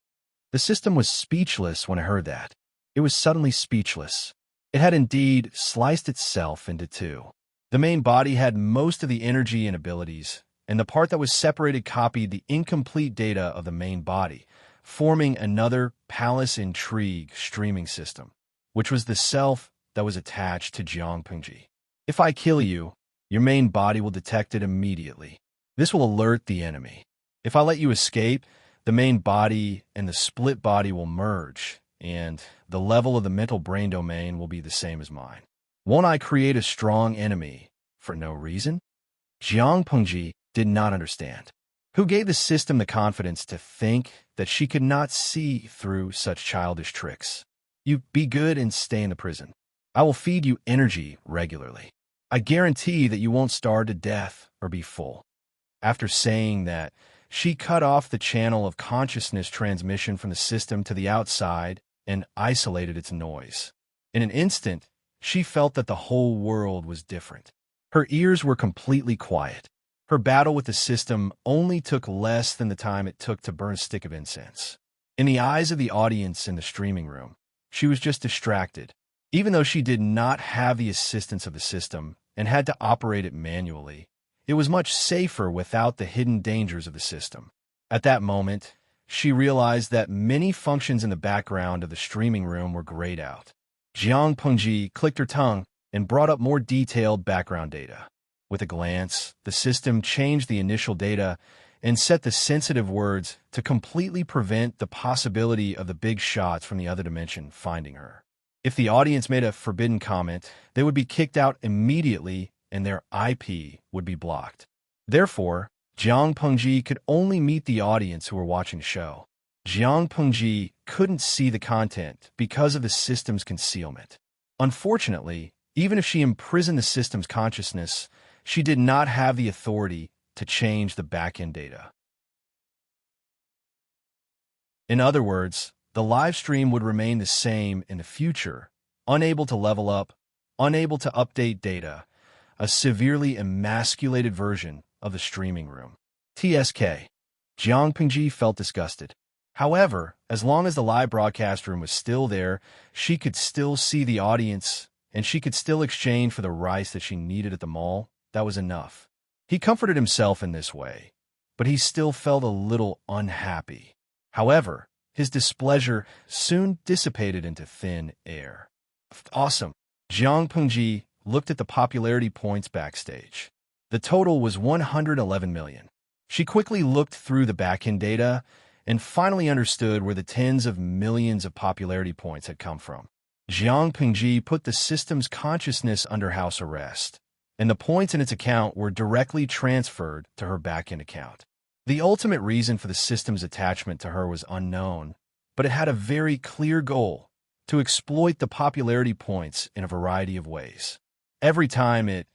The system was speechless when it heard that. It was suddenly speechless. It had indeed sliced itself into two. The main body had most of the energy and abilities, and the part that was separated copied the incomplete data of the main body, forming another palace intrigue streaming system, which was the self that was attached to Jiang Pengji. If I kill you, your main body will detect it immediately. This will alert the enemy. If I let you escape, the main body and the split body will merge, and the level of the mental brain domain will be the same as mine. Won't I create a strong enemy for no reason? Jiang Pengji did not understand. Who gave the system the confidence to think that she could not see through such childish tricks? You be good and stay in the prison. I will feed you energy regularly. I guarantee that you won't starve to death or be full. After saying that, she cut off the channel of consciousness transmission from the system to the outside and isolated its noise. In an instant, she felt that the whole world was different. Her ears were completely quiet. Her battle with the system only took less than the time it took to burn a stick of incense. In the eyes of the audience in the streaming room, she was just distracted. Even though she did not have the assistance of the system and had to operate it manually, it was much safer without the hidden dangers of the system. At that moment, she realized that many functions in the background of the streaming room were grayed out. Jiang Pengji clicked her tongue and brought up more detailed background data. With a glance, the system changed the initial data and set the sensitive words to completely prevent the possibility of the big shots from the other dimension finding her. If the audience made a forbidden comment, they would be kicked out immediately and their IP would be blocked. Therefore, Jiang Pengji could only meet the audience who were watching the show. Jiang Pengji couldn't see the content because of the system's concealment. Unfortunately, even if she imprisoned the system's consciousness, she did not have the authority to change the back-end data. In other words, the live stream would remain the same in the future, unable to level up, unable to update data, a severely emasculated version of the streaming room. TSK. Jiang Pengji felt disgusted. However, as long as the live broadcast room was still there, she could still see the audience, and she could still exchange for the rice that she needed at the mall. That was enough. He comforted himself in this way, but he still felt a little unhappy. However, his displeasure soon dissipated into thin air. Awesome. Jiang Pengji looked at the popularity points backstage. The total was 111 million. She quickly looked through the back-end data and finally understood where the tens of millions of popularity points had come from. Jiang Pengji put the system's consciousness under house arrest, and the points in its account were directly transferred to her back-end account. The ultimate reason for the system's attachment to her was unknown, but it had a very clear goal: to exploit the popularity points in a variety of ways. Every time it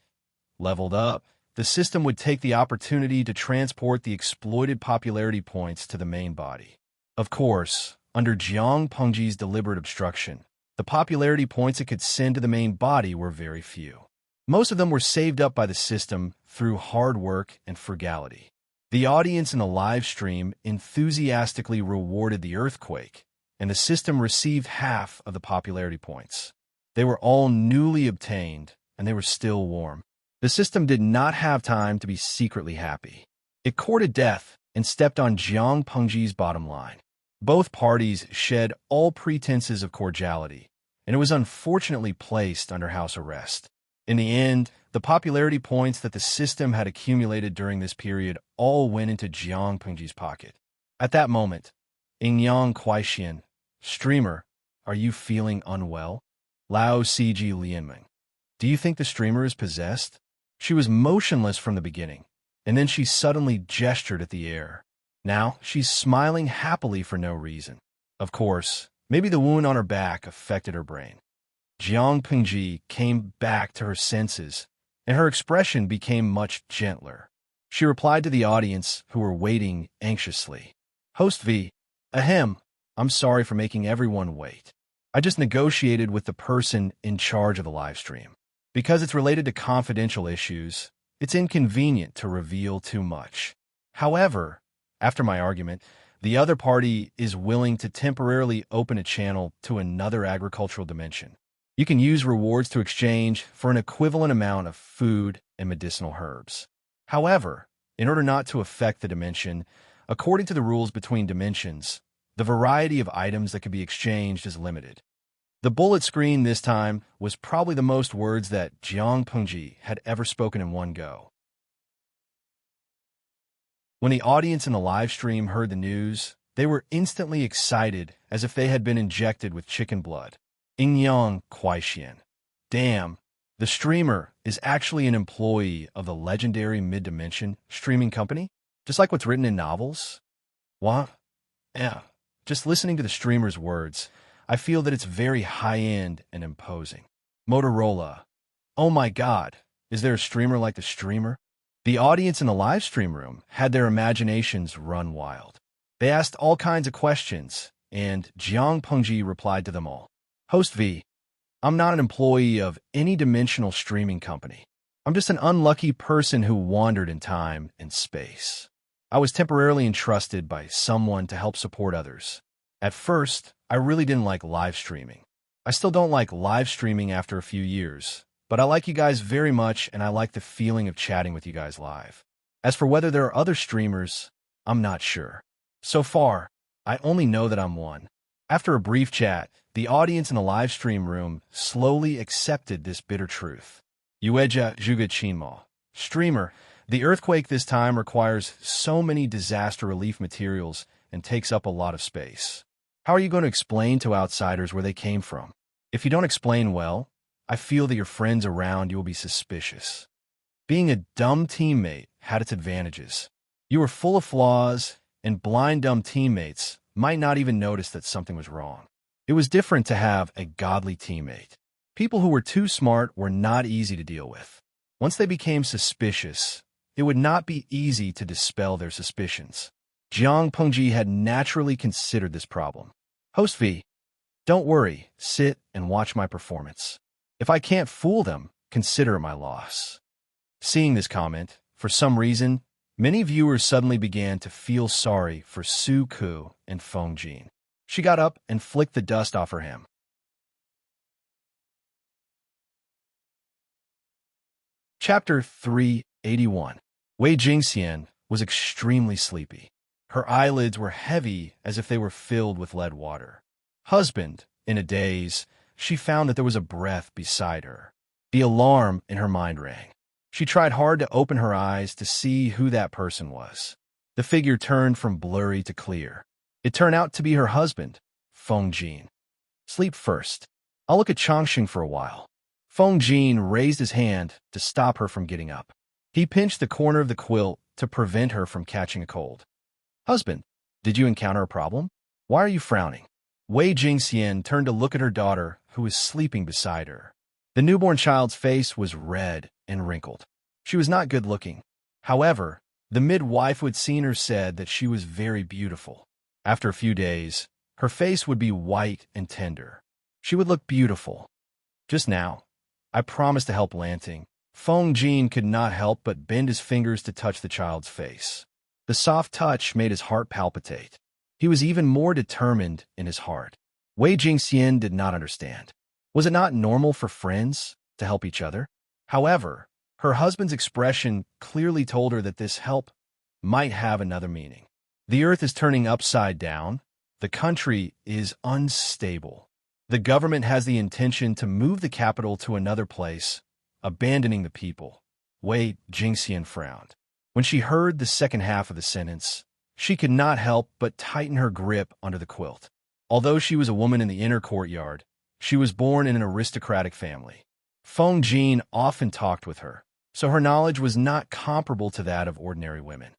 leveled up, the system would take the opportunity to transport the exploited popularity points to the main body. Of course, under Jiang Pengji's deliberate obstruction, the popularity points it could send to the main body were very few. Most of them were saved up by the system through hard work and frugality. The audience in the live stream enthusiastically rewarded the earthquake, and the system received half of the popularity points. They were all newly obtained, and they were still warm. The system did not have time to be secretly happy. It courted death and stepped on Jiang Pengji's bottom line. Both parties shed all pretenses of cordiality, and it was unfortunately placed under house arrest. In the end, the popularity points that the system had accumulated during this period all went into Jiang Pengji's pocket. At that moment, Ingyang Kuaixian, streamer, are you feeling unwell? Lao Cg Lianming. Do you think the streamer is possessed? She was motionless from the beginning, and then she suddenly gestured at the air. Now, she's smiling happily for no reason. Of course, maybe the wound on her back affected her brain. Jiang Pengji came back to her senses, and her expression became much gentler. She replied to the audience, who were waiting anxiously. Host V, ahem, I'm sorry for making everyone wait. I just negotiated with the person in charge of the live stream. Because it's related to confidential issues, it's inconvenient to reveal too much. However, after my argument, the other party is willing to temporarily open a channel to another agricultural dimension. You can use rewards to exchange for an equivalent amount of food and medicinal herbs. However, in order not to affect the dimension, according to the rules between dimensions, the variety of items that can be exchanged is limited. The bullet screen this time was probably the most words that Jiang Pengji had ever spoken in one go. When the audience in the live stream heard the news, they were instantly excited as if they had been injected with chicken blood. Ingyang Kuaixian. Damn, the streamer is actually an employee of the legendary mid-dimension streaming company? Just like what's written in novels? What? Yeah, just listening to the streamer's words, I feel that it's very high-end and imposing. Motorola. Oh my god, is there a streamer like the streamer? The audience in the live stream room had their imaginations run wild. They asked all kinds of questions, and Jiang Pengji replied to them all. Host V, I'm not an employee of any dimensional streaming company. I'm just an unlucky person who wandered in time and space. I was temporarily entrusted by someone to help support others. At first, I really didn't like live streaming. I still don't like live streaming after a few years, but I like you guys very much and I like the feeling of chatting with you guys live. As for whether there are other streamers, I'm not sure. So far, I only know that I'm one. After a brief chat, the audience in the live stream room slowly accepted this bitter truth. Yueja Zhuge Qinmo. Streamer, the earthquake this time requires so many disaster relief materials and takes up a lot of space. How are you going to explain to outsiders where they came from? If you don't explain well, I feel that your friends around you will be suspicious. Being a dumb teammate had its advantages. You were full of flaws, and blind dumb teammates might not even notice that something was wrong. It was different to have a godly teammate. People who were too smart were not easy to deal with. Once they became suspicious, it would not be easy to dispel their suspicions. Jiang Pengji had naturally considered this problem. Host V, don't worry, sit and watch my performance. If I can't fool them, consider it my loss. Seeing this comment, for some reason, many viewers suddenly began to feel sorry for Su Ku and Feng Jin. She got up and flicked the dust off her hem. Chapter 381. Wei Jingxian was extremely sleepy. Her eyelids were heavy as if they were filled with lead water. Husband, in a daze, she found that there was a breath beside her. The alarm in her mind rang. She tried hard to open her eyes to see who that person was. The figure turned from blurry to clear. It turned out to be her husband, Feng Jin. Sleep first. I'll look at Changxing for a while. Feng Jin raised his hand to stop her from getting up. He pinched the corner of the quilt to prevent her from catching a cold. Husband, did you encounter a problem? Why are you frowning? Wei Jingxian turned to look at her daughter, who was sleeping beside her. The newborn child's face was red and wrinkled. She was not good looking. However, the midwife who had seen her said that she was very beautiful. After a few days, her face would be white and tender. She would look beautiful. Just now, I promised to help Lanting. Feng Jin could not help but bend his fingers to touch the child's face. The soft touch made his heart palpitate. He was even more determined in his heart. Wei Jingxian did not understand. Was it not normal for friends to help each other? However, her husband's expression clearly told her that this help might have another meaning. The earth is turning upside down. The country is unstable. The government has the intention to move the capital to another place, abandoning the people. Wei Jingxian frowned. When she heard the second half of the sentence, she could not help but tighten her grip under the quilt. Although she was a woman in the inner courtyard, she was born in an aristocratic family. Feng Jin often talked with her, so her knowledge was not comparable to that of ordinary women.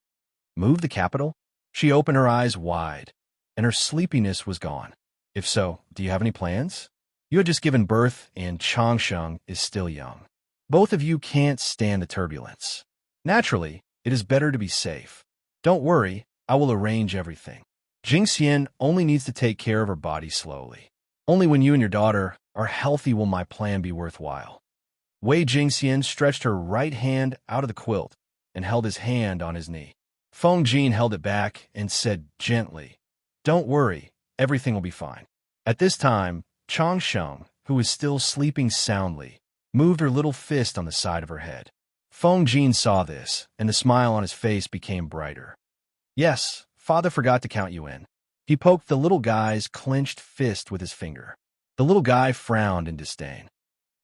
Move the capital? She opened her eyes wide, and her sleepiness was gone. If so, do you have any plans? You had just given birth, and Changsheng is still young. Both of you can't stand the turbulence. Naturally, it is better to be safe. Don't worry, I will arrange everything. Jingxian only needs to take care of her body slowly. Only when you and your daughter are healthy will my plan be worthwhile. Wei Jingxian stretched her right hand out of the quilt and held his hand on his knee. Feng Jin held it back and said gently, "Don't worry, everything will be fine." At this time, Changsheng, who was still sleeping soundly, moved her little fist on the side of her head. Feng Jin saw this, and the smile on his face became brighter. "Yes, Father forgot to count you in." He poked the little guy's clenched fist with his finger. The little guy frowned in disdain.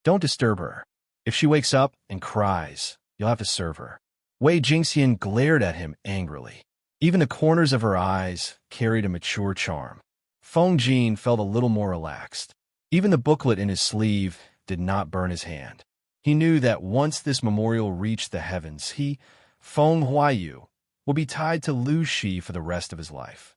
"Don't disturb her. If she wakes up and cries, you'll have to serve her." Wei Jingxian glared at him angrily. Even the corners of her eyes carried a mature charm. Feng Jin felt a little more relaxed. Even the booklet in his sleeve did not burn his hand. He knew that once this memorial reached the heavens, he, Feng Huaiyu, will be tied to Lu Shi for the rest of his life.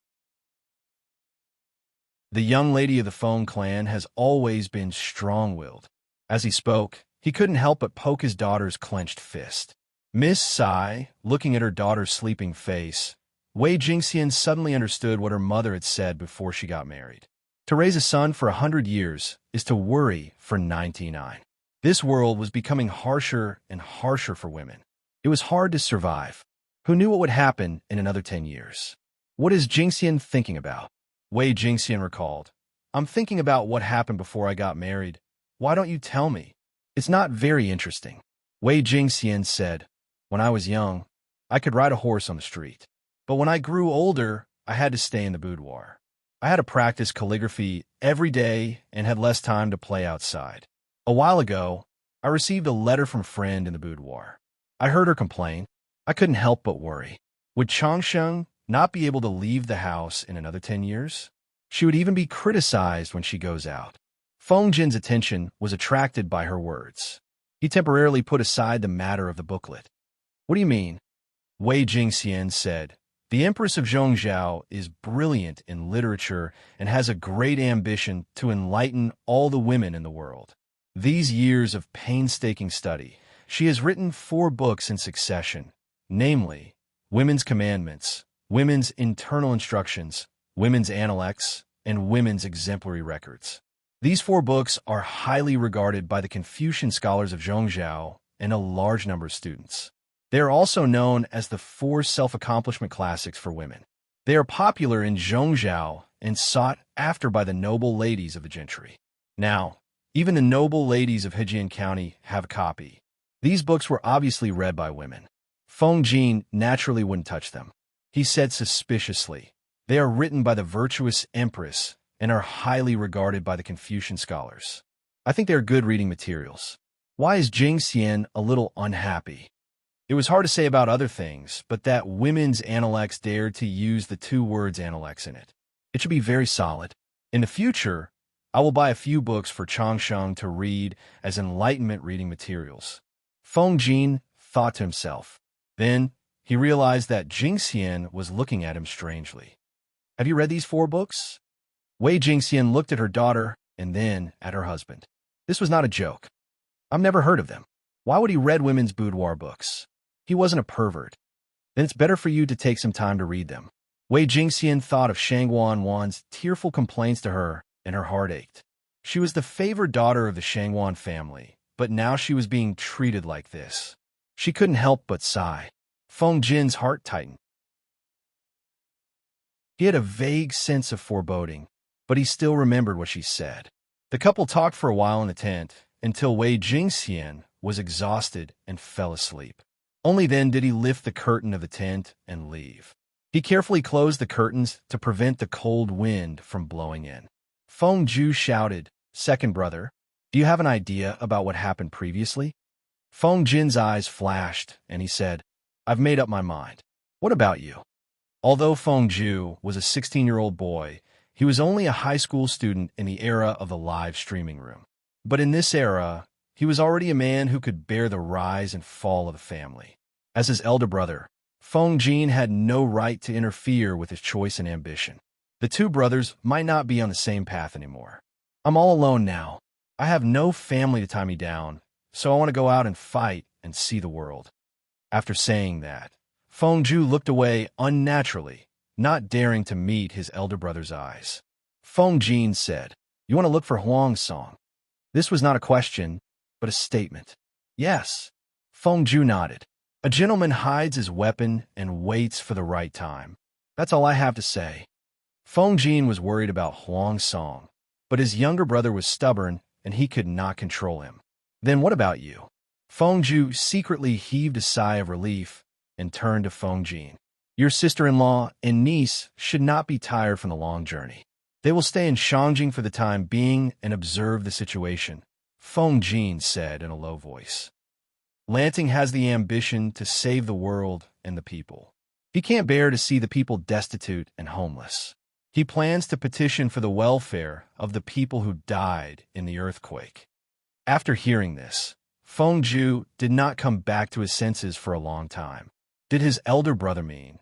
The young lady of the Feng clan has always been strong-willed. As he spoke, he couldn't help but poke his daughter's clenched fist. Miss Sai, looking at her daughter's sleeping face, Wei Jingxian suddenly understood what her mother had said before she got married. To raise a son for 100 years is to worry for 99. This world was becoming harsher and harsher for women. It was hard to survive. Who knew what would happen in another 10 years? What is Jingxian thinking about? Wei Jingxian recalled. "I'm thinking about what happened before I got married. Why don't you tell me? It's not very interesting." Wei Jingxian said, "When I was young, I could ride a horse on the street. But when I grew older, I had to stay in the boudoir. I had to practice calligraphy every day and had less time to play outside. A while ago, I received a letter from a friend in the boudoir. I heard her complain. I couldn't help but worry. Would Changsheng not be able to leave the house in another 10 years? She would even be criticized when she goes out." Feng Jin's attention was attracted by her words. He temporarily put aside the matter of the booklet. "What do you mean?" Wei Jingxian said, "The Empress of Zhongzhou is brilliant in literature and has a great ambition to enlighten all the women in the world. These years of painstaking study, she has written 4 books in succession, namely, Women's Commandments, Women's Internal Instructions, Women's Analects, and Women's Exemplary Records. These 4 books are highly regarded by the Confucian scholars of Zhongzhou and a large number of students. They are also known as the 4 self-accomplishment classics for women. They are popular in Zhongzhou and sought after by the noble ladies of the gentry. Now, even the noble ladies of Hejian County have a copy. These books were obviously read by women. Feng Jin naturally wouldn't touch them. He said suspiciously, "They are written by the virtuous Empress and are highly regarded by the Confucian scholars. I think they are good reading materials." Why is Jingxian a little unhappy? It was hard to say about other things, but that Women's Analects dared to use the 2 words Analects in it. It should be very solid. In the future, I will buy a few books for Changsheng to read as enlightenment reading materials. Feng Jin thought to himself. Then, he realized that Jingxian was looking at him strangely. "Have you read these 4 books?" Wei Jingxian looked at her daughter and then at her husband. This was not a joke. "I've never heard of them. Why would he read women's boudoir books? He wasn't a pervert. Then it's better for you to take some time to read them." Wei Jingxian thought of Shang Wan's tearful complaints to her, and her heart ached. She was the favored daughter of the Shangwan family, but now she was being treated like this. She couldn't help but sigh. Feng Jin's heart tightened. He had a vague sense of foreboding, but he still remembered what she said. The couple talked for a while in the tent, until Wei Jingxian was exhausted and fell asleep. Only then did he lift the curtain of the tent and leave. He carefully closed the curtains to prevent the cold wind from blowing in. Feng Ju shouted, "Second brother, do you have an idea about what happened previously?" Feng Jin's eyes flashed, and he said, "I've made up my mind. What about you?" Although Feng Ju was a 16-year-old boy, he was only a high school student in the era of the live streaming room. But in this era, he was already a man who could bear the rise and fall of the family. As his elder brother, Feng Jin had no right to interfere with his choice and ambition. The two brothers might not be on the same path anymore. "I'm all alone now. I have no family to tie me down, so I want to go out and fight and see the world." After saying that, Feng Ju looked away unnaturally, not daring to meet his elder brother's eyes. Feng Jin said, "You want to look for Huang's song?" This was not a question, but a statement. "Yes." Feng Ju nodded. "A gentleman hides his weapon and waits for the right time. That's all I have to say." Feng Jin was worried about Huang's song, but his younger brother was stubborn and he could not control him. "Then what about you?" Feng Ju secretly heaved a sigh of relief and turned to Feng Jin. "Your sister-in-law and niece should not be tired from the long journey. They will stay in Shangjing for the time being and observe the situation," Feng Jin said in a low voice. "Lanting has the ambition to save the world and the people. He can't bear to see the people destitute and homeless. He plans to petition for the welfare of the people who died in the earthquake." After hearing this, Feng Ju did not come back to his senses for a long time. Did his elder brother mean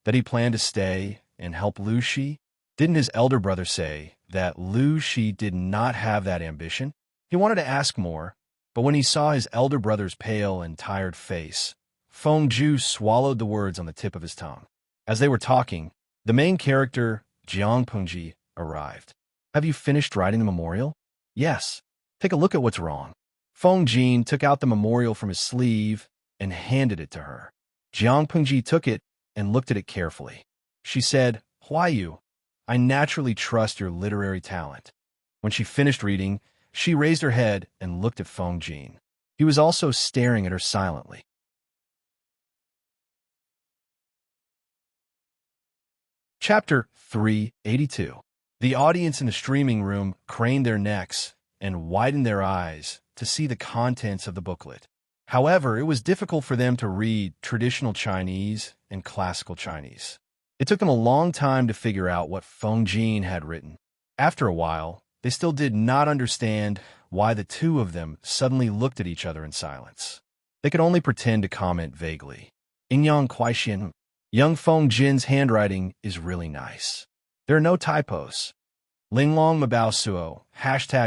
that he planned to stay and help Lu Shi? Didn't his elder brother say that Lu Shi did not have that ambition? He wanted to ask more, but when he saw his elder brother's pale and tired face, Feng Ju swallowed the words on the tip of his tongue. As they were talking, the main character, Jiang Pengji, arrived. "Have you finished writing the memorial?" "Yes." "Take a look at what's wrong." Feng Jin took out the memorial from his sleeve and handed it to her. Jiang Pengji took it and looked at it carefully. She said, "Huayu, I naturally trust your literary talent." When she finished reading, she raised her head and looked at Feng Jin. He was also staring at her silently. Chapter 382. The audience in the streaming room craned their necks and widened their eyes to see the contents of the booklet. However, it was difficult for them to read traditional Chinese and classical Chinese. It took them a long time to figure out what Feng Jin had written. After a while, they still did not understand why the two of them suddenly looked at each other in silence. They could only pretend to comment vaguely. "Ingyang Kuaixian, young Feng Jin's handwriting is really nice. There are no typos. Linglong Mabao Suo,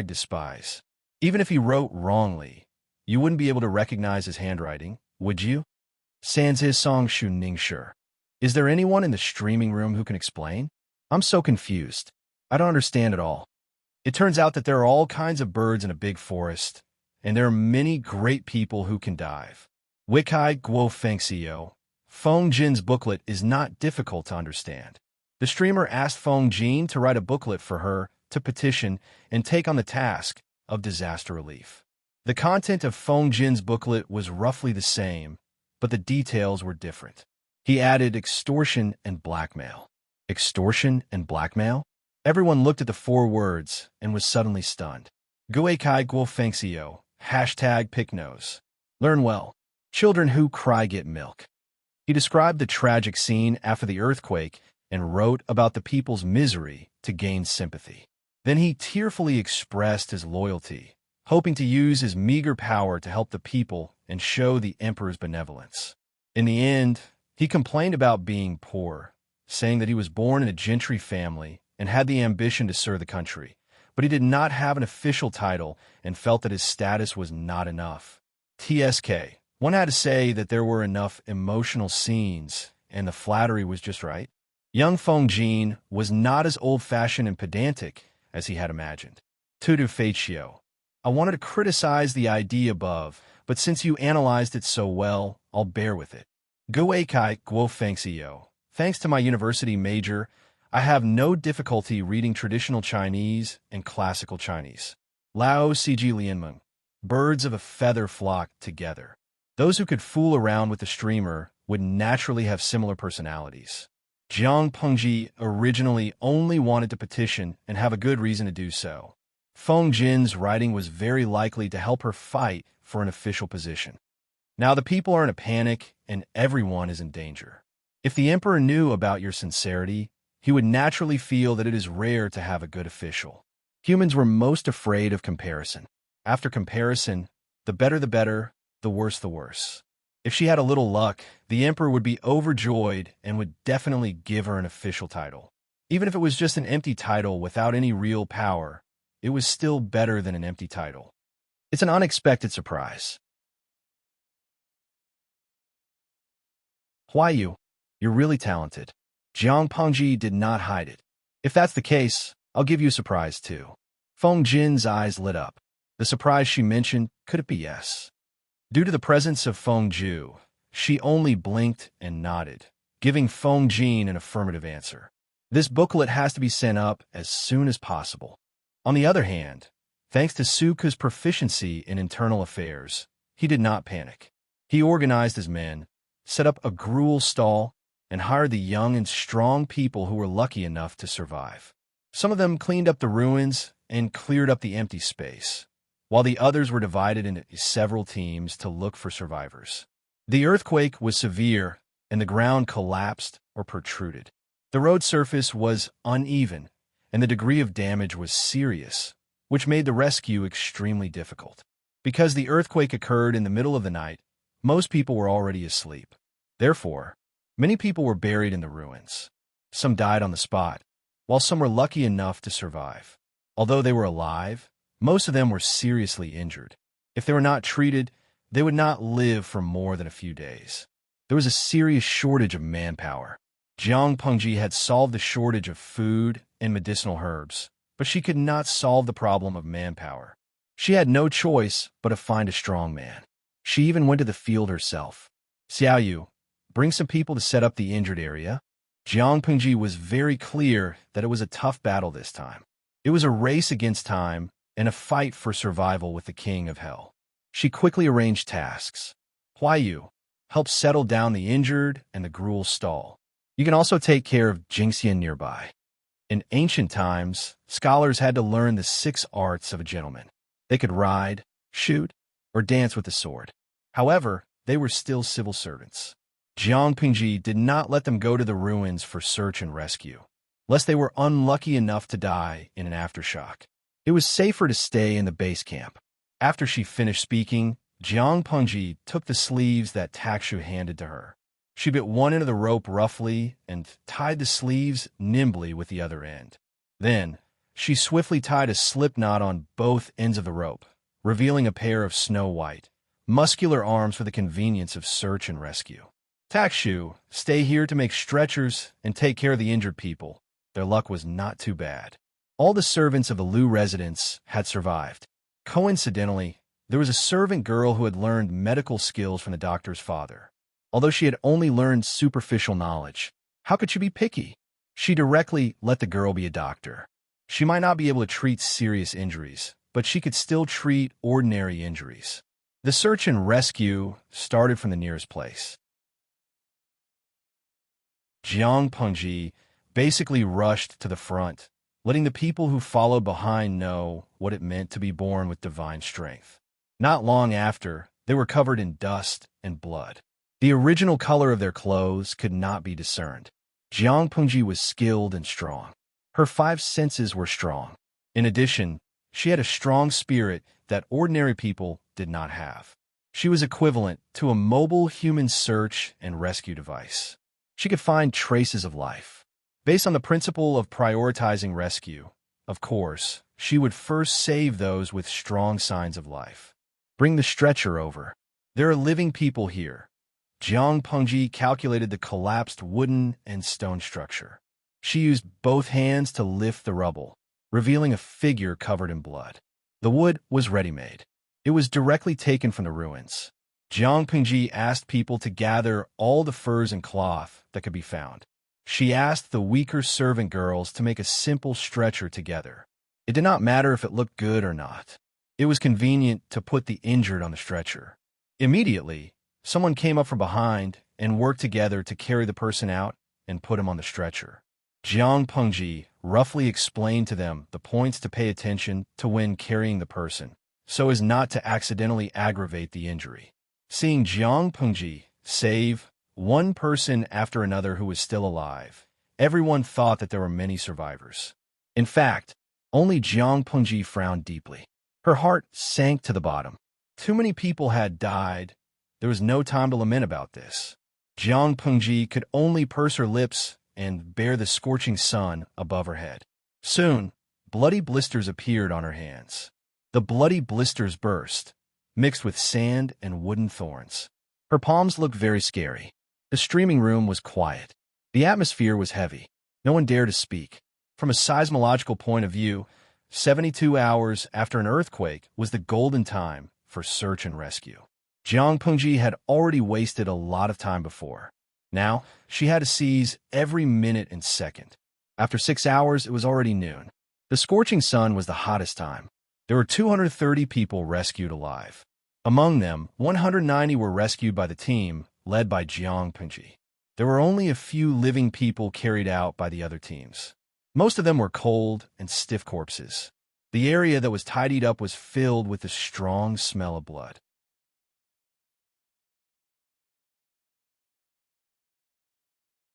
#despise. Even if he wrote wrongly, you wouldn't be able to recognize his handwriting, would you? Sans his song Shu Ning Shi. Is there anyone in the streaming room who can explain? I'm so confused. I don't understand at all. It turns out that there are all kinds of birds in a big forest, and there are many great people who can dive. Wikai Guo Fengxiyo. Feng Jin's booklet is not difficult to understand." The streamer asked Feng Jin to write a booklet for her to petition and take on the task of disaster relief. The content of Feng Jin's booklet was roughly the same, but the details were different. He added extortion and blackmail. Extortion and blackmail? Everyone looked at the 4 words and was suddenly stunned. Guikai Guo Fengxiyo, #picknose. Learn well. Children who cry get milk. He described the tragic scene after the earthquake and wrote about the people's misery to gain sympathy. Then he tearfully expressed his loyalty, hoping to use his meager power to help the people and show the emperor's benevolence. In the end, he complained about being poor, saying that he was born in a gentry family and had the ambition to serve the country, but he did not have an official title and felt that his status was not enough. TSK. One had to say that there were enough emotional scenes, and the flattery was just right. Young Feng Jin was not as old-fashioned and pedantic as he had imagined. Tudu Feichio. I wanted to criticize the idea above, but since you analyzed it so well, I'll bear with it. Guikai Guo Fengxiyo. Thanks to my university major, I have no difficulty reading traditional Chinese and classical Chinese. Lao Ciji Lianmeng. Birds of a feather flock together. Those who could fool around with the streamer would naturally have similar personalities. Jiang Pengji originally only wanted to petition and have a good reason to do so. Feng Jin's writing was very likely to help her fight for an official position. Now the people are in a panic, and everyone is in danger. If the emperor knew about your sincerity, he would naturally feel that it is rare to have a good official. Humans were most afraid of comparison. After comparison, the better, the worse the worse. If she had a little luck, the emperor would be overjoyed and would definitely give her an official title. Even if it was just an empty title without any real power, it was still better than an empty title. It's an unexpected surprise. Huayu, you're really talented. Jiang Pengji did not hide it. If that's the case, I'll give you a surprise too. Feng Jin's eyes lit up. The surprise she mentioned, could it be yes? Due to the presence of Feng Ju, she only blinked and nodded, giving Feng Jin an affirmative answer. This booklet has to be sent up as soon as possible. On the other hand, thanks to Suka's proficiency in internal affairs, he did not panic. He organized his men, set up a gruel stall, and hired the young and strong people who were lucky enough to survive. Some of them cleaned up the ruins and cleared up the empty space, while the others were divided into several teams to look for survivors. The earthquake was severe, and the ground collapsed or protruded. The road surface was uneven, and the degree of damage was serious, which made the rescue extremely difficult. Because the earthquake occurred in the middle of the night, most people were already asleep. Therefore, many people were buried in the ruins. Some died on the spot, while some were lucky enough to survive. Although they were alive, most of them were seriously injured. If they were not treated, they would not live for more than a few days. There was a serious shortage of manpower. Jiang Pengji had solved the shortage of food and medicinal herbs, but she could not solve the problem of manpower. She had no choice but to find a strong man. She even went to the field herself. Xiaoyu, bring some people to set up the injured area. Jiang Pengji was very clear that it was a tough battle this time. It was a race against time and a fight for survival with the King of Hell. She quickly arranged tasks. Huayu, help settle down the injured and the gruel stall. You can also take care of Jingxian nearby. In ancient times, scholars had to learn the 6 arts of a gentleman. They could ride, shoot, or dance with the sword. However, they were still civil servants. Jiang Pengji did not let them go to the ruins for search and rescue, lest they were unlucky enough to die in an aftershock. It was safer to stay in the base camp. After she finished speaking, Jiang Pengji took the sleeves that Takshu handed to her. She bit one end of the rope roughly and tied the sleeves nimbly with the other end. Then, she swiftly tied a slip knot on both ends of the rope, revealing a pair of snow-white, muscular arms for the convenience of search and rescue. Takshu, stay here to make stretchers and take care of the injured people. Their luck was not too bad. All the servants of the Lu residence had survived. Coincidentally, there was a servant girl who had learned medical skills from the doctor's father. Although she had only learned superficial knowledge, how could she be picky? She directly let the girl be a doctor. She might not be able to treat serious injuries, but she could still treat ordinary injuries. The search and rescue started from the nearest place. Jiang Pengji basically rushed to the front, letting the people who followed behind know what it meant to be born with divine strength. Not long after, they were covered in dust and blood. The original color of their clothes could not be discerned. Jiang Pengji was skilled and strong. Her 5 senses were strong. In addition, she had a strong spirit that ordinary people did not have. She was equivalent to a mobile human search and rescue device. She could find traces of life. Based on the principle of prioritizing rescue, of course, she would first save those with strong signs of life. Bring the stretcher over. There are living people here. Jiang Pengji calculated the collapsed wooden and stone structure. She used both hands to lift the rubble, revealing a figure covered in blood. The wood was ready-made. It was directly taken from the ruins. Jiang Pengji asked people to gather all the furs and cloth that could be found. She asked the weaker servant girls to make a simple stretcher together. It did not matter if it looked good or not. It was convenient to put the injured on the stretcher. Immediately, someone came up from behind and worked together to carry the person out and put him on the stretcher. Jiang Pengji roughly explained to them the points to pay attention to when carrying the person, so as not to accidentally aggravate the injury. Seeing Jiang Pengji save one person after another who was still alive, everyone thought that there were many survivors. In fact, only Jiang Pengji frowned deeply. Her heart sank to the bottom. Too many people had died. There was no time to lament about this. Jiang Pengji could only purse her lips and bear the scorching sun above her head. Soon, bloody blisters appeared on her hands. The bloody blisters burst, mixed with sand and wooden thorns. Her palms looked very scary. The streaming room was quiet. The atmosphere was heavy. No one dared to speak. From a seismological point of view, 72 hours after an earthquake was the golden time for search and rescue. Jiang Pengji had already wasted a lot of time before. Now, she had to seize every minute and second. After 6 hours, it was already noon. The scorching sun was the hottest time. There were 230 people rescued alive. Among them, 190 were rescued by the team, led by Jiang Pengji. There were only a few living people carried out by the other teams. Most of them were cold and stiff corpses. The area that was tidied up was filled with the strong smell of blood.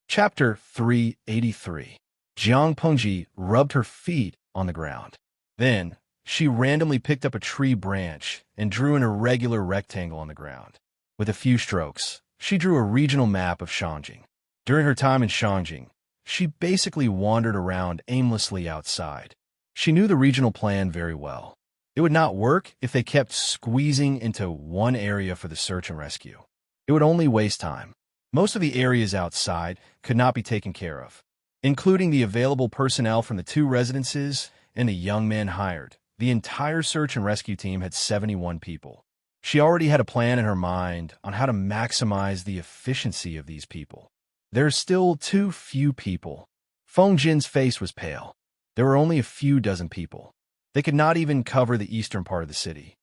Chapter 383. Jiang Pengji rubbed her feet on the ground. Then, she randomly picked up a tree branch and drew an irregular rectangle on the ground. With a few strokes, she drew a regional map of Shangjing. During her time in Shangjing, she basically wandered around aimlessly outside. She knew the regional plan very well. It would not work if they kept squeezing into one area for the search and rescue. It would only waste time. Most of the areas outside could not be taken care of, including the available personnel from the 2 residences and the young men hired. The entire search and rescue team had 71 people. She already had a plan in her mind on how to maximize the efficiency of these people. There are still too few people. Feng Jin's face was pale. There were only a few dozen people. They could not even cover the eastern part of the city.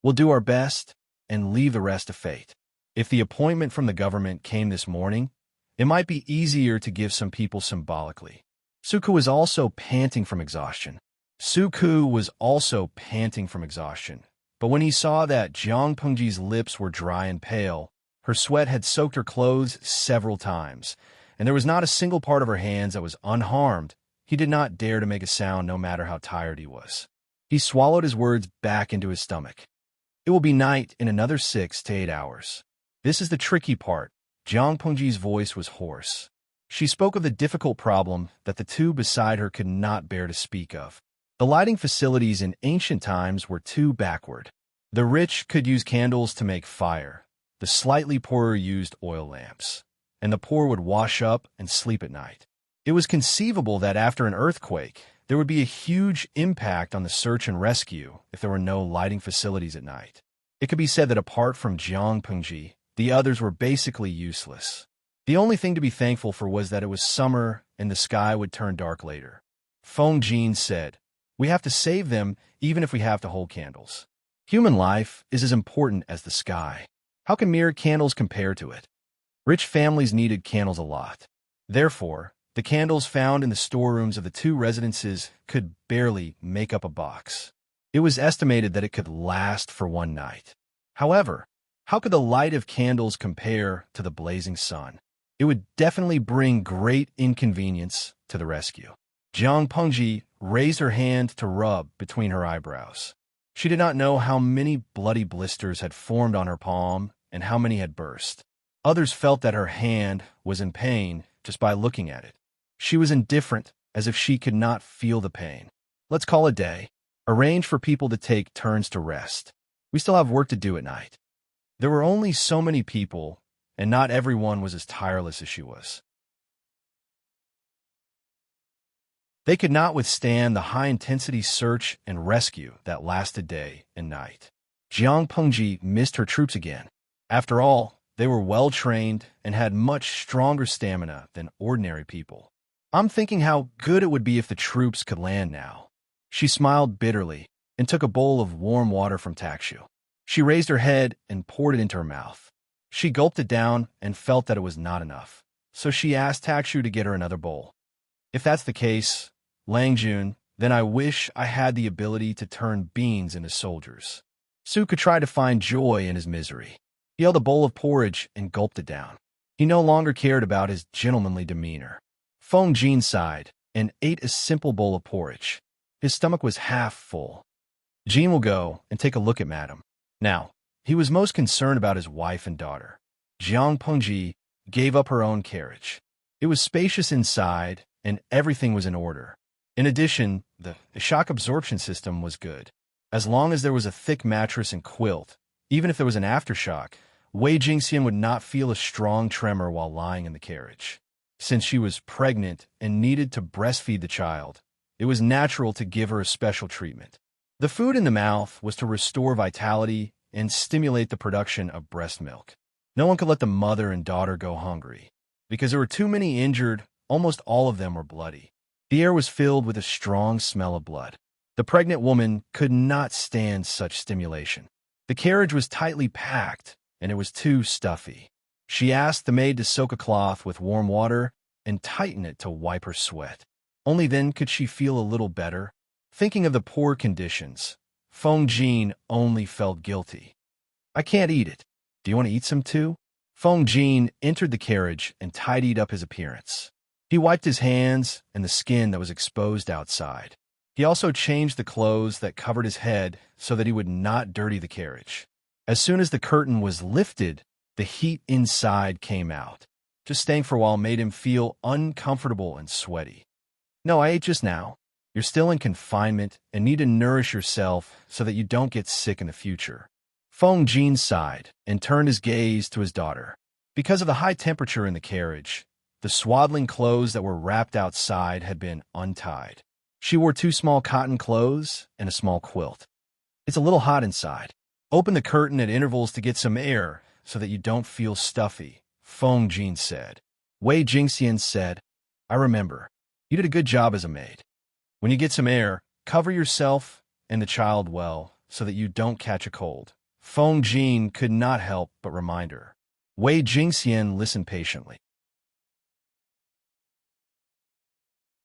We'll do our best and leave the rest to fate. If the appointment from the government came this morning, it might be easier to give some people symbolically. Suku was also panting from exhaustion. But when he saw that Jiang Pengji's lips were dry and pale, her sweat had soaked her clothes several times, and there was not a single part of her hands that was unharmed, he did not dare to make a sound no matter how tired he was. He swallowed his words back into his stomach. It will be night in another 6 to 8 hours. This is the tricky part. Jiang Pengji's voice was hoarse. She spoke of the difficult problem that the 2 beside her could not bear to speak of. The lighting facilities in ancient times were too backward. The rich could use candles to make fire. The slightly poorer used oil lamps, and the poor would wash up and sleep at night. It was conceivable that after an earthquake, there would be a huge impact on the search and rescue if there were no lighting facilities at night. It could be said that apart from Jiang Pengji, the others were basically useless. The only thing to be thankful for was that it was summer and the sky would turn dark later. Feng Jin said, "We have to save them even if we have to hold candles. Human life is as important as the sky. How can mere candles compare to it?" Rich families needed candles a lot. Therefore, the candles found in the storerooms of the 2 residences could barely make up a box. It was estimated that it could last for 1 night. However, how could the light of candles compare to the blazing sun? It would definitely bring great inconvenience to the rescue. Jiang Pengji raised her hand to rub between her eyebrows. She did not know how many bloody blisters had formed on her palm and how many had burst. Others felt that her hand was in pain just by looking at it. She was indifferent, as if she could not feel the pain. Let's call a day. Arrange for people to take turns to rest. We still have work to do at night. There were only so many people, and not everyone was as tireless as she was. They could not withstand the high-intensity search and rescue that lasted day and night. Jiang Pengji missed her troops again. After all, they were well-trained and had much stronger stamina than ordinary people. I'm thinking how good it would be if the troops could land now. She smiled bitterly and took a bowl of warm water from Takshu. She raised her head and poured it into her mouth. She gulped it down and felt that it was not enough, so she asked Takshu to get her another bowl. If that's the case, Langjun, then I wish I had the ability to turn beings into soldiers. Suka tried to find joy in his misery. He held a bowl of porridge and gulped it down. He no longer cared about his gentlemanly demeanor. Feng Jin sighed and ate a simple bowl of porridge. His stomach was half full. Jean will go and take a look at Madame. Now, he was most concerned about his wife and daughter. Jiang Pengji gave up her own carriage. It was spacious inside, and everything was in order. In addition, the shock absorption system was good. As long as there was a thick mattress and quilt, even if there was an aftershock, Wei Jingxian would not feel a strong tremor while lying in the carriage. Since she was pregnant and needed to breastfeed the child, it was natural to give her a special treatment. The food in the mouth was to restore vitality and stimulate the production of breast milk. No one could let the mother and daughter go hungry. Because there were too many injured, almost all of them were bloody. The air was filled with a strong smell of blood. The pregnant woman could not stand such stimulation. The carriage was tightly packed, and it was too stuffy. She asked the maid to soak a cloth with warm water and tighten it to wipe her sweat. Only then could she feel a little better. Thinking of the poor conditions, Feng Jin only felt guilty. I can't eat it. Do you want to eat some too? Feng Jin entered the carriage and tidied up his appearance. He wiped his hands and the skin that was exposed outside. He also changed the clothes that covered his head so that he would not dirty the carriage. As soon as the curtain was lifted, the heat inside came out. Just staying for a while made him feel uncomfortable and sweaty. No, I ate just now. You're still in confinement and need to nourish yourself so that you don't get sick in the future. Feng Jin sighed and turned his gaze to his daughter. Because of the high temperature in the carriage, the swaddling clothes that were wrapped outside had been untied. She wore 2 small cotton clothes and a small quilt. It's a little hot inside. Open the curtain at intervals to get some air so that you don't feel stuffy, Feng Jin said. Wei Jingxian said, I remember. You did a good job as a maid. When you get some air, cover yourself and the child well so that you don't catch a cold. Feng Jin could not help but remind her. Wei Jingxian listened patiently.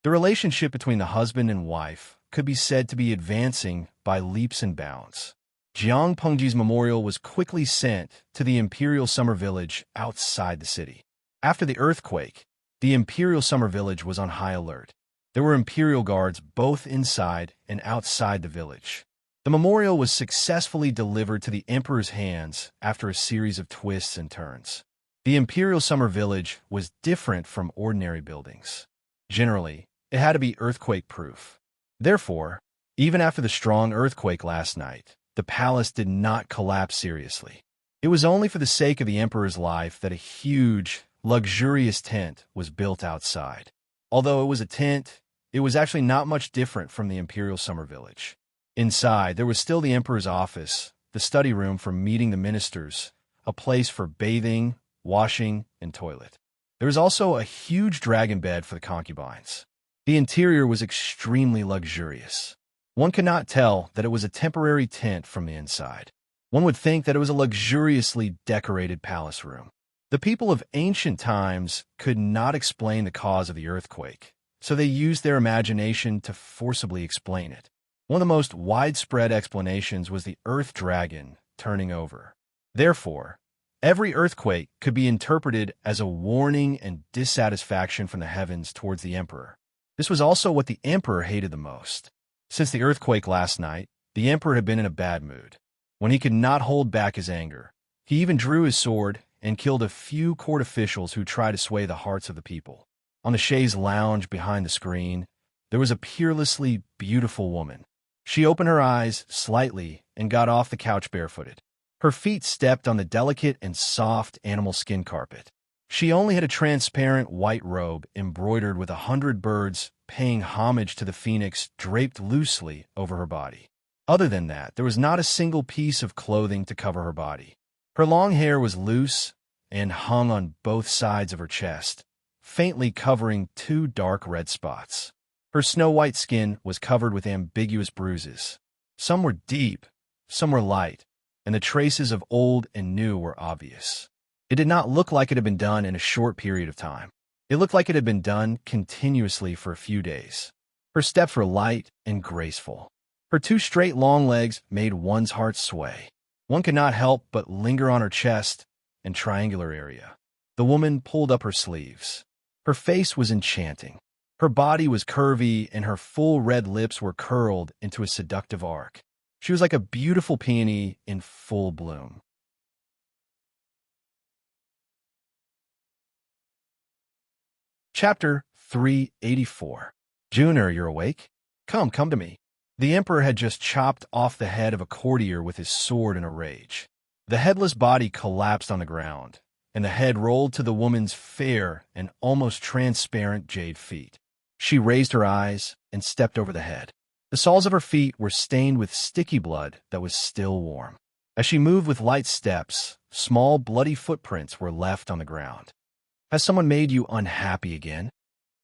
The relationship between the husband and wife could be said to be advancing by leaps and bounds. Jiang Pengji's memorial was quickly sent to the Imperial Summer Village outside the city. After the earthquake, the Imperial Summer Village was on high alert. There were Imperial guards both inside and outside the village. The memorial was successfully delivered to the Emperor's hands after a series of twists and turns. The Imperial Summer Village was different from ordinary buildings. Generally, it had to be earthquake-proof. Therefore, even after the strong earthquake last night, the palace did not collapse seriously. It was only for the sake of the Emperor's life that a huge, luxurious tent was built outside. Although it was a tent, it was actually not much different from the Imperial Summer Village. Inside, there was still the Emperor's office, the study room for meeting the ministers, a place for bathing, washing, and toilet. There was also a huge dragon bed for the concubines. The interior was extremely luxurious. One could not tell that it was a temporary tent from the inside. One would think that it was a luxuriously decorated palace room. The people of ancient times could not explain the cause of the earthquake, so they used their imagination to forcibly explain it. One of the most widespread explanations was the earth dragon turning over. Therefore, every earthquake could be interpreted as a warning and dissatisfaction from the heavens towards the emperor. This was also what the emperor hated the most. Since the earthquake last night, the emperor had been in a bad mood. When he could not hold back his anger, he even drew his sword and killed a few court officials who tried to sway the hearts of the people. On the chaise lounge behind the screen, there was a peerlessly beautiful woman. She opened her eyes slightly and got off the couch barefooted. Her feet stepped on the delicate and soft animal skin carpet. She only had a transparent white robe embroidered with 100 birds paying homage to the phoenix draped loosely over her body. Other than that, there was not a single piece of clothing to cover her body. Her long hair was loose and hung on both sides of her chest, faintly covering 2 dark red spots. Her snow-white skin was covered with ambiguous bruises. Some were deep, some were light, and the traces of old and new were obvious. It did not look like it had been done in a short period of time. It looked like it had been done continuously for a few days. Her steps were light and graceful. Her 2 straight long legs made one's heart sway. One could not help but linger on her chest and triangular area. The woman pulled up her sleeves. Her face was enchanting. Her body was curvy, and her full red lips were curled into a seductive arc. She was like a beautiful peony in full bloom. Chapter 384. Junior, you're awake? Come to me. The emperor had just chopped off the head of a courtier with his sword in a rage. The headless body collapsed on the ground, and the head rolled to the woman's fair and almost transparent jade feet. She raised her eyes and stepped over the head. The soles of her feet were stained with sticky blood that was still warm. As she moved with light steps, small bloody footprints were left on the ground. Has someone made you unhappy again?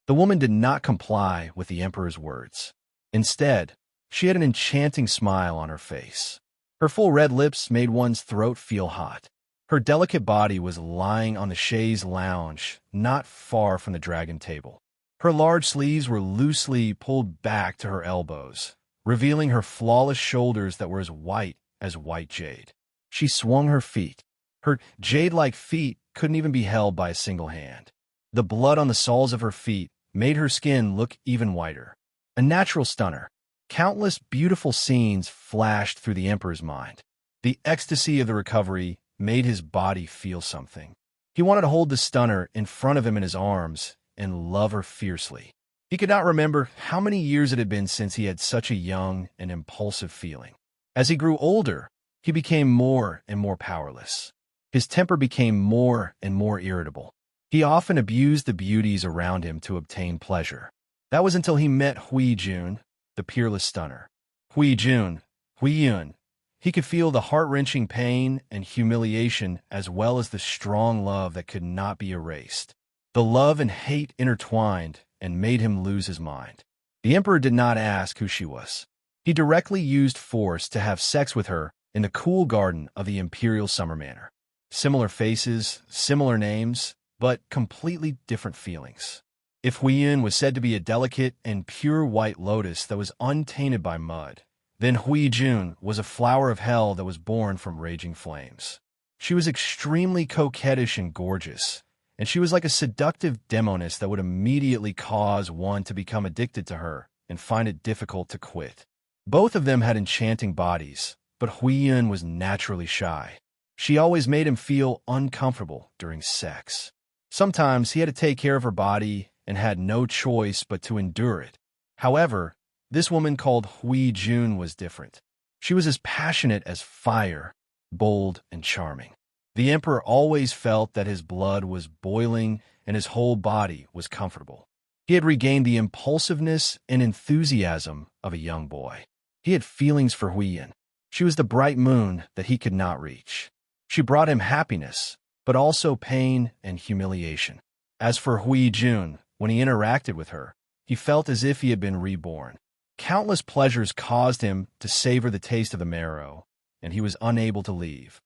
The woman did not comply with the emperor's words. Instead, she had an enchanting smile on her face. Her full red lips made one's throat feel hot. Her delicate body was lying on the chaise lounge, not far from the dragon table. Her large sleeves were loosely pulled back to her elbows, revealing her flawless shoulders that were as white jade. She swung her feet. Her jade-like feet couldn't even be held by a single hand. The blood on the soles of her feet made her skin look even whiter. A natural stunner. Countless beautiful scenes flashed through the emperor's mind. The ecstasy of the recovery made his body feel something. He wanted to hold the stunner in front of him in his arms and love her fiercely. He could not remember how many years it had been since he had such a young and impulsive feeling. As he grew older, he became more and more powerless. His temper became more and more irritable. He often abused the beauties around him to obtain pleasure. That was until he met Hui Jun, the peerless stunner. Hui Yun. He could feel the heart-wrenching pain and humiliation as well as the strong love that could not be erased. The love and hate intertwined and made him lose his mind. The emperor did not ask who she was. He directly used force to have sex with her in the cool garden of the imperial summer manor. Similar faces, similar names, but completely different feelings. If Huiyun was said to be a delicate and pure white lotus that was untainted by mud, then Hui Jun was a flower of hell that was born from raging flames. She was extremely coquettish and gorgeous, and she was like a seductive demoness that would immediately cause one to become addicted to her and find it difficult to quit. Both of them had enchanting bodies, but Huiyun was naturally shy. She always made him feel uncomfortable during sex. Sometimes he had to take care of her body and had no choice but to endure it. However, this woman called Hui Jun was different. She was as passionate as fire, bold and charming. The emperor always felt that his blood was boiling and his whole body was comfortable. He had regained the impulsiveness and enthusiasm of a young boy. He had feelings for Huiyun. She was the bright moon that he could not reach. She brought him happiness, but also pain and humiliation. As for Hui Jun, when he interacted with her, he felt as if he had been reborn. Countless pleasures caused him to savor the taste of the marrow, and he was unable to leave.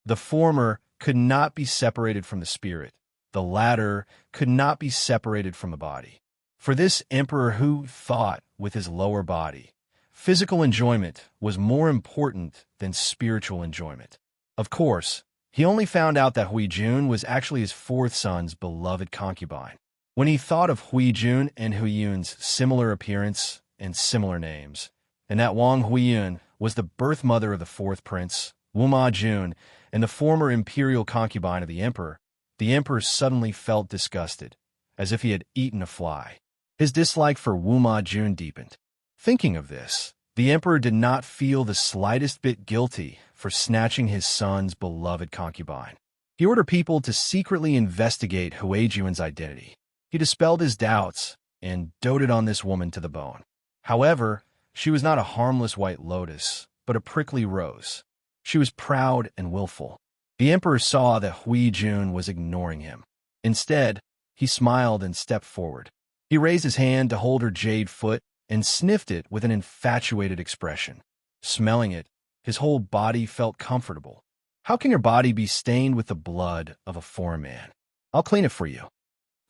The former could not be separated from the spirit. The latter could not be separated from the body. For this emperor who thought with his lower body, physical enjoyment was more important than spiritual enjoyment. Of course, he only found out that Hui Jun was actually his fourth son's beloved concubine. When he thought of Hui Jun and Huiyun's similar appearance and similar names, and that Wang Huiyun was the birth mother of the fourth prince, Wuma Jun, and the former imperial concubine of the emperor suddenly felt disgusted, as if he had eaten a fly. His dislike for Wuma Jun deepened. Thinking of this, the emperor did not feel the slightest bit guilty for snatching his son's beloved concubine. He ordered people to secretly investigate Hui Jun's identity. He dispelled his doubts and doted on this woman to the bone. However, she was not a harmless white lotus, but a prickly rose. She was proud and willful. The emperor saw that Hui Jun was ignoring him. Instead, he smiled and stepped forward. He raised his hand to hold her jade foot and sniffed it with an infatuated expression. Smelling it, his whole body felt comfortable. How can your body be stained with the blood of a foreign man? I'll clean it for you.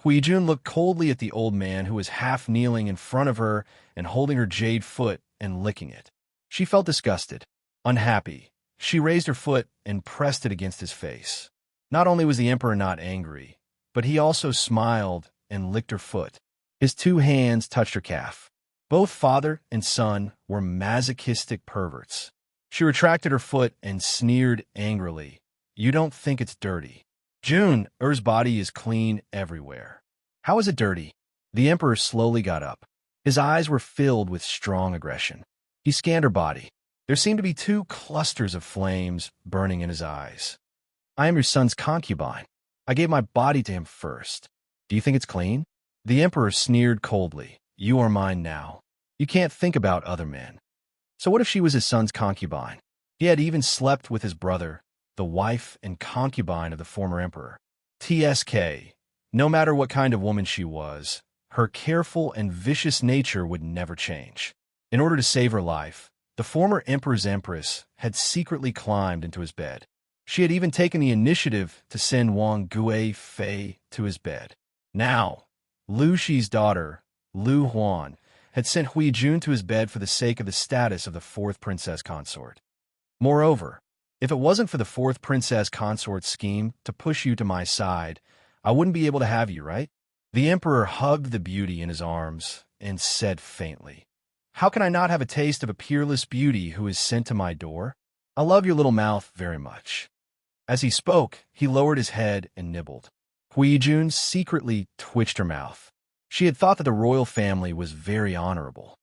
Hui Jun looked coldly at the old man who was half kneeling in front of her and holding her jade foot and licking it. She felt disgusted, unhappy. She raised her foot and pressed it against his face. Not only was the emperor not angry, but he also smiled and licked her foot. His two hands touched her calf. Both father and son were masochistic perverts. She retracted her foot and sneered angrily. You don't think it's dirty. June, Er's body is clean everywhere. How is it dirty? The emperor slowly got up. His eyes were filled with strong aggression. He scanned her body. There seemed to be two clusters of flames burning in his eyes. I am your son's concubine. I gave my body to him first. Do you think it's clean? The emperor sneered coldly. You are mine now. You can't think about other men. So what if she was his son's concubine? He had even slept with his brother, the wife and concubine of the former emperor. TSK. No matter what kind of woman she was, her careful and vicious nature would never change. In order to save her life, the former emperor's empress had secretly climbed into his bed. She had even taken the initiative to send Wang Guifei to his bed. Now, Lu Shi's daughter, Lu Huan, had sent Hui Jun to his bed for the sake of the status of the fourth princess consort. Moreover, if it wasn't for the fourth princess consort's scheme to push you to my side, I wouldn't be able to have you, right? The emperor hugged the beauty in his arms and said faintly, How can I not have a taste of a peerless beauty who is sent to my door? I love your little mouth very much. As he spoke, he lowered his head and nibbled. Hui Jun secretly twitched her mouth. She had thought that the royal family was very honorable.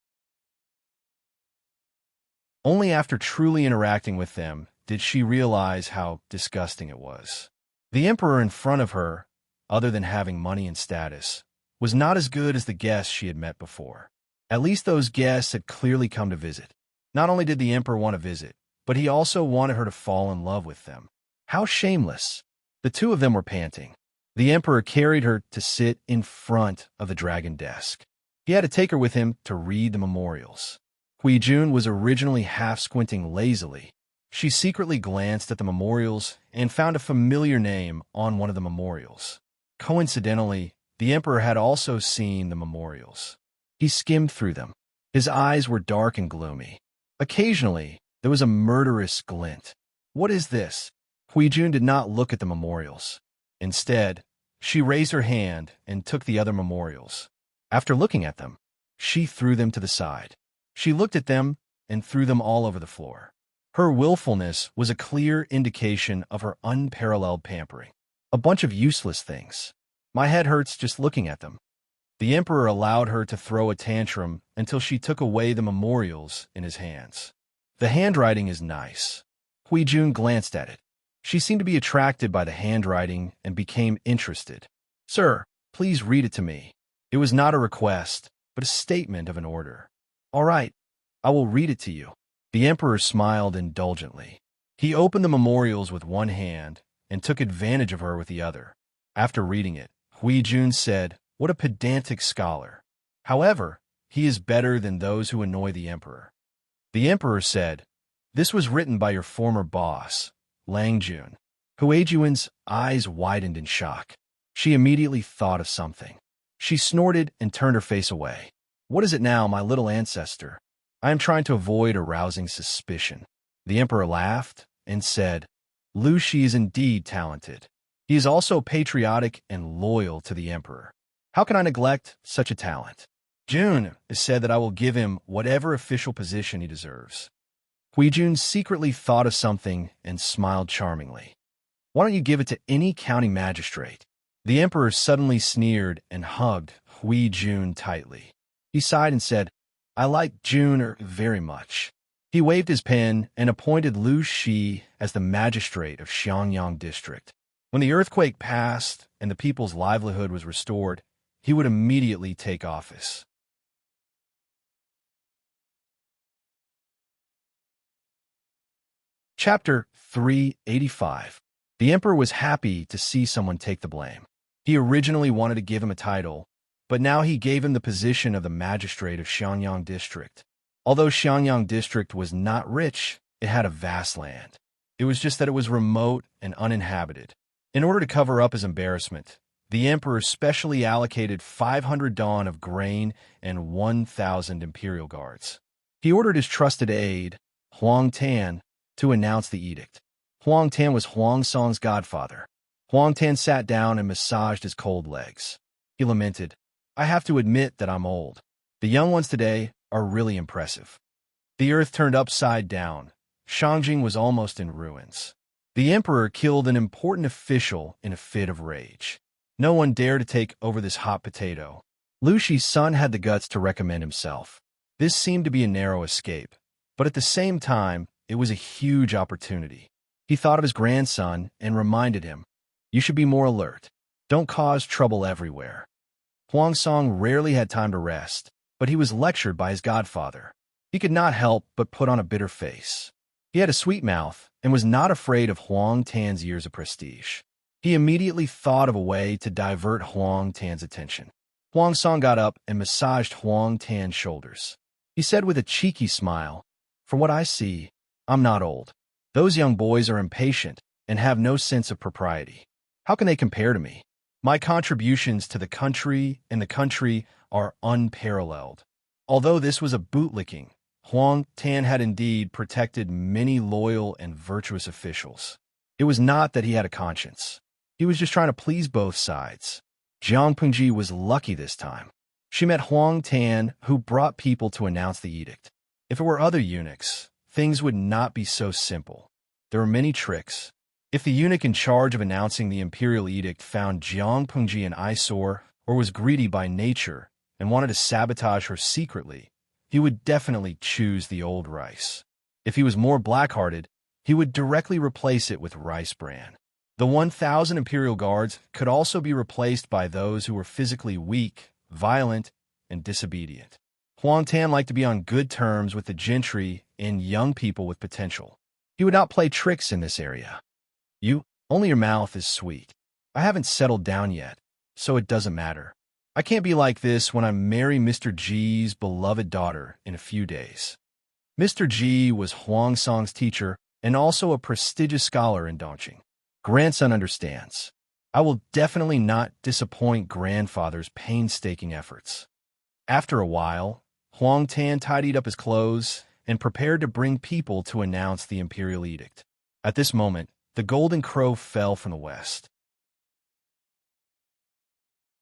Only after truly interacting with them did she realize how disgusting it was. The emperor in front of her, other than having money and status, was not as good as the guests she had met before. At least those guests had clearly come to visit. Not only did the emperor want to visit, but he also wanted her to fall in love with them. How shameless! The two of them were panting. The emperor carried her to sit in front of the dragon desk. He had to take her with him to read the memorials. Hui Jun was originally half-squinting lazily. She secretly glanced at the memorials and found a familiar name on one of the memorials. Coincidentally, the emperor had also seen the memorials. He skimmed through them. His eyes were dark and gloomy. Occasionally, there was a murderous glint. What is this? Hui Jun did not look at the memorials. Instead, she raised her hand and took the other memorials. After looking at them, she threw them to the side. She looked at them and threw them all over the floor. Her willfulness was a clear indication of her unparalleled pampering. A bunch of useless things. My head hurts just looking at them. The emperor allowed her to throw a tantrum until she took away the memorials in his hands. The handwriting is nice. Hui Jun glanced at it. She seemed to be attracted by the handwriting and became interested. Sir, please read it to me. It was not a request, but a statement of an order. All right, I will read it to you. The emperor smiled indulgently. He opened the memorials with one hand and took advantage of her with the other. After reading it, Hui Jun said, What a pedantic scholar. However, he is better than those who annoy the emperor. The emperor said, This was written by your former boss, Lang Jun. Hui Jun's eyes widened in shock. She immediately thought of something. She snorted and turned her face away. What is it now, my little ancestor? I am trying to avoid arousing suspicion. The emperor laughed and said, Lu Shi is indeed talented. He is also patriotic and loyal to the emperor. How can I neglect such a talent? Jun has said that I will give him whatever official position he deserves. Hui Jun secretly thought of something and smiled charmingly. Why don't you give it to any county magistrate? The emperor suddenly sneered and hugged Hui Jun tightly. He sighed and said, I like Jun very much. He waved his pen and appointed Lu Shi as the magistrate of Xiangyang district. When the earthquake passed and the people's livelihood was restored, he would immediately take office. Chapter 385. The emperor was happy to see someone take the blame. He originally wanted to give him a title, but now he gave him the position of the magistrate of Xiangyang district. Although Xiangyang district was not rich, it had a vast land. It was just that it was remote and uninhabited. In order to cover up his embarrassment, the emperor specially allocated 500 dawn of grain and 1,000 imperial guards. He ordered his trusted aide, Huang Tan, to announce the edict. Huang Tan was Huang Song's godfather. Huang Tan sat down and massaged his cold legs. He lamented, "I have to admit that I'm old. The young ones today are really impressive." The earth turned upside down. Shangjing was almost in ruins. The emperor killed an important official in a fit of rage. No one dared to take over this hot potato. Lu Shi's son had the guts to recommend himself. This seemed to be a narrow escape, but at the same time, it was a huge opportunity. He thought of his grandson and reminded him, "You should be more alert. Don't cause trouble everywhere." Huang Song rarely had time to rest, but he was lectured by his godfather. He could not help but put on a bitter face. He had a sweet mouth and was not afraid of Huang Tan's years of prestige. He immediately thought of a way to divert Huang Tan's attention. Huang Song got up and massaged Huang Tan's shoulders. He said with a cheeky smile, "For what I see, I'm not old. Those young boys are impatient and have no sense of propriety. How can they compare to me? My contributions to the country and the country are unparalleled." Although this was a bootlicking, Huang Tan had indeed protected many loyal and virtuous officials. It was not that he had a conscience. He was just trying to please both sides. Jiang Pengji was lucky this time. She met Huang Tan, who brought people to announce the edict. If it were other eunuchs, things would not be so simple. There were many tricks. If the eunuch in charge of announcing the imperial edict found Jiang Pengji an eyesore or was greedy by nature and wanted to sabotage her secretly, he would definitely choose the old rice. If he was more black-hearted, he would directly replace it with rice bran. The 1,000 imperial guards could also be replaced by those who were physically weak, violent, and disobedient. Huang Tan liked to be on good terms with the gentry and young people with potential. He would not play tricks in this area. Only your mouth is sweet. I haven't settled down yet, so it doesn't matter. I can't be like this when I marry Mr. G's beloved daughter in a few days." Mr. G was Huang Song's teacher and also a prestigious scholar in Dongqing. "Grandson understands. I will definitely not disappoint grandfather's painstaking efforts." After a while, Huang Tan tidied up his clothes and prepared to bring people to announce the imperial edict. At this moment, the golden crow fell from the west.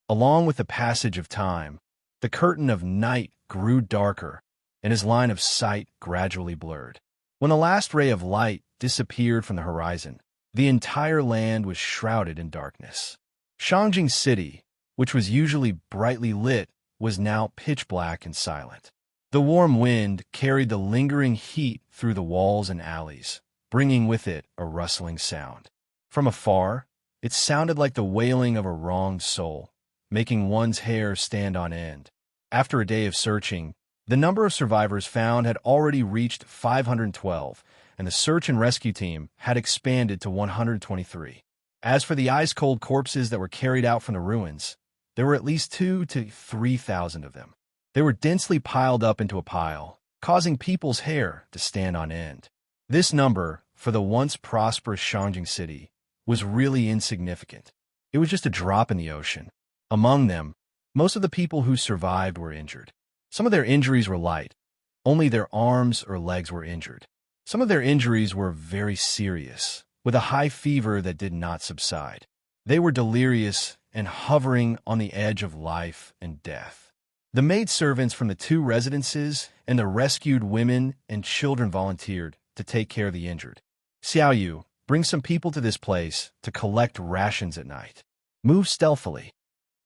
Along with the passage of time, the curtain of night grew darker, and his line of sight gradually blurred. When the last ray of light disappeared from the horizon, the entire land was shrouded in darkness. Shangjing City, which was usually brightly lit, was now pitch black and silent. The warm wind carried the lingering heat through the walls and alleys, bringing with it a rustling sound. From afar, it sounded like the wailing of a wronged soul, making one's hair stand on end. After a day of searching, the number of survivors found had already reached 512, and the search and rescue team had expanded to 123. As for the ice-cold corpses that were carried out from the ruins, there were at least 2,000 to 3,000 of them. They were densely piled up into a pile, causing people's hair to stand on end. This number, for the once prosperous Shangjing City, was really insignificant. It was just a drop in the ocean. Among them, most of the people who survived were injured. Some of their injuries were light. Only their arms or legs were injured. Some of their injuries were very serious, with a high fever that did not subside. They were delirious and hovering on the edge of life and death. The maidservants from the 2 residences and the rescued women and children volunteered to take care of the injured. "Xiao Yu, bring some people to this place to collect rations at night. Move stealthily."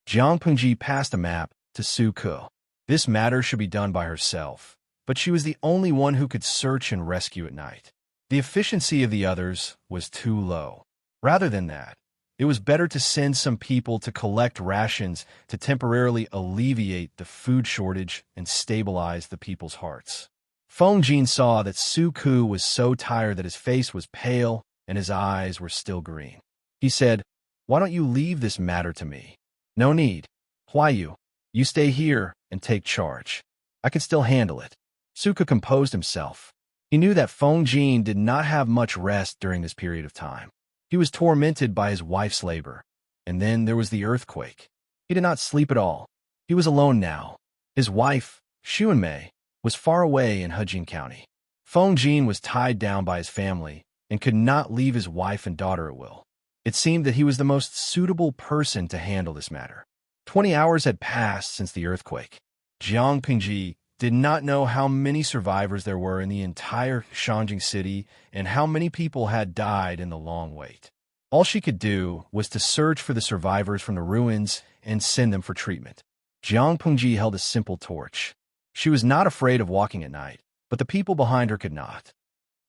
Jiang Pengji passed a map to Su Ke. This matter should be done by herself, but she was the only one who could search and rescue at night. The efficiency of the others was too low. Rather than that, it was better to send some people to collect rations to temporarily alleviate the food shortage and stabilize the people's hearts. Feng Jin saw that Su Ke was so tired that his face was pale and his eyes were still green. He said, "Why don't you leave this matter to me?" "No need. Huayu, you stay here and take charge. I can still handle it." Su Ke composed himself. He knew that Feng Jin did not have much rest during this period of time. He was tormented by his wife's labor, and then there was the earthquake. He did not sleep at all. He was alone now. His wife, Xuanmei, was far away in Hejin County. Feng Jin was tied down by his family and could not leave his wife and daughter at will. It seemed that he was the most suitable person to handle this matter. 20 hours had passed since the earthquake. Jiang Pingji did not know how many survivors there were in the entire Shanjing city and how many people had died in the long wait. All she could do was to search for the survivors from the ruins and send them for treatment. Jiang Pingji held a simple torch. She was not afraid of walking at night, but the people behind her could not.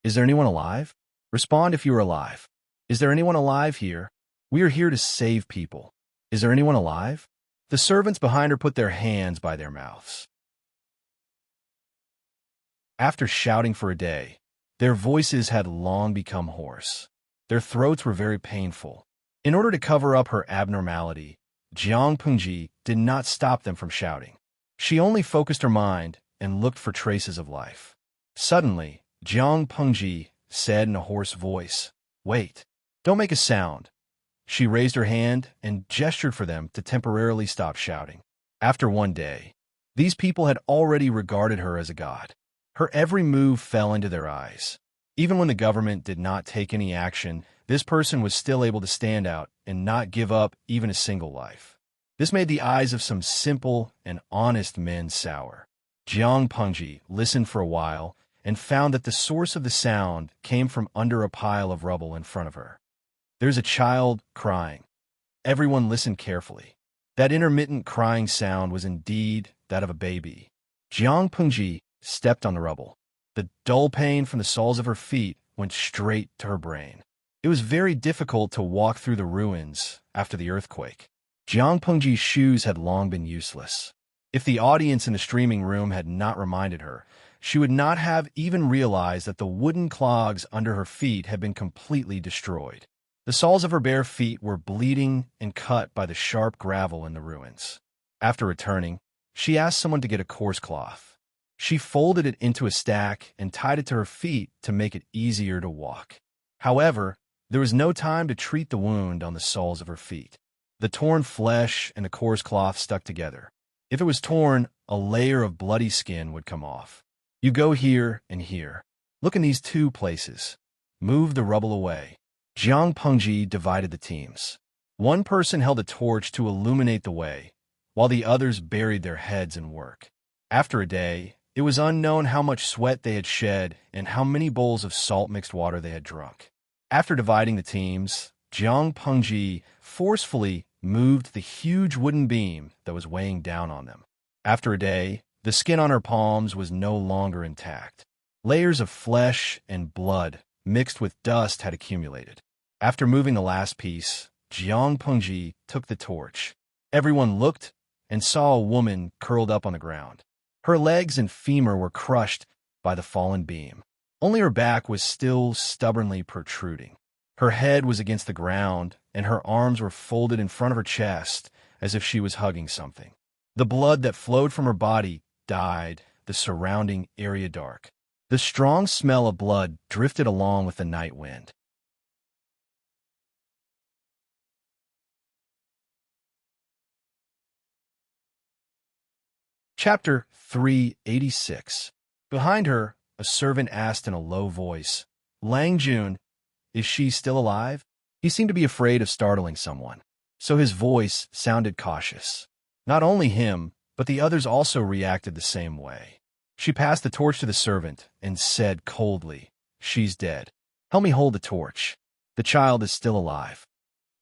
Is there anyone alive? Respond if you are alive. Is there anyone alive here? We are here to save people. Is there anyone alive? The servants behind her put their hands by their mouths. After shouting for a day, their voices had long become hoarse. Their throats were very painful. In order to cover up her abnormality, Jiang Pingji did not stop them from shouting. She only focused her mind and looked for traces of life. Suddenly, Jiang Pingji said in a hoarse voice, "Wait, don't make a sound." She raised her hand and gestured for them to temporarily stop shouting. After one day, these people had already regarded her as a god. Her every move fell into their eyes. Even when the government did not take any action, this person was still able to stand out and not give up even a single life. This made the eyes of some simple and honest men sour. Jiang Pingji listened for a while and found that the source of the sound came from under a pile of rubble in front of her. There's a child crying. Everyone listened carefully. That intermittent crying sound was indeed that of a baby. Jiang Pingji stepped on the rubble. The dull pain from the soles of her feet went straight to her brain. It was very difficult to walk through the ruins after the earthquake. Jiang Pingji's shoes had long been useless. If the audience in the streaming room had not reminded her, she would not have even realized that the wooden clogs under her feet had been completely destroyed. The soles of her bare feet were bleeding and cut by the sharp gravel in the ruins. After returning, she asked someone to get a coarse cloth. She folded it into a stack and tied it to her feet to make it easier to walk. However, there was no time to treat the wound on the soles of her feet. The torn flesh and the coarse cloth stuck together. If it was torn, a layer of bloody skin would come off. You go here and here. Look in these two places. Move the rubble away. Jiang Pingji divided the teams. One person held a torch to illuminate the way, while the others buried their heads in work. After a day, it was unknown how much sweat they had shed and how many bowls of salt-mixed water they had drunk. After dividing the teams, Jiang Pingji forcefully moved the huge wooden beam that was weighing down on them. After a day, the skin on her palms was no longer intact. Layers of flesh and blood mixed with dust had accumulated. After moving the last piece, Jiang Pingji took the torch. Everyone looked and saw a woman curled up on the ground. Her legs and femur were crushed by the fallen beam. Only her back was still stubbornly protruding. Her head was against the ground, and her arms were folded in front of her chest as if she was hugging something. The blood that flowed from her body dyed the surrounding area dark. The strong smell of blood drifted along with the night wind. Chapter 386. Behind her, a servant asked in a low voice, "Lang Jun, is she still alive?" He seemed to be afraid of startling someone, so his voice sounded cautious. Not only him, but the others also reacted the same way. She passed the torch to the servant and said coldly, "She's dead. Help me hold the torch. The child is still alive."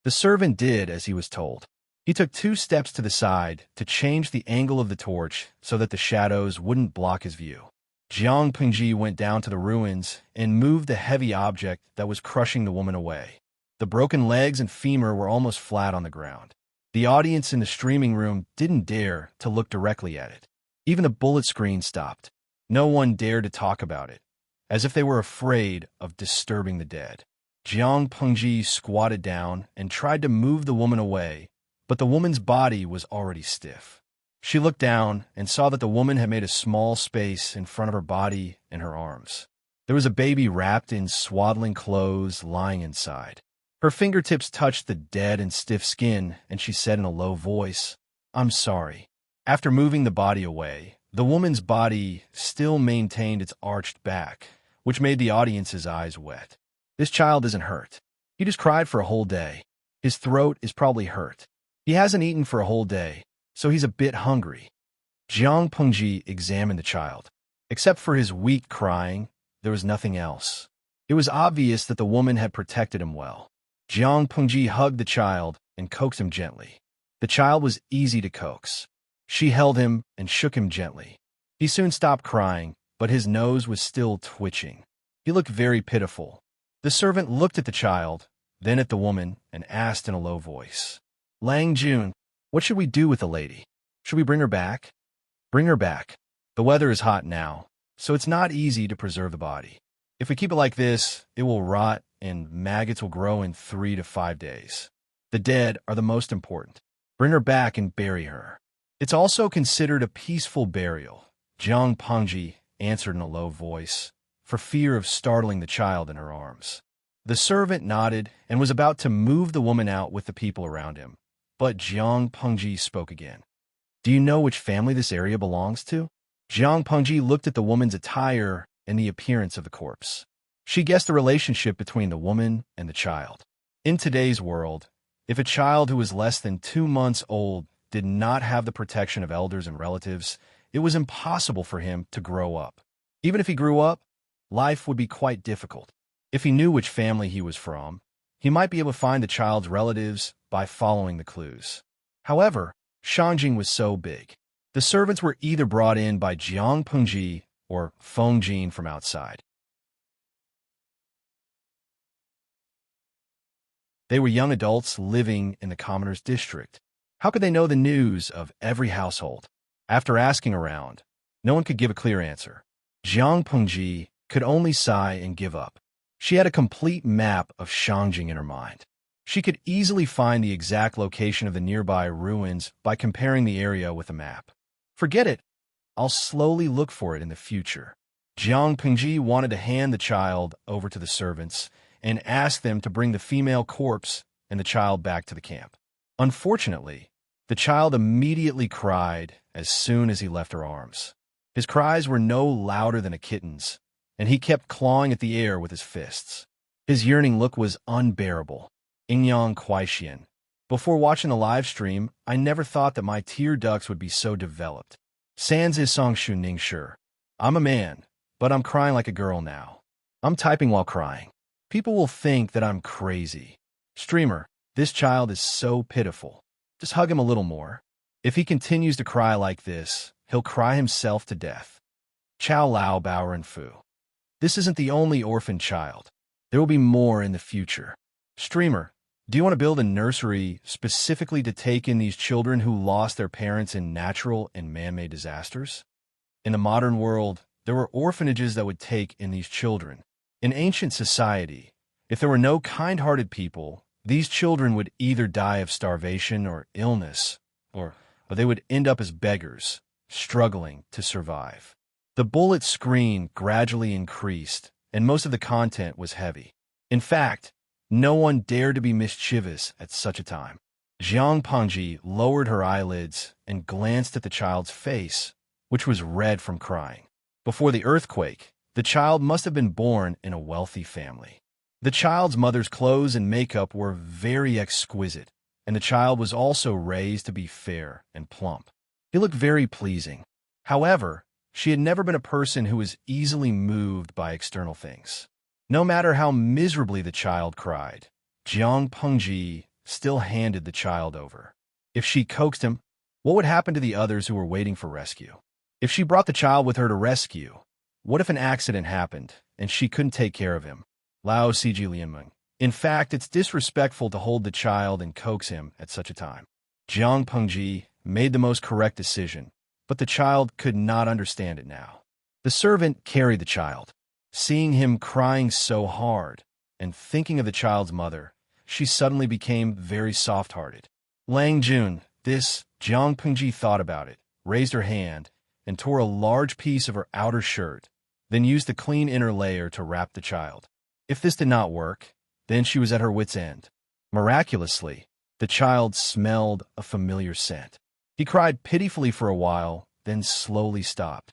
The servant did as he was told. He took 2 steps to the side to change the angle of the torch so that the shadows wouldn't block his view. Jiang Pingji went down to the ruins and moved the heavy object that was crushing the woman away. The broken legs and femur were almost flat on the ground. The audience in the streaming room didn't dare to look directly at it. Even the bullet screen stopped. No one dared to talk about it, as if they were afraid of disturbing the dead. Jiang Pingji squatted down and tried to move the woman away, but the woman's body was already stiff. She looked down and saw that the woman had made a small space in front of her body and her arms. There was a baby wrapped in swaddling clothes lying inside. Her fingertips touched the dead and stiff skin, and she said in a low voice, "I'm sorry." After moving the body away, The woman's body still maintained its arched back, which made the audience's eyes wet. This child isn't hurt. He just cried for a whole day. His throat is probably hurt. He hasn't eaten for a whole day, so he's a bit hungry. Jiang Pengji examined the child. Except for his weak crying, there was nothing else. It was obvious that the woman had protected him well. Jiang Pengji hugged the child and coaxed him gently. The child was easy to coax. She held him and shook him gently. He soon stopped crying, but his nose was still twitching. He looked very pitiful. The servant looked at the child, then at the woman, and asked in a low voice, "Lang Jun, what should we do with the lady? Should we bring her back?" "Bring her back. The weather is hot now, so it's not easy to preserve the body. If we keep it like this, it will rot and maggots will grow in 3 to 5 days. The dead are the most important. Bring her back and bury her." "It's also considered a peaceful burial," Jiang Pengji answered in a low voice, for fear of startling the child in her arms. The servant nodded and was about to move the woman out with the people around him, but Jiang Pengji spoke again. "Do you know which family this area belongs to?" Jiang Pengji looked at the woman's attire and the appearance of the corpse. She guessed the relationship between the woman and the child. In today's world, if a child who was less than 2 months old did not have the protection of elders and relatives, it was impossible for him to grow up. Even if he grew up, life would be quite difficult. If he knew which family he was from, he might be able to find the child's relatives by following the clues. However, Shangjing was so big. The servants were either brought in by Jiang Pengji or Feng Jin from outside. They were young adults living in the commoner's district. How could they know the news of every household? After asking around, no one could give a clear answer. Jiang Pengji could only sigh and give up. She had a complete map of Shangjing in her mind. She could easily find the exact location of the nearby ruins by comparing the area with a map. "Forget it. I'll slowly look for it in the future." Jiang Pengji wanted to hand the child over to the servants and ask them to bring the female corpse and the child back to the camp. Unfortunately, the child immediately cried as soon as he left her arms. His cries were no louder than a kitten's, and he kept clawing at the air with his fists. His yearning look was unbearable. Ingyang Kuaixian. Before watching the live stream, I never thought that my tear ducts would be so developed. Sans is Song Shu Ning Shi. I'm a man, but I'm crying like a girl now. I'm typing while crying. People will think that I'm crazy. Streamer, this child is so pitiful. Just hug him a little more. If he continues to cry like this, he'll cry himself to death. Chow Lao Bao and Fu. This isn't the only orphan child. There will be more in the future. Streamer, do you want to build a nursery specifically to take in these children who lost their parents in natural and man-made disasters? In the modern world, there were orphanages that would take in these children. In ancient society, if there were no kind-hearted people, these children would either die of starvation or illness, or they would end up as beggars, struggling to survive. The bullet screen gradually increased, and most of the content was heavy. In fact, no one dared to be mischievous at such a time. Jiang Pengji lowered her eyelids and glanced at the child's face, which was red from crying. Before the earthquake, the child must have been born in a wealthy family. The child's mother's clothes and makeup were very exquisite, and the child was also raised to be fair and plump. He looked very pleasing. However, she had never been a person who was easily moved by external things. No matter how miserably the child cried, Jiang Pengji still handed the child over. If she coaxed him, what would happen to the others who were waiting for rescue? If she brought the child with her to rescue, what if an accident happened and she couldn't take care of him? Lao Ciji Lianmeng. In fact, it's disrespectful to hold the child and coax him at such a time. Jiang Pengji made the most correct decision, but the child could not understand it now. The servant carried the child. Seeing him crying so hard and thinking of the child's mother, she suddenly became very soft-hearted. Lang Jun, Jiang Pengji thought about it, raised her hand, and tore a large piece of her outer shirt, then used the clean inner layer to wrap the child. If this did not work, then she was at her wit's end. Miraculously, the child smelled a familiar scent. He cried pitifully for a while, then slowly stopped.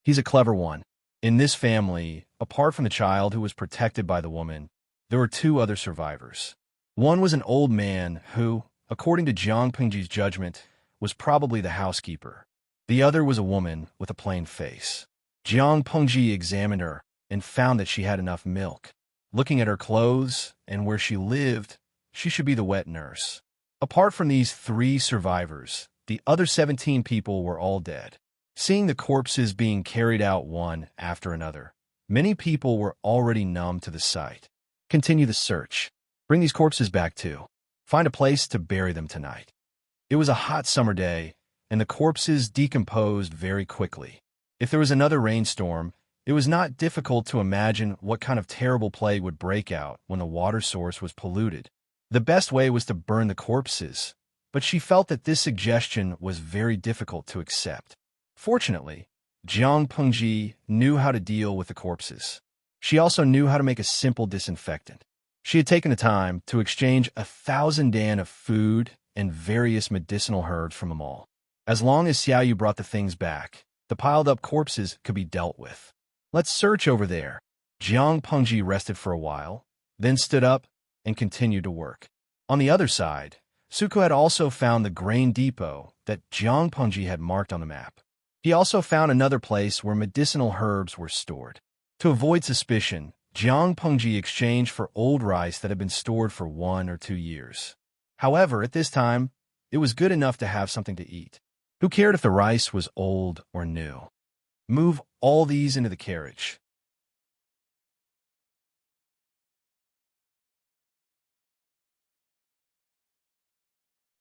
He's a clever one. In this family, apart from the child who was protected by the woman, there were two other survivors. One was an old man who, according to Jiang Pengji's judgment, was probably the housekeeper. The other was a woman with a plain face. Jiang Pengji examined her and found that she had enough milk. Looking at her clothes and where she lived, she should be the wet nurse. Apart from these three survivors, the other 17 people were all dead. Seeing the corpses being carried out one after another, many people were already numb to the sight. Continue the search. Bring these corpses back too. Find a place to bury them tonight. It was a hot summer day, and the corpses decomposed very quickly. If there was another rainstorm, it was not difficult to imagine what kind of terrible plague would break out when the water source was polluted. The best way was to burn the corpses, but she felt that this suggestion was very difficult to accept. Fortunately, Jiang Pengji knew how to deal with the corpses. She also knew how to make a simple disinfectant. She had taken the time to exchange 1,000 dan of food and various medicinal herbs from them all. As long as Xiaoyu brought the things back, the piled-up corpses could be dealt with. Let's search over there. Jiang Pengji rested for a while, then stood up and continued to work. On the other side, Suko had also found the grain depot that Jiang Pengji had marked on the map. He also found another place where medicinal herbs were stored. To avoid suspicion, Jiang Pengji exchanged for old rice that had been stored for 1 or 2 years. However, at this time, it was good enough to have something to eat. Who cared if the rice was old or new? Move all these into the carriage.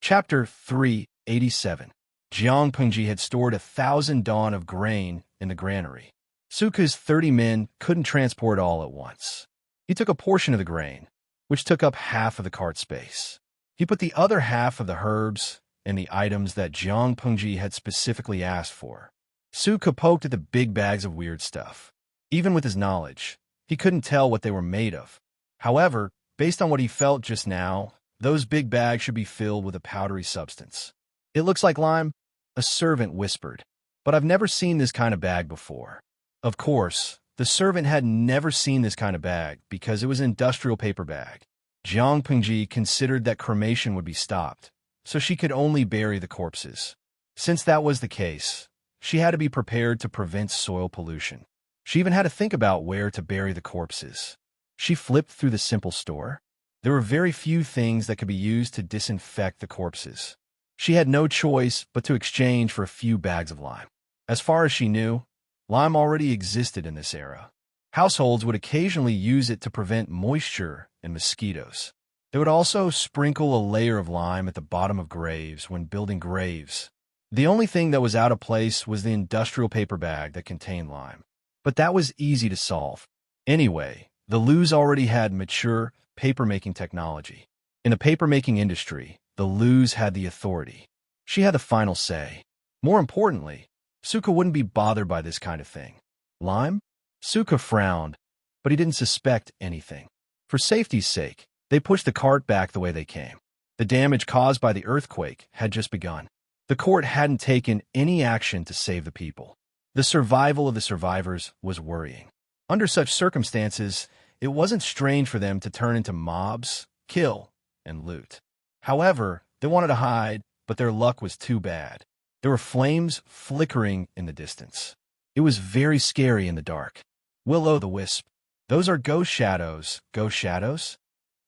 Chapter 387. Jiang Pengji had stored 1,000 dan of grain in the granary. Suka's 30 men couldn't transport all at once. He took a portion of the grain, which took up half of the cart space. He put the other half of the herbs and the items that Jiang Pengji had specifically asked for. Suka poked at the big bags of weird stuff. Even with his knowledge, he couldn't tell what they were made of. However, based on what he felt just now, those big bags should be filled with a powdery substance. It looks like lime, a servant whispered. But I've never seen this kind of bag before. Of course, the servant had never seen this kind of bag because it was an industrial paper bag. Jiang Pengji considered that cremation would be stopped, so she could only bury the corpses. Since that was the case, she had to be prepared to prevent soil pollution. She even had to think about where to bury the corpses. She flipped through the simple store. There were very few things that could be used to disinfect the corpses. She had no choice but to exchange for a few bags of lime. As far as she knew, lime already existed in this era. Households would occasionally use it to prevent moisture and mosquitoes. They would also sprinkle a layer of lime at the bottom of graves when building graves. The only thing that was out of place was the industrial paper bag that contained lime. But that was easy to solve. Anyway, the Lus already had mature paper-making technology. In the paper-making industry, the Lus had the authority. She had the final say. More importantly, Suka wouldn't be bothered by this kind of thing. Lime? Suka frowned, but he didn't suspect anything. For safety's sake, they pushed the cart back the way they came. The damage caused by the earthquake had just begun. The court hadn't taken any action to save the people. The survival of the survivors was worrying. Under such circumstances, it wasn't strange for them to turn into mobs, kill, and loot. However, they wanted to hide, but their luck was too bad. There were flames flickering in the distance. It was very scary in the dark. Will-o'-the-wisp. Those are ghost shadows. Ghost shadows?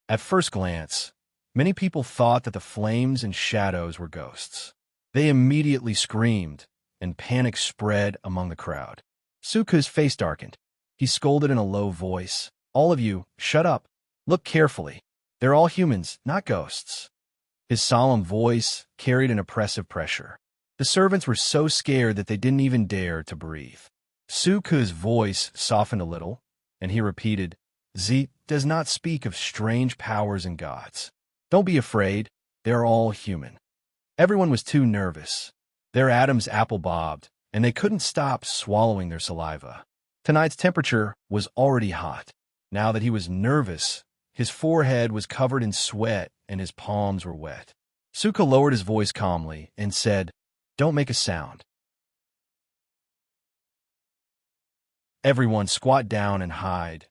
At first glance, many people thought that the flames and shadows were ghosts. They immediately screamed, and panic spread among the crowd. Suka's face darkened. He scolded in a low voice, "All of you, shut up. Look carefully. They're all humans, not ghosts." His solemn voice carried an oppressive pressure. The servants were so scared that they didn't even dare to breathe. Suka's voice softened a little, and he repeated, "Z does not speak of strange powers and gods. Don't be afraid, they're all human." Everyone was too nervous. Their atoms apple-bobbed, and they couldn't stop swallowing their saliva. Tonight's temperature was already hot. Now that he was nervous, his forehead was covered in sweat and his palms were wet. Suka lowered his voice calmly and said, "Don't make a sound." Everyone squat down and hide.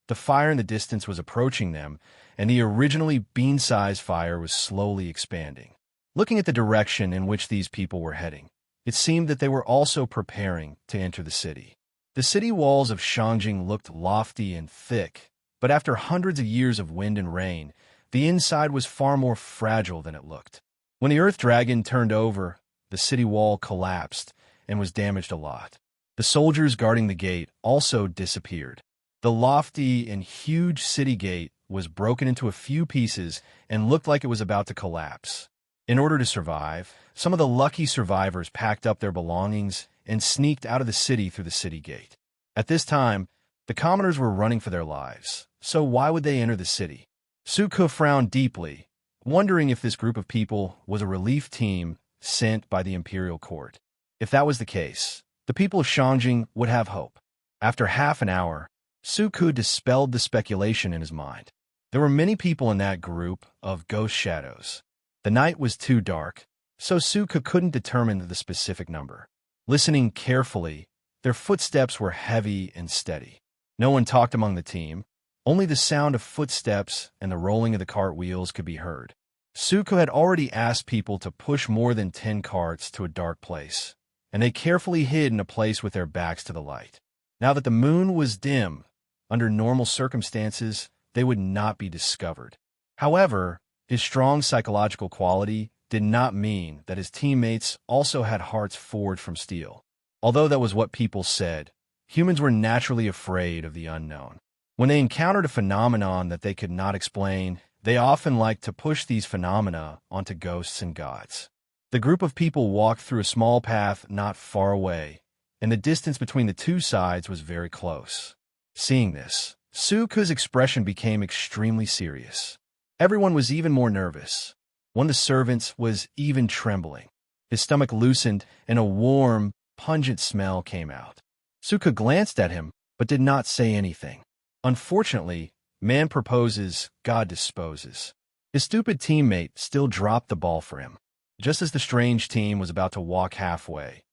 The fire in the distance was approaching them, and the originally bean-sized fire was slowly expanding. Looking at the direction in which these people were heading, it seemed that they were also preparing to enter the city. The city walls of Shangjing looked lofty and thick, but after hundreds of years of wind and rain, the inside was far more fragile than it looked. When the Earth Dragon turned over, the city wall collapsed and was damaged a lot. The soldiers guarding the gate also disappeared. The lofty and huge city gate was broken into a few pieces and looked like it was about to collapse. In order to survive, some of the lucky survivors packed up their belongings and sneaked out of the city through the city gate. At this time, the commoners were running for their lives, so why would they enter the city? Suka frowned deeply, wondering if this group of people was a relief team sent by the imperial court. If that was the case, the people of Shangjing would have hope. After half an hour, Suku dispelled the speculation in his mind. There were many people in that group of ghost shadows. The night was too dark, so Suku couldn't determine the specific number. Listening carefully, their footsteps were heavy and steady. No one talked among the team. Only the sound of footsteps and the rolling of the cart wheels could be heard. Suku had already asked people to push more than 10 carts to a dark place, and they carefully hid in a place with their backs to the light. Now that the moon was dim, under normal circumstances, they would not be discovered. However, his strong psychological quality did not mean that his teammates also had hearts forged from steel. Although that was what people said, humans were naturally afraid of the unknown. When they encountered a phenomenon that they could not explain, they often liked to push these phenomena onto ghosts and gods. The group of people walked through a small path not far away, and the distance between the two sides was very close. Seeing this, Suku's expression became extremely serious. Everyone was even more nervous. One of the servants was even trembling. His stomach loosened, and a warm, pungent smell came out. Suka glanced at him, but did not say anything. Unfortunately, man proposes, God disposes. His stupid teammate still dropped the ball for him. Just as the strange team was about to walk halfway,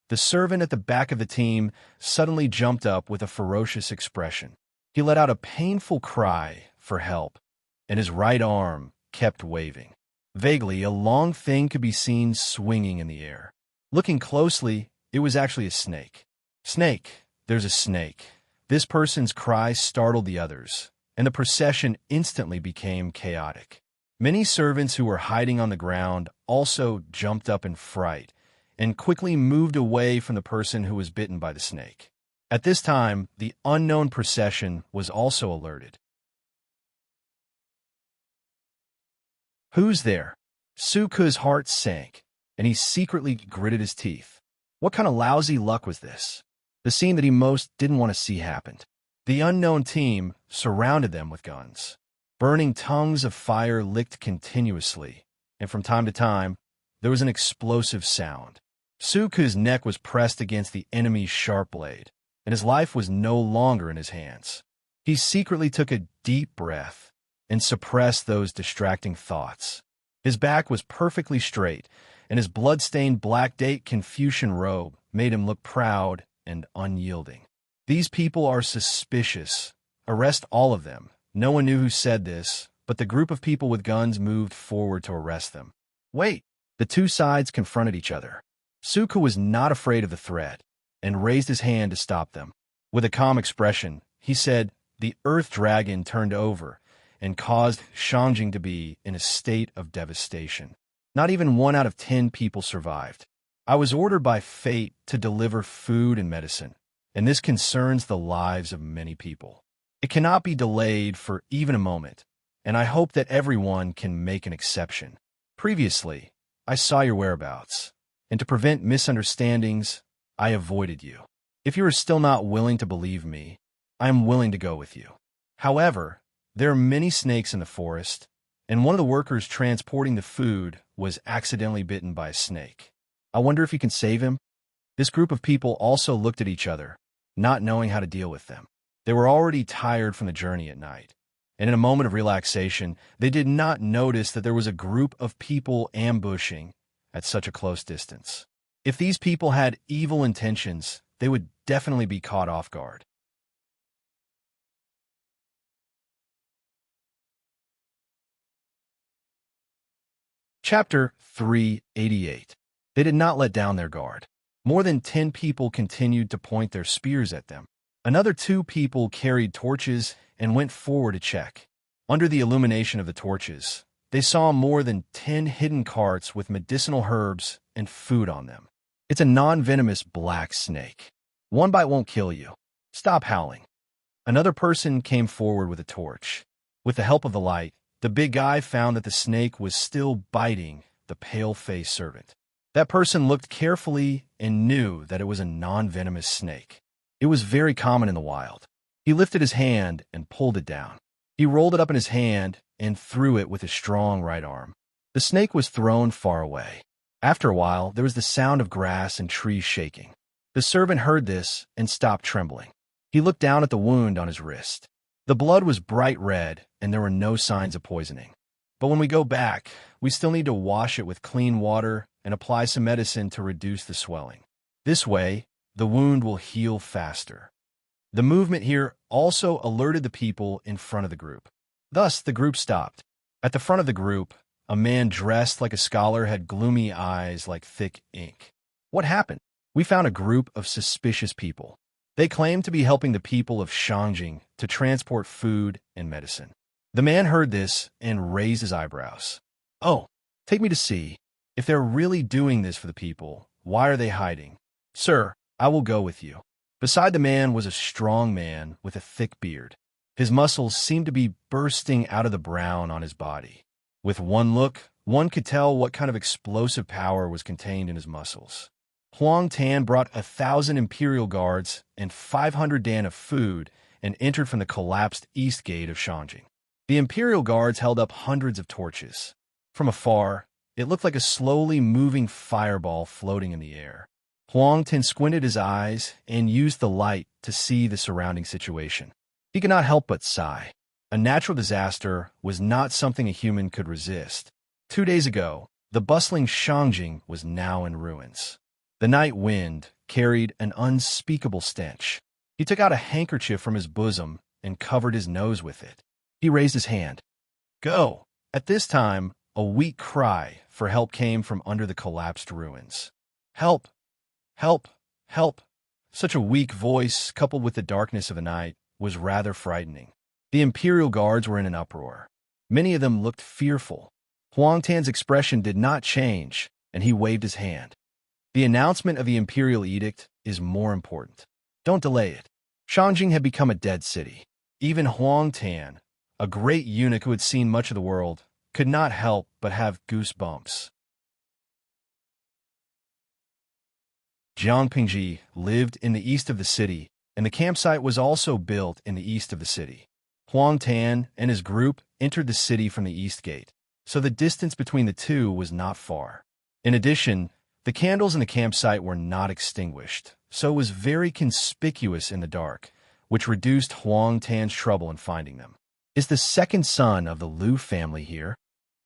the servant at the back of the team suddenly jumped up with a ferocious expression. He let out a painful cry for help, and his right arm kept waving. Vaguely, a long thing could be seen swinging in the air. Looking closely, it was actually a snake. "Snake! There's a snake!" This person's cry startled the others, and the procession instantly became chaotic. Many servants who were hiding on the ground also jumped up in fright and quickly moved away from the person who was bitten by the snake. At this time, the unknown procession was also alerted. "Who's there?" Suku's heart sank, and he secretly gritted his teeth. What kind of lousy luck was this? The scene that he most didn't want to see happened. The unknown team surrounded them with guns. Burning tongues of fire licked continuously, and from time to time, there was an explosive sound. Suku's neck was pressed against the enemy's sharp blade, and his life was no longer in his hands. He secretly took a deep breath and suppressed those distracting thoughts. His back was perfectly straight, and his blood-stained black date Confucian robe made him look proud and unyielding. "These people are suspicious. Arrest all of them." No one knew who said this, but the group of people with guns moved forward to arrest them. "Wait!" The two sides confronted each other. Suku was not afraid of the threat and raised his hand to stop them. With a calm expression, he said, "The Earth Dragon turned over and caused Shangjing to be in a state of devastation. Not even 1 out of 10 people survived. I was ordered by fate to deliver food and medicine, and this concerns the lives of many people. It cannot be delayed for even a moment, and I hope that everyone can make an exception. Previously, I saw your whereabouts, and to prevent misunderstandings, I avoided you. If you are still not willing to believe me, I am willing to go with you. However, there are many snakes in the forest, and one of the workers transporting the food was accidentally bitten by a snake. I wonder if you can save him?" This group of people also looked at each other, not knowing how to deal with them. They were already tired from the journey at night, and in a moment of relaxation, they did not notice that there was a group of people ambushing at such a close distance. If these people had evil intentions, they would definitely be caught off guard. Chapter 388. They did not let down their guard. More than 10 people continued to point their spears at them. Another 2 people carried torches and went forward to check. Under the illumination of the torches, they saw more than 10 hidden carts with medicinal herbs and food on them. It's a non-venomous black snake. One bite won't kill you. Stop howling. Another person came forward with a torch. With the help of the light, the big guy found that the snake was still biting the pale-faced servant. That person looked carefully and knew that it was a non-venomous snake. It was very common in the wild. He lifted his hand and pulled it down. He rolled it up in his hand and threw it with his strong right arm. The snake was thrown far away. After a while, there was the sound of grass and trees shaking. The servant heard this and stopped trembling. He looked down at the wound on his wrist. The blood was bright red, and there were no signs of poisoning. But when we go back, we still need to wash it with clean water and apply some medicine to reduce the swelling. This way, the wound will heal faster. The movement here also alerted the people in front of the group. Thus, the group stopped. At the front of the group, a man dressed like a scholar had gloomy eyes like thick ink. What happened? We found a group of suspicious people. They claimed to be helping the people of Shangjing to transport food and medicine. The man heard this and raised his eyebrows. Oh, take me to see. If they're really doing this for the people, why are they hiding? Sir, I will go with you. Beside the man was a strong man with a thick beard. His muscles seemed to be bursting out of the brown on his body. With one look, one could tell what kind of explosive power was contained in his muscles. Huang Tan brought 1,000 imperial guards and 500 dan of food and entered from the collapsed east gate of Shangjing. The imperial guards held up hundreds of torches. From afar, it looked like a slowly moving fireball floating in the air. Huang Tan squinted his eyes and used the light to see the surrounding situation. He could not help but sigh. A natural disaster was not something a human could resist. 2 days ago, the bustling Shangjing was now in ruins. The night wind carried an unspeakable stench. He took out a handkerchief from his bosom and covered his nose with it. He raised his hand. Go! At this time, a weak cry for help came from under the collapsed ruins. Help! Help! Help! Such a weak voice, coupled with the darkness of the night, was rather frightening. The imperial guards were in an uproar. Many of them looked fearful. Huang Tan's expression did not change, and he waved his hand. The announcement of the imperial edict is more important. Don't delay it. Shangjing had become a dead city. Even Huang Tan, a great eunuch who had seen much of the world, could not help but have goosebumps. Jiang Pingji lived in the east of the city, and the campsite was also built in the east of the city. Huang Tan and his group entered the city from the east gate, so the distance between the two was not far. In addition, the candles in the campsite were not extinguished, so it was very conspicuous in the dark, which reduced Huang Tan's trouble in finding them. Is the second son of the Liu family here?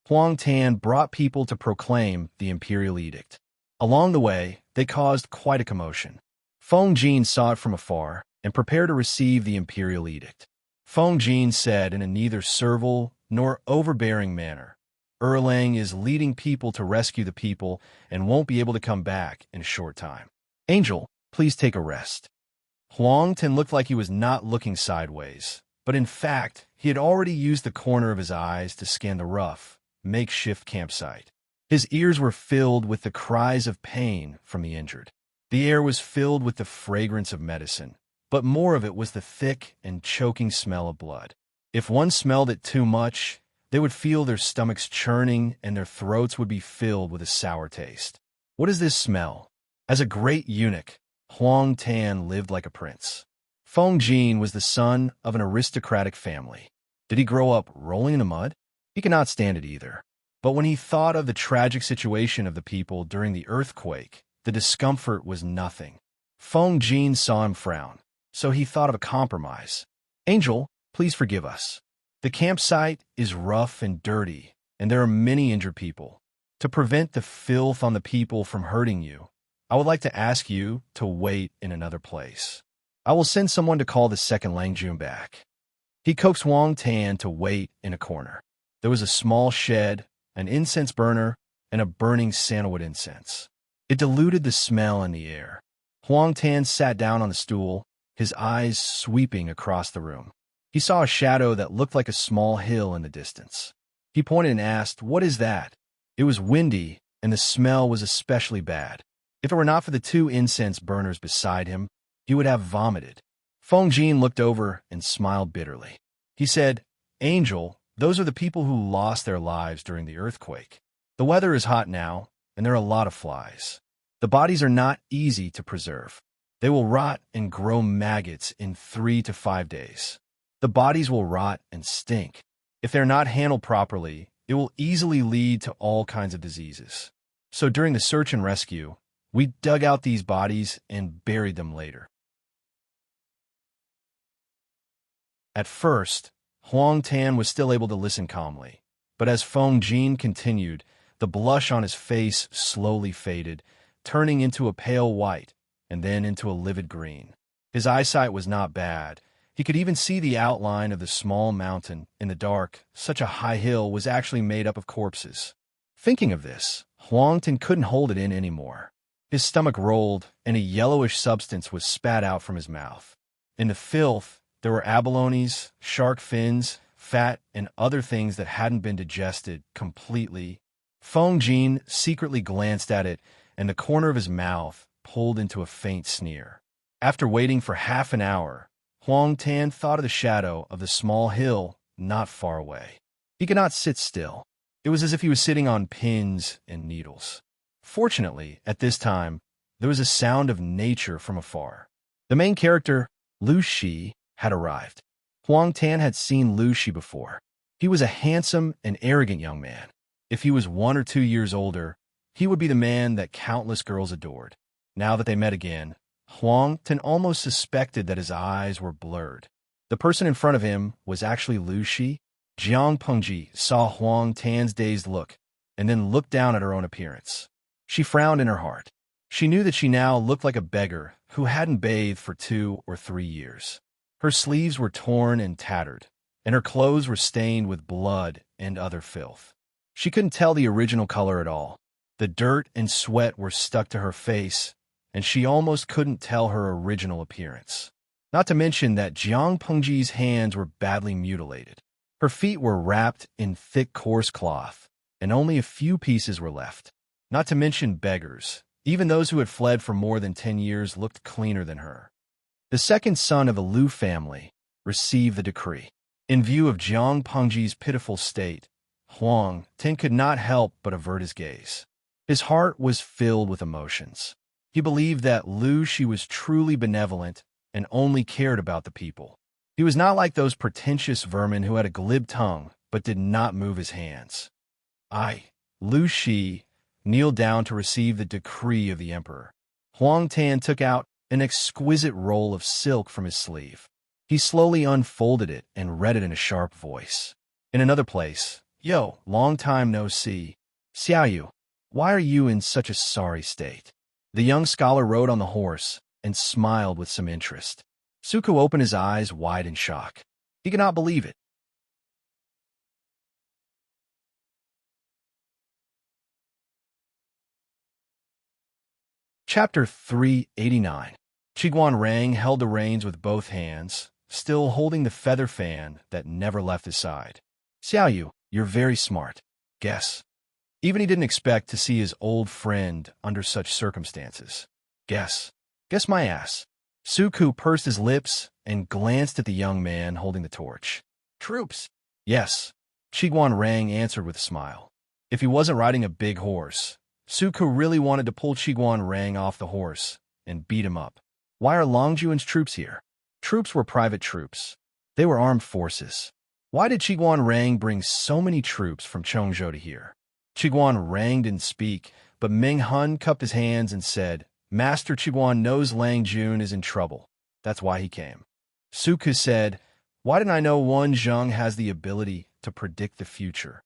Huang Tan brought people to proclaim the imperial edict. Along the way, they caused quite a commotion. Feng Jin saw it from afar and prepared to receive the imperial edict. Feng Jin said in a neither servile nor overbearing manner, Erlang is leading people to rescue the people and won't be able to come back in a short time. Angel, please take a rest. Huang Tan looked like he was not looking sideways, but in fact, he had already used the corner of his eyes to scan the rough, makeshift campsite. His ears were filled with the cries of pain from the injured. The air was filled with the fragrance of medicine, but more of it was the thick and choking smell of blood. If one smelled it too much, they would feel their stomachs churning and their throats would be filled with a sour taste. What is this smell? As a great eunuch, Huang Tan lived like a prince. Feng Jin was the son of an aristocratic family. Did he grow up rolling in the mud? He could not stand it either. But when he thought of the tragic situation of the people during the earthquake, the discomfort was nothing. Feng Jin saw him frown, so he thought of a compromise. Angel, please forgive us. The campsite is rough and dirty, and there are many injured people. To prevent the filth on the people from hurting you, I would like to ask you to wait in another place. I will send someone to call the second Lang Jun back." He coaxed Huang Tan to wait in a corner. There was a small shed, an incense burner, and a burning sandalwood incense. It diluted the smell in the air. Huang Tan sat down on the stool, his eyes sweeping across the room. He saw a shadow that looked like a small hill in the distance. He pointed and asked, "What is that?" It was windy, and the smell was especially bad. If it were not for the two incense burners beside him, he would have vomited. Feng Jin looked over and smiled bitterly. He said, "Angel, those are the people who lost their lives during the earthquake. The weather is hot now, and there are a lot of flies. The bodies are not easy to preserve. They will rot and grow maggots in 3 to 5 days. The bodies will rot and stink. If they're not handled properly, it will easily lead to all kinds of diseases. So during the search and rescue, we dug out these bodies and buried them later." At first, Huang Tan was still able to listen calmly, but as Feng Jin continued, the blush on his face slowly faded, turning into a pale white and then into a livid green. His eyesight was not bad. He could even see the outline of the small mountain in the dark. Such a high hill was actually made up of corpses. Thinking of this, Huang Tan couldn't hold it in anymore. His stomach rolled, and a yellowish substance was spat out from his mouth. In the filth, there were abalones, shark fins, fat, and other things that hadn't been digested completely. Feng Jin secretly glanced at it, and the corner of his mouth pulled into a faint sneer. After waiting for half an hour, Huang Tan thought of the shadow of the small hill not far away. He could not sit still. It was as if he was sitting on pins and needles. Fortunately, at this time, there was a sound of nature from afar. The main character, Lu Shi, had arrived. Huang Tan had seen Lu Shi before. He was a handsome and arrogant young man. If he was 1 or 2 years older, he would be the man that countless girls adored. Now that they met again, Huang Tan almost suspected that his eyes were blurred. The person in front of him was actually Lu Shi. Jiang Pengji saw Huang Tan's dazed look and then looked down at her own appearance. She frowned in her heart. She knew that she now looked like a beggar who hadn't bathed for 2 or 3 years. Her sleeves were torn and tattered, and her clothes were stained with blood and other filth. She couldn't tell the original color at all. The dirt and sweat were stuck to her face, and she almost couldn't tell her original appearance. Not to mention that Jiang Pengji's hands were badly mutilated. Her feet were wrapped in thick coarse cloth, and only a few pieces were left. Not to mention beggars. Even those who had fled for more than 10 years looked cleaner than her. The second son of the Lu family received the decree. In view of Jiang Pengji's pitiful state, Huang Tan could not help but avert his gaze. His heart was filled with emotions. He believed that Lu Shi was truly benevolent and only cared about the people. He was not like those pretentious vermin who had a glib tongue but did not move his hands. Lu Shi kneeled down to receive the decree of the emperor. Huang Tan took out an exquisite roll of silk from his sleeve. He slowly unfolded it and read it in a sharp voice. In another place, "Yo, long time no see. Xiaoyu, why are you in such a sorry state?" The young scholar rode on the horse and smiled with some interest. Suku opened his eyes wide in shock. He could not believe it. Chapter 389. Qiguan Rang held the reins with both hands, still holding the feather fan that never left his side. "Xiaoyu, you're very smart. Guess." Even he didn't expect to see his old friend under such circumstances. Guess my ass." Suku pursed his lips and glanced at the young man holding the torch. "Troops." "Yes," Qiguan Rang answered with a smile. If he wasn't riding a big horse, Suku really wanted to pull Qiguan Rang off the horse and beat him up. Why are Longjuan's troops here? Troops were private troops. They were armed forces. Why did Qiguan Rang bring so many troops from Chongzhou to here? Qiguan Rang didn't speak, but Meng Hun cupped his hands and said, "Master Qiguan knows Lang Jun is in trouble. That's why he came." Suku said, Why didn't I know one Zheng has the ability to predict the future?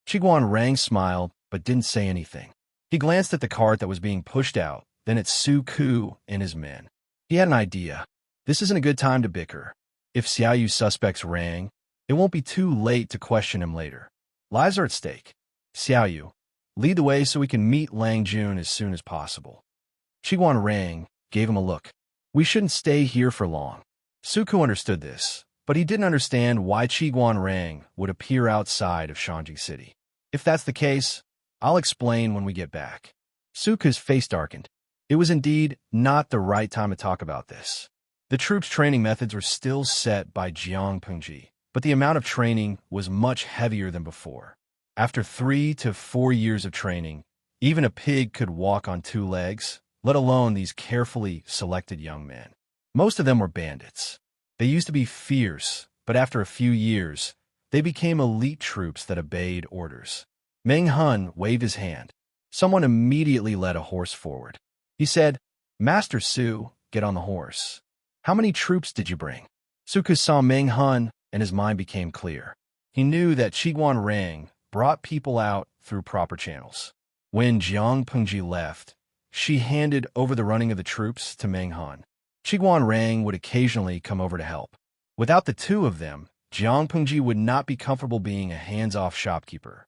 Qiguan Rang smiled, but didn't say anything. He glanced at the cart that was being pushed out, then at Su Ku and his men. He had an idea. This isn't a good time to bicker. If Xiaoyu suspects Rang, it won't be too late to question him later. Lives are at stake. Xiaoyu, lead the way so we can meet Lang Jun as soon as possible. Qiguan Rang gave him a look. We shouldn't stay here for long. Su Ku understood this, but he didn't understand why Qiguan Rang would appear outside of Shanjing City. If that's the case, I'll explain when we get back. Su Ku's face darkened. It was indeed not the right time to talk about this. The troops' training methods were still set by Jiang Pengji, but the amount of training was much heavier than before. After 3 to 4 years of training, even a pig could walk on 2 legs, let alone these carefully selected young men. Most of them were bandits. They used to be fierce, but after a few years, they became elite troops that obeyed orders. Meng Hun waved his hand. Someone immediately led a horse forward. He said, Master Su, get on the horse. How many troops did you bring? Su Ku saw Meng Hun, and his mind became clear. He knew that Qiguan Rang brought people out through proper channels. When Jiang Pengji left, she handed over the running of the troops to Meng Han. Qiguan Rang would occasionally come over to help. Without the two of them, Jiang Pengji would not be comfortable being a hands-off shopkeeper.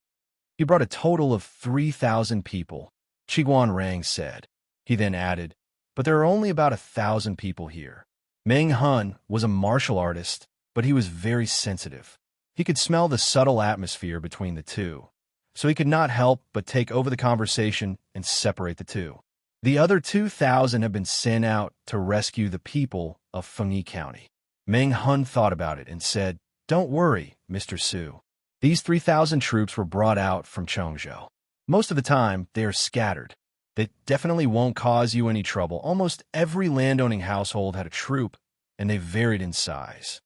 He brought a total of 3,000 people, Qiguan Rang said. He then added, but there are only about 1,000 people here. Meng Hun was a martial artist, but he was very sensitive. He could smell the subtle atmosphere between the two, so he could not help but take over the conversation and separate the two. The other 2,000 have been sent out to rescue the people of Fengyi County. Meng Hun thought about it and said, Don't worry, Mr. Su. These 3,000 troops were brought out from Chongzhou. Most of the time, they are scattered. They definitely won't cause you any trouble. Almost every landowning household had a troop, and they varied in size.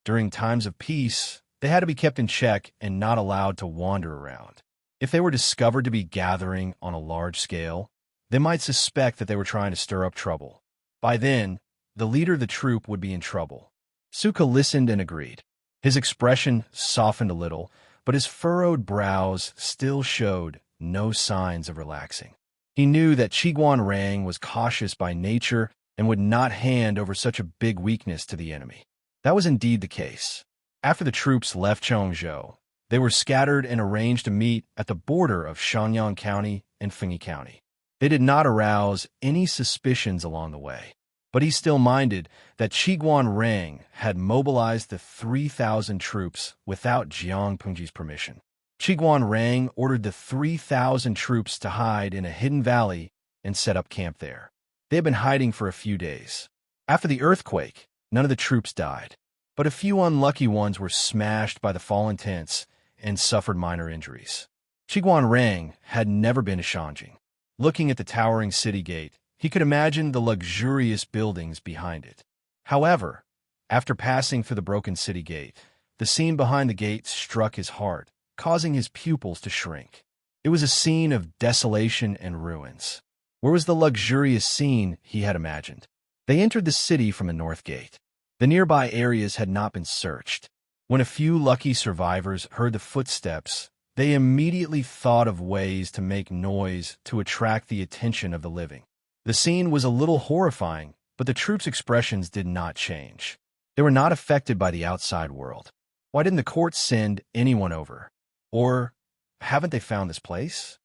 During times of peace, they had to be kept in check and not allowed to wander around. If they were discovered to be gathering on a large scale, they might suspect that they were trying to stir up trouble. By then, the leader of the troop would be in trouble. Su Ku listened and agreed. His expression softened a little, but his furrowed brows still showed no signs of relaxing. He knew that Qiguan Rang was cautious by nature and would not hand over such a big weakness to the enemy. That was indeed the case. After the troops left Chongzhou, they were scattered and arranged to meet at the border of Shanyang County and Fengyi County. They did not arouse any suspicions along the way, but he still minded that Qiguan Rang had mobilized the 3,000 troops without Jiang Pengji's permission. Qiguan Rang ordered the 3,000 troops to hide in a hidden valley and set up camp there. They had been hiding for a few days. After the earthquake, none of the troops died, but a few unlucky ones were smashed by the fallen tents and suffered minor injuries. Qiguan Rang had never been to Shanjing. Looking at the towering city gate, he could imagine the luxurious buildings behind it. However, after passing through the broken city gate, the scene behind the gate struck his heart, causing his pupils to shrink. It was a scene of desolation and ruins. Where was the luxurious scene he had imagined? They entered the city from the north gate. The nearby areas had not been searched. When a few lucky survivors heard the footsteps, they immediately thought of ways to make noise to attract the attention of the living. The scene was a little horrifying, but the troops' expressions did not change. They were not affected by the outside world. Why didn't the court send anyone over? Or haven't they found this place?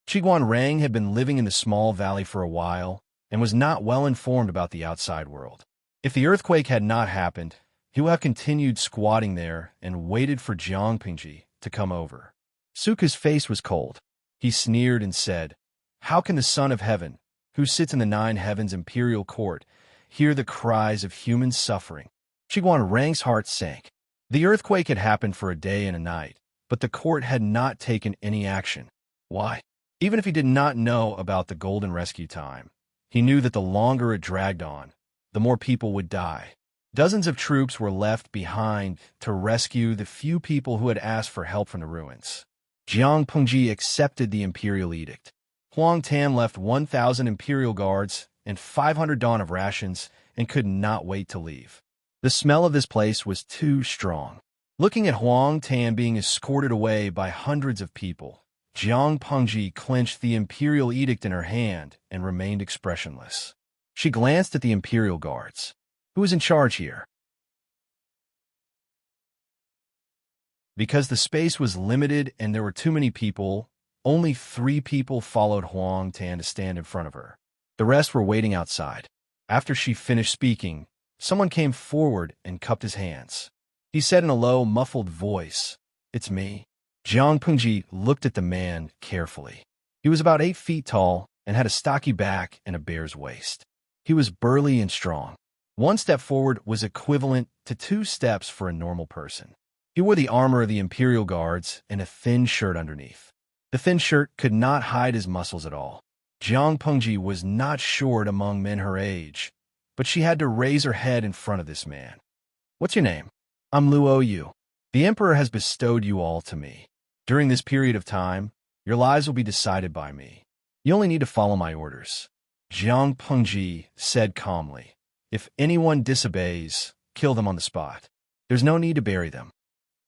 Qiguan Rang had been living in the small valley for a while and was not well informed about the outside world. If the earthquake had not happened, he would have continued squatting there and waited for Jiang Pengji to come over. Su Ku's face was cold. He sneered and said, How can the Son of Heaven, who sits in the 9 heavens imperial court, hear the cries of human suffering? Qiguan Rang's heart sank. The earthquake had happened for a day and a night, but the court had not taken any action. Why? Even if he did not know about the golden rescue time, he knew that the longer it dragged on, the more people would die. Dozens of troops were left behind to rescue the few people who had asked for help from the ruins. Jiang Pengji accepted the imperial edict. Huang Tan left 1,000 imperial guards and 500 dawn of rations and could not wait to leave. The smell of this place was too strong. Looking at Huang Tan being escorted away by hundreds of people, Jiang Pengji clenched the imperial edict in her hand and remained expressionless. She glanced at the imperial guards. Who was in charge here? Because the space was limited and there were too many people, only 3 people followed Huang Tan to stand in front of her. The rest were waiting outside. After she finished speaking, someone came forward and cupped his hands. He said in a low, muffled voice, "It's me." Jiang Pengji looked at the man carefully. He was about 8 feet tall and had a stocky back and a bear's waist. He was burly and strong. 1 step forward was equivalent to 2 steps for a normal person. He wore the armor of the Imperial Guards and a thin shirt underneath. The thin shirt could not hide his muscles at all. Jiang Pengji was not short among men her age, but she had to raise her head in front of this man. "What's your name?" "I'm Luo Yu. The Emperor has bestowed you all to me. During this period of time, your lives will be decided by me. You only need to follow my orders." Jiang Pengji said calmly, "If anyone disobeys, kill them on the spot. There's no need to bury them."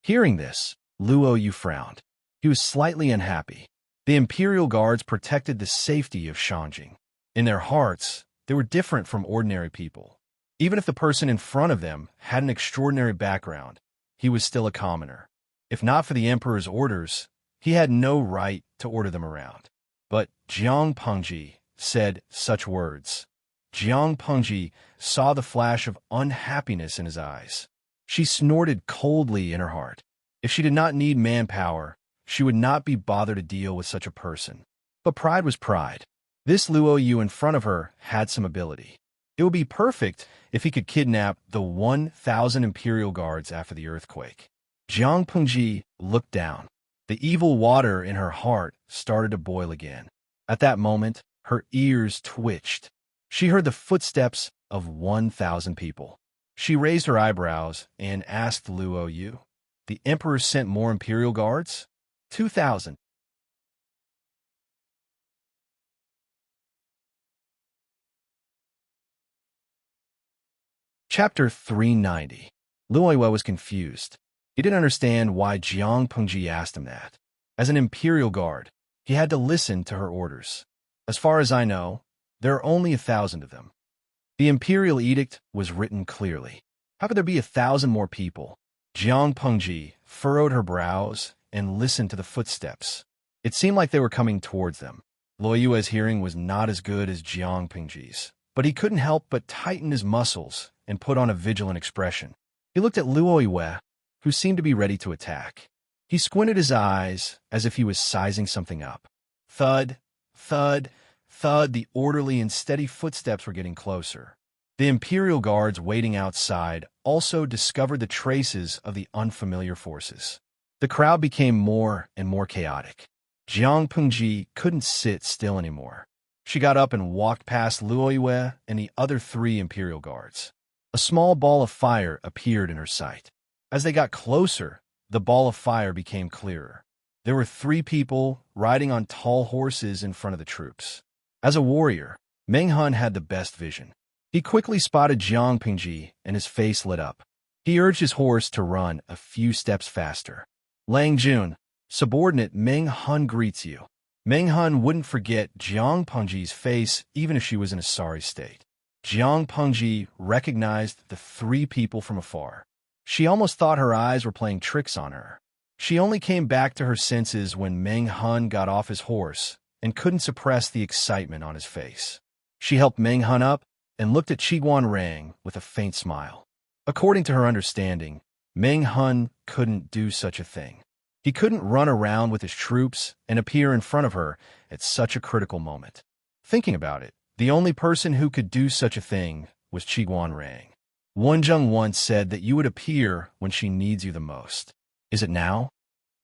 Hearing this, Luo Yu frowned. He was slightly unhappy. The Imperial Guards protected the safety of Shanjing. In their hearts, they were different from ordinary people. Even if the person in front of them had an extraordinary background, he was still a commoner. If not for the Emperor's orders, he had no right to order them around. But Jiang Pengji said such words. Jiang Pengji saw the flash of unhappiness in his eyes. She snorted coldly in her heart. If she did not need manpower, she would not be bothered to deal with such a person. But pride was pride. This Luo Yu in front of her had some ability. It would be perfect if he could kidnap the 1,000 Imperial Guards after the earthquake. Jiang Pengji looked down. The evil water in her heart started to boil again. At that moment, her ears twitched. She heard the footsteps of 1,000 people. She raised her eyebrows and asked Luo Yu, "The Emperor sent more Imperial Guards?" 2,000. Chapter 390. Luo Yu was confused. He didn't understand why Jiang Pengji asked him that. As an Imperial Guard, he had to listen to her orders. As far as I know, there are only 1,000 of them. The Imperial Edict was written clearly. How could there be 1,000 more people? Jiang Pengji furrowed her brows and listened to the footsteps. It seemed like they were coming towards them. Luo Yu's hearing was not as good as Jiang Pengji's, but he couldn't help but tighten his muscles and put on a vigilant expression. He looked at Luo Yu, who seemed to be ready to attack. He squinted his eyes as if he was sizing something up. Thud, thud, thud, the orderly and steady footsteps were getting closer. The Imperial Guards waiting outside also discovered the traces of the unfamiliar forces. The crowd became more and more chaotic. Jiang Pengji couldn't sit still anymore. She got up and walked past Luo Yu and the other 3 Imperial Guards. A small ball of fire appeared in her sight. As they got closer, the ball of fire became clearer. There were 3 people riding on tall horses in front of the troops. As a warrior, Meng Han had the best vision. He quickly spotted Jiang Pengji and his face lit up. He urged his horse to run a few steps faster. "Lang Jun, subordinate Meng Han greets you." Meng Han wouldn't forget Jiang Pengji's face even if she was in a sorry state. Jiang Pengji recognized the 3 people from afar. She almost thought her eyes were playing tricks on her. She only came back to her senses when Meng Han got off his horse and couldn't suppress the excitement on his face. She helped Meng Han up and looked at Qiguan Rang with a faint smile. According to her understanding, Meng Han couldn't do such a thing. He couldn't run around with his troops and appear in front of her at such a critical moment. Thinking about it, the only person who could do such a thing was Qiguan Rang. Wenjung once said that you would appear when she needs you the most. Is it now?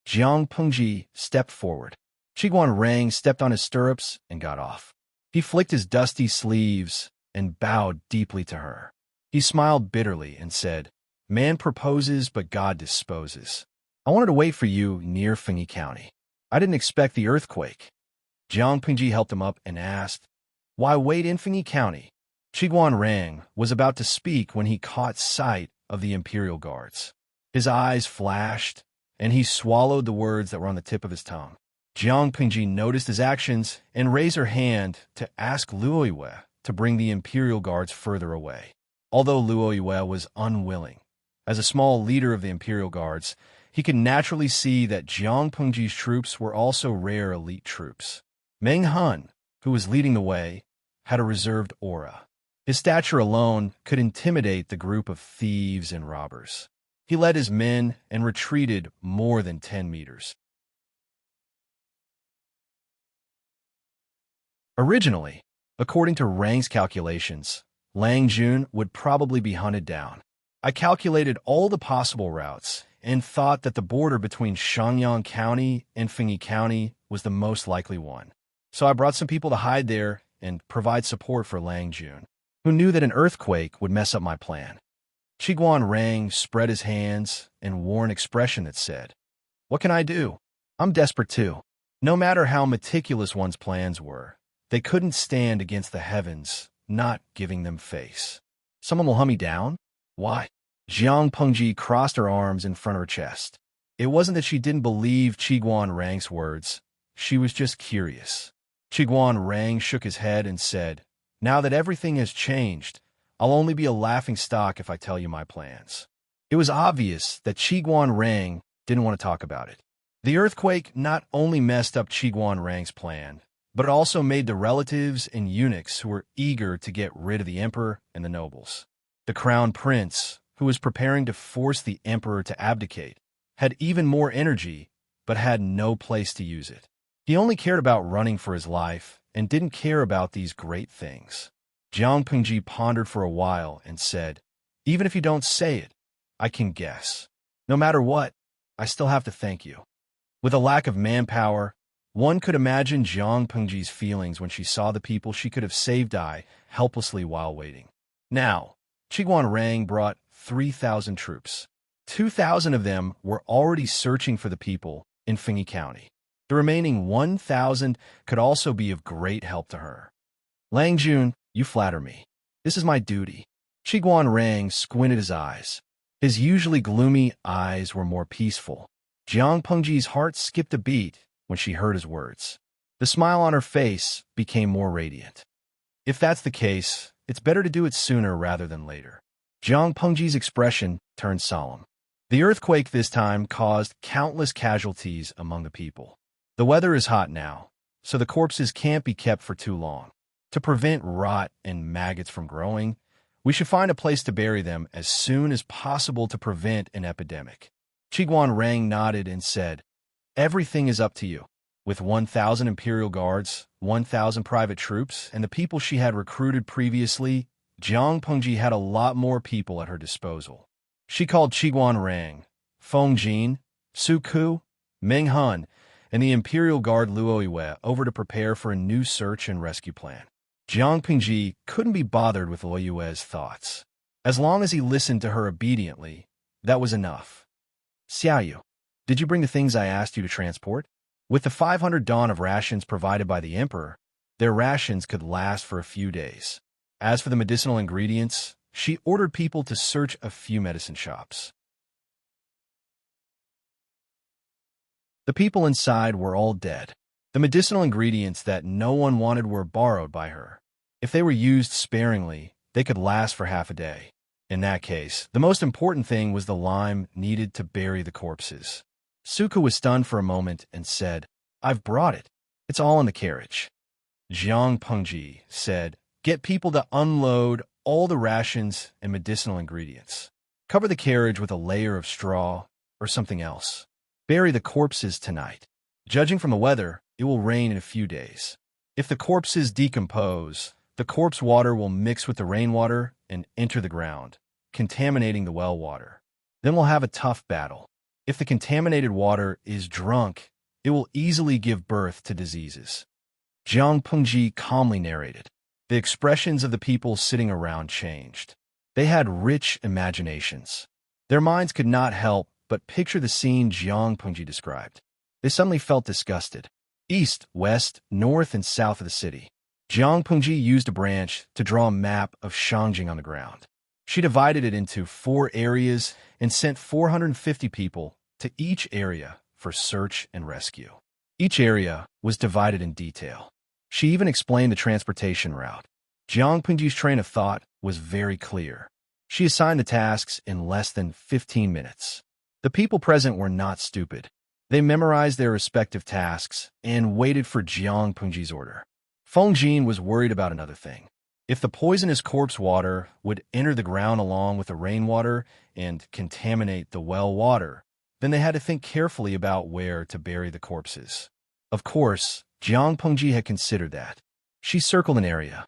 Jiang Pengji stepped forward. Qiguan Rang stepped on his stirrups and got off. He flicked his dusty sleeves and bowed deeply to her. He smiled bitterly and said, "Man proposes, but God disposes. I wanted to wait for you near Fengyi County. I didn't expect the earthquake." Jiang Pengji helped him up and asked, Why wait in Fengyi County? Qiguan Rang was about to speak when he caught sight of the Imperial Guards. His eyes flashed, and he swallowed the words that were on the tip of his tongue. Jiang Pingji noticed his actions and raised her hand to ask Luo Yue to bring the Imperial Guards further away. Although Luo Yue was unwilling, as a small leader of the Imperial Guards, he could naturally see that Jiang Pengji's troops were also rare elite troops. Meng Han, who was leading the way, had a reserved aura. His stature alone could intimidate the group of thieves and robbers. He led his men and retreated more than 10 meters. Originally, according to Rang's calculations, Lang Jun would probably be hunted down. I calculated all the possible routes and thought that the border between Shangyang County and Fengyi County was the most likely one. So I brought some people to hide there and provide support for Lang Jun, who knew that an earthquake would mess up my plan. Qiguan Rang spread his hands and wore an expression that said, "What can I do? I'm desperate too." No matter how meticulous one's plans were, they couldn't stand against the heavens not giving them face. Someone will hunt me down? Why? Jiang Pengji crossed her arms in front of her chest. It wasn't that she didn't believe Qiguan Rang's words. She was just curious. Qiguan Rang shook his head and said, "Now that everything has changed, I'll only be a laughing stock if I tell you my plans." It was obvious that Qiguan Rang didn't want to talk about it. The earthquake not only messed up Qiguan Rang's plan, but it also made the relatives and eunuchs who were eager to get rid of the emperor and the nobles. The crown prince, who was preparing to force the emperor to abdicate, had even more energy, but had no place to use it. He only cared about running for his life and didn't care about these great things. Jiang Pengji pondered for a while and said, "Even if you don't say it, I can guess. No matter what, I still have to thank you." With a lack of manpower, one could imagine Jiang Pengji's feelings when she saw the people she could have saved die helplessly while waiting. Now, Qiguan Rang brought 3,000 troops. 2,000 of them were already searching for the people in Fengyi County. The remaining 1,000 could also be of great help to her. "Lang Jun, you flatter me. This is my duty." Qiguan Rang squinted his eyes. His usually gloomy eyes were more peaceful. Jiang Pengji's heart skipped a beat when she heard his words. The smile on her face became more radiant. "If that's the case, it's better to do it sooner rather than later." Jiang Pengji's expression turned solemn. The earthquake this time caused countless casualties among the people. The weather is hot now, so the corpses can't be kept for too long. To prevent rot and maggots from growing, we should find a place to bury them as soon as possible to prevent an epidemic. Qiguan Rang nodded and said, "Everything is up to you." With 1,000 Imperial Guards, 1,000 private troops, and the people she had recruited previously, Jiang Pengji had a lot more people at her disposal. She called Qiguan Rang, Feng Jin, Su Ku, Meng Han, and the Imperial Guard Luo Yue over to prepare for a new search and rescue plan. Jiang Pengji couldn't be bothered with Luo Yue's thoughts. As long as he listened to her obediently, that was enough. "Xiaoyu, did you bring the things I asked you to transport?" With the 500 dawn of rations provided by the emperor, their rations could last for a few days. As for the medicinal ingredients, she ordered people to search a few medicine shops. The people inside were all dead. The medicinal ingredients that no one wanted were borrowed by her. If they were used sparingly, they could last for half a day. In that case, the most important thing was the lime needed to bury the corpses. Suku was stunned for a moment and said, "I've brought it. It's all in the carriage." Jiang Pengji said, "Get people to unload all the rations and medicinal ingredients. Cover the carriage with a layer of straw or something else. Bury the corpses tonight. Judging from the weather, it will rain in a few days. If the corpses decompose, the corpse water will mix with the rainwater and enter the ground, contaminating the well water. Then we'll have a tough battle. If the contaminated water is drunk, it will easily give birth to diseases." Jiang Pengji calmly narrated. The expressions of the people sitting around changed. They had rich imaginations. Their minds could not help but picture the scene Jiang Pengji described. They suddenly felt disgusted. East, west, north, and south of the city, Jiang Pengji used a branch to draw a map of Shangjing on the ground. She divided it into 4 areas and sent 450 people to each area for search and rescue. Each area was divided in detail. She even explained the transportation route. Jiang Pengji's train of thought was very clear. She assigned the tasks in less than 15 minutes. The people present were not stupid. They memorized their respective tasks and waited for Jiang Pengji's order. Feng Jin was worried about another thing. If the poisonous corpse water would enter the ground along with the rainwater and contaminate the well water, then they had to think carefully about where to bury the corpses. Of course, Jiang Pengji had considered that. She circled an area.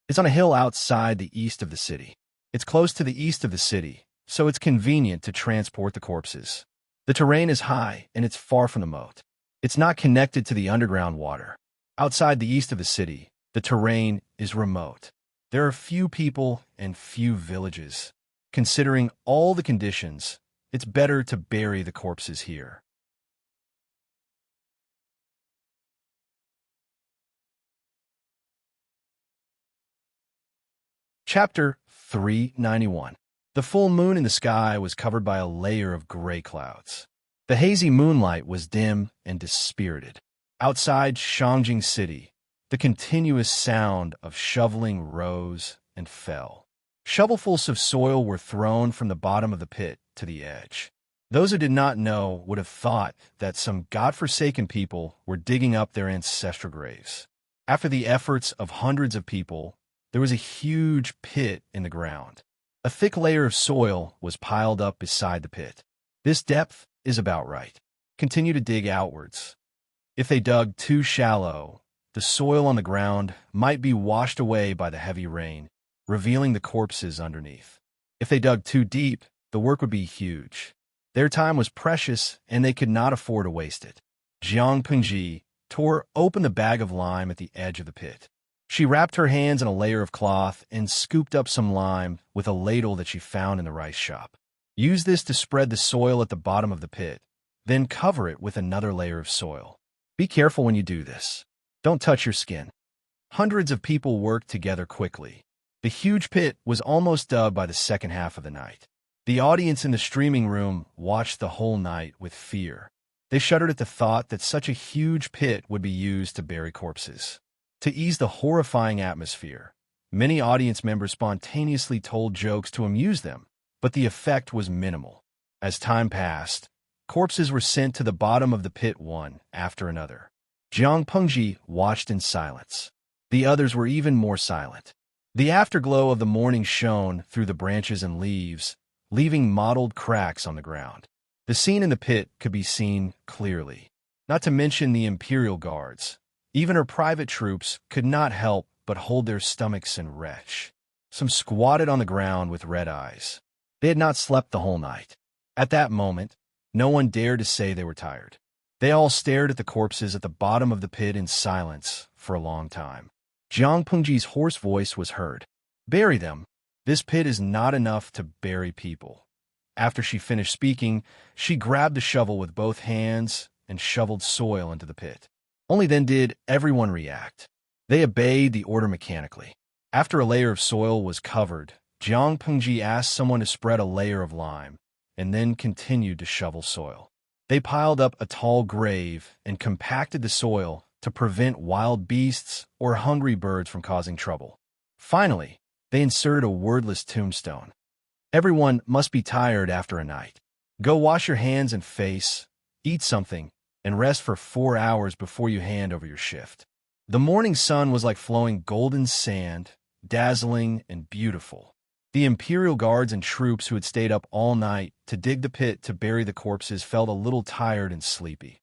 It's on a hill outside the east of the city. It's close to the east of the city, so it's convenient to transport the corpses. The terrain is high and it's far from the moat. It's not connected to the underground water. Outside the east of the city, the terrain is remote. There are few people and few villages. Considering all the conditions, it's better to bury the corpses here. Chapter 391. The full moon in the sky was covered by a layer of gray clouds. The hazy moonlight was dim and dispirited. Outside Shangjing City, the continuous sound of shoveling rose and fell. Shovelfuls of soil were thrown from the bottom of the pit to the edge. Those who did not know would have thought that some godforsaken people were digging up their ancestral graves. After the efforts of hundreds of people, there was a huge pit in the ground. A thick layer of soil was piled up beside the pit. This depth is about right. Continue to dig outwards. If they dug too shallow, the soil on the ground might be washed away by the heavy rain, revealing the corpses underneath. If they dug too deep, the work would be huge. Their time was precious, and they could not afford to waste it. Jiang Pengji tore open the bag of lime at the edge of the pit. She wrapped her hands in a layer of cloth and scooped up some lime with a ladle that she found in the rice shop. Use this to spread the soil at the bottom of the pit, then cover it with another layer of soil. Be careful when you do this. Don't touch your skin. Hundreds of people worked together quickly. The huge pit was almost dug by the second half of the night. The audience in the streaming room watched the whole night with fear. They shuddered at the thought that such a huge pit would be used to bury corpses. To ease the horrifying atmosphere, many audience members spontaneously told jokes to amuse them, but the effect was minimal. As time passed, corpses were sent to the bottom of the pit one after another. Jiang Pengji watched in silence. The others were even more silent. The afterglow of the morning shone through the branches and leaves, leaving mottled cracks on the ground. The scene in the pit could be seen clearly. Not to mention the Imperial Guards. Even her private troops could not help but hold their stomachs in retch. Some squatted on the ground with red eyes. They had not slept the whole night. At that moment, no one dared to say they were tired. They all stared at the corpses at the bottom of the pit in silence for a long time. Jiang Pengji's hoarse voice was heard. Bury them. This pit is not enough to bury people. After she finished speaking, she grabbed the shovel with both hands and shoveled soil into the pit. Only then did everyone react. They obeyed the order mechanically. After a layer of soil was covered, Jiang Pengji asked someone to spread a layer of lime, and then continued to shovel soil. They piled up a tall grave and compacted the soil to prevent wild beasts or hungry birds from causing trouble. Finally, they inserted a wordless tombstone. Everyone must be tired after a night. Go wash your hands and face, eat something, and rest for 4 hours before you hand over your shift. The morning sun was like flowing golden sand, dazzling and beautiful. The Imperial Guards and troops who had stayed up all night to dig the pit to bury the corpses felt a little tired and sleepy.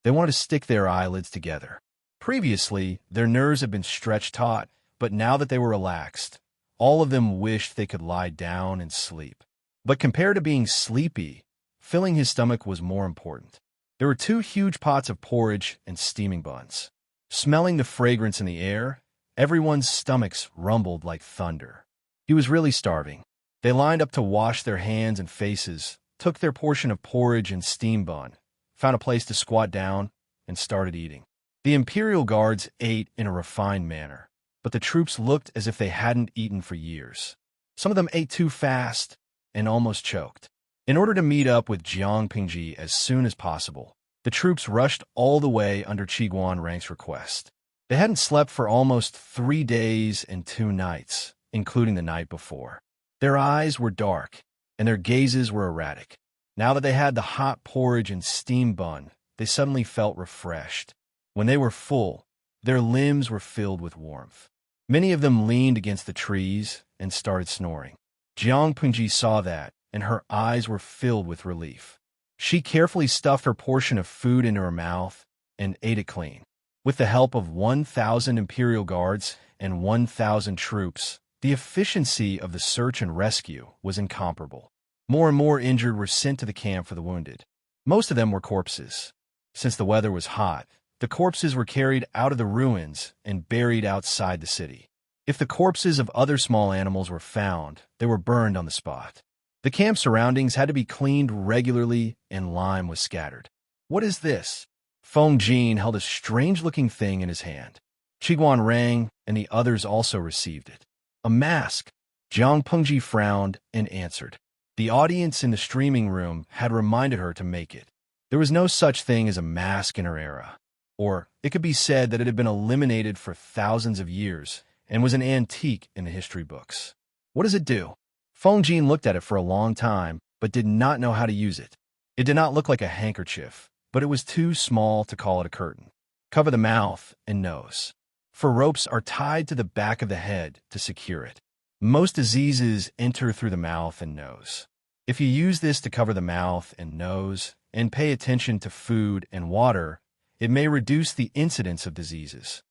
They wanted to stick their eyelids together. Previously, their nerves had been stretched taut, but now that they were relaxed, all of them wished they could lie down and sleep. But compared to being sleepy, filling his stomach was more important. There were 2 huge pots of porridge and steaming buns. Smelling the fragrance in the air, everyone's stomachs rumbled like thunder. He was really starving. They lined up to wash their hands and faces, took their portion of porridge and steam bun, found a place to squat down, and started eating. The Imperial Guards ate in a refined manner, but the troops looked as if they hadn't eaten for years. Some of them ate too fast and almost choked. In order to meet up with Jiang Pingji as soon as possible, the troops rushed all the way under Qiguan Rang's request. They hadn't slept for almost 3 days and 2 nights, including the night before. Their eyes were dark, and their gazes were erratic. Now that they had the hot porridge and steam bun, they suddenly felt refreshed. When they were full, their limbs were filled with warmth. Many of them leaned against the trees and started snoring. Jiang Pingji saw that, and her eyes were filled with relief. She carefully stuffed her portion of food into her mouth and ate it clean. With the help of 1,000 Imperial Guards and 1,000 troops, the efficiency of the search and rescue was incomparable. More and more injured were sent to the camp for the wounded. Most of them were corpses. Since the weather was hot, the corpses were carried out of the ruins and buried outside the city. If the corpses of other small animals were found, they were burned on the spot. The camp surroundings had to be cleaned regularly, and lime was scattered. "What is this?" Feng Jin held a strange-looking thing in his hand. Qiguan Rang and the others also received it. "A mask." Jiang Pengji frowned and answered. The audience in the streaming room had reminded her to make it. There was no such thing as a mask in her era. Or it could be said that it had been eliminated for thousands of years and was an antique in the history books. "What does it do?" Feng Jin looked at it for a long time, but did not know how to use it. It did not look like a handkerchief, but it was too small to call it a curtain. "Cover the mouth and nose." For ropes are tied to the back of the head to secure it. Most diseases enter through the mouth and nose. If you use this to cover the mouth and nose and pay attention to food and water, it may reduce the incidence of diseases.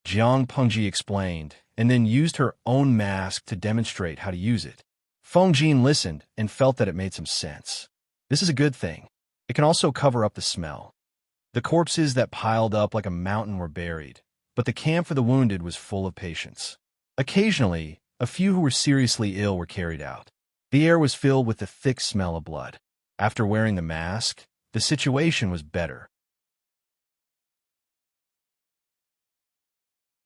Jiang Pengji explained, and then used her own mask to demonstrate how to use it. Feng Jin listened and felt that it made some sense. This is a good thing. It can also cover up the smell. The corpses that piled up like a mountain were buried, but the camp for the wounded was full of patients. Occasionally, a few who were seriously ill were carried out. The air was filled with the thick smell of blood. After wearing the mask, the situation was better.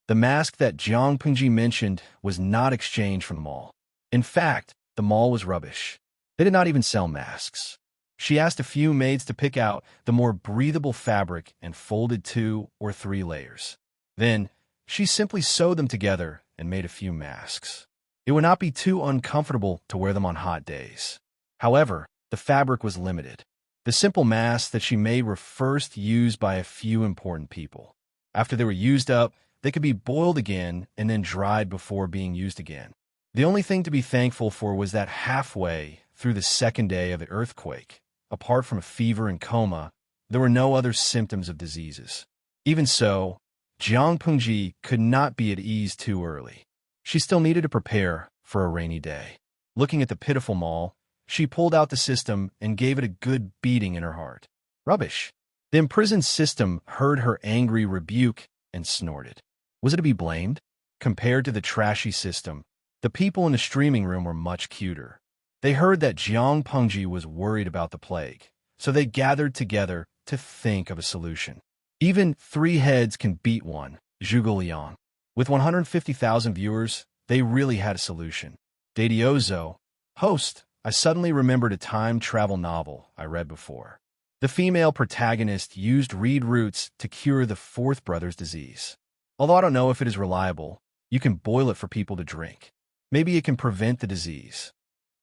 The mask that Jiang Pengji mentioned was not exchanged from the mall. In fact, the mall was rubbish. They did not even sell masks. She asked a few maids to pick out the more breathable fabric and folded 2 or 3 layers. Then, she simply sewed them together and made a few masks. It would not be too uncomfortable to wear them on hot days. However, the fabric was limited. The simple masks that she made were first used by a few important people. After they were used up, they could be boiled again and then dried before being used again. The only thing to be thankful for was that halfway through the 2nd day of the earthquake, apart from a fever and coma, there were no other symptoms of diseases. Even so, Jiang Pengji could not be at ease too early. She still needed to prepare for a rainy day. Looking at the pitiful mall, she pulled out the system and gave it a good beating in her heart. Rubbish. The imprisoned system heard her angry rebuke and snorted. Was it to be blamed? Compared to the trashy system, the people in the streaming room were much cuter. They heard that Jiang Pengji was worried about the plague, so they gathered together to think of a solution. Even 3 heads can beat one, Zhuge Liang. With 150,000 viewers, they really had a solution. Dadiozo, host, I suddenly remembered a time travel novel I read before. The female protagonist used reed roots to cure the 4th brother's disease. Although I don't know if it is reliable, you can boil it for people to drink. Maybe it can prevent the disease.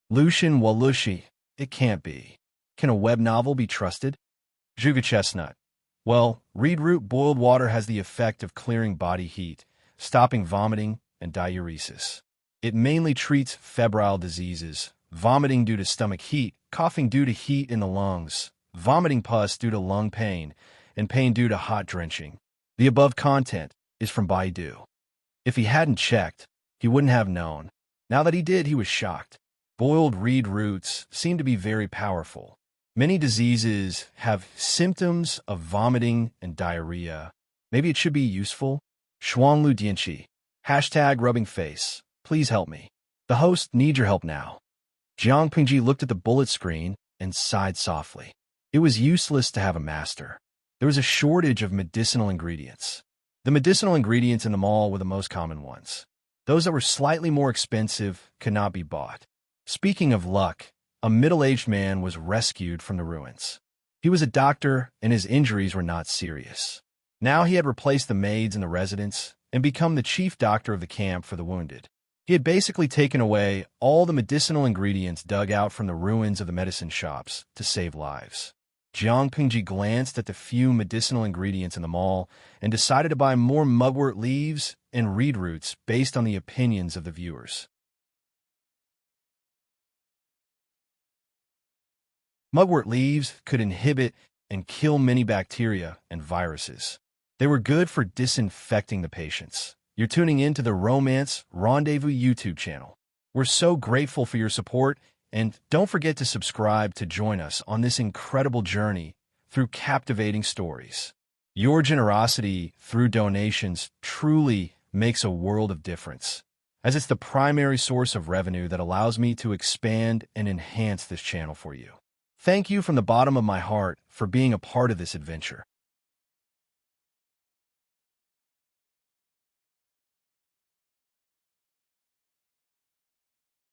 Lucian Walushi, it can't be. Can a web novel be trusted? Zhuge Chestnut. Well, reed root boiled water has the effect of clearing body heat, stopping vomiting and diuresis. It mainly treats febrile diseases, vomiting due to stomach heat, coughing due to heat in the lungs, vomiting pus due to lung pain, and pain due to hot drenching. The above content is from Baidu. If he hadn't checked, he wouldn't have known. Now that he did, he was shocked. Boiled reed roots seem to be very powerful. Many diseases have symptoms of vomiting and diarrhea. Maybe it should be useful? Shuanglu Dianqi. #rubbing face. Please help me. The host needs your help now. Jiang Pengji looked at the bullet screen and sighed softly. It was useless to have a master. There was a shortage of medicinal ingredients. The medicinal ingredients in the mall were the most common ones. Those that were slightly more expensive could not be bought. Speaking of luck, a middle-aged man was rescued from the ruins. He was a doctor, and his injuries were not serious. Now he had replaced the maids in the residence and become the chief doctor of the camp for the wounded. He had basically taken away all the medicinal ingredients dug out from the ruins of the medicine shops to save lives. Jiang Pingji glanced at the few medicinal ingredients in the mall and decided to buy more mugwort leaves and reed roots based on the opinions of the viewers. Mugwort leaves could inhibit and kill many bacteria and viruses. They were good for disinfecting the patients. You're tuning in to the Romance Rendezvous YouTube channel. We're so grateful for your support, and don't forget to subscribe to join us on this incredible journey through captivating stories. Your generosity through donations truly makes a world of difference, as it's the primary source of revenue that allows me to expand and enhance this channel for you. Thank you from the bottom of my heart for being a part of this adventure.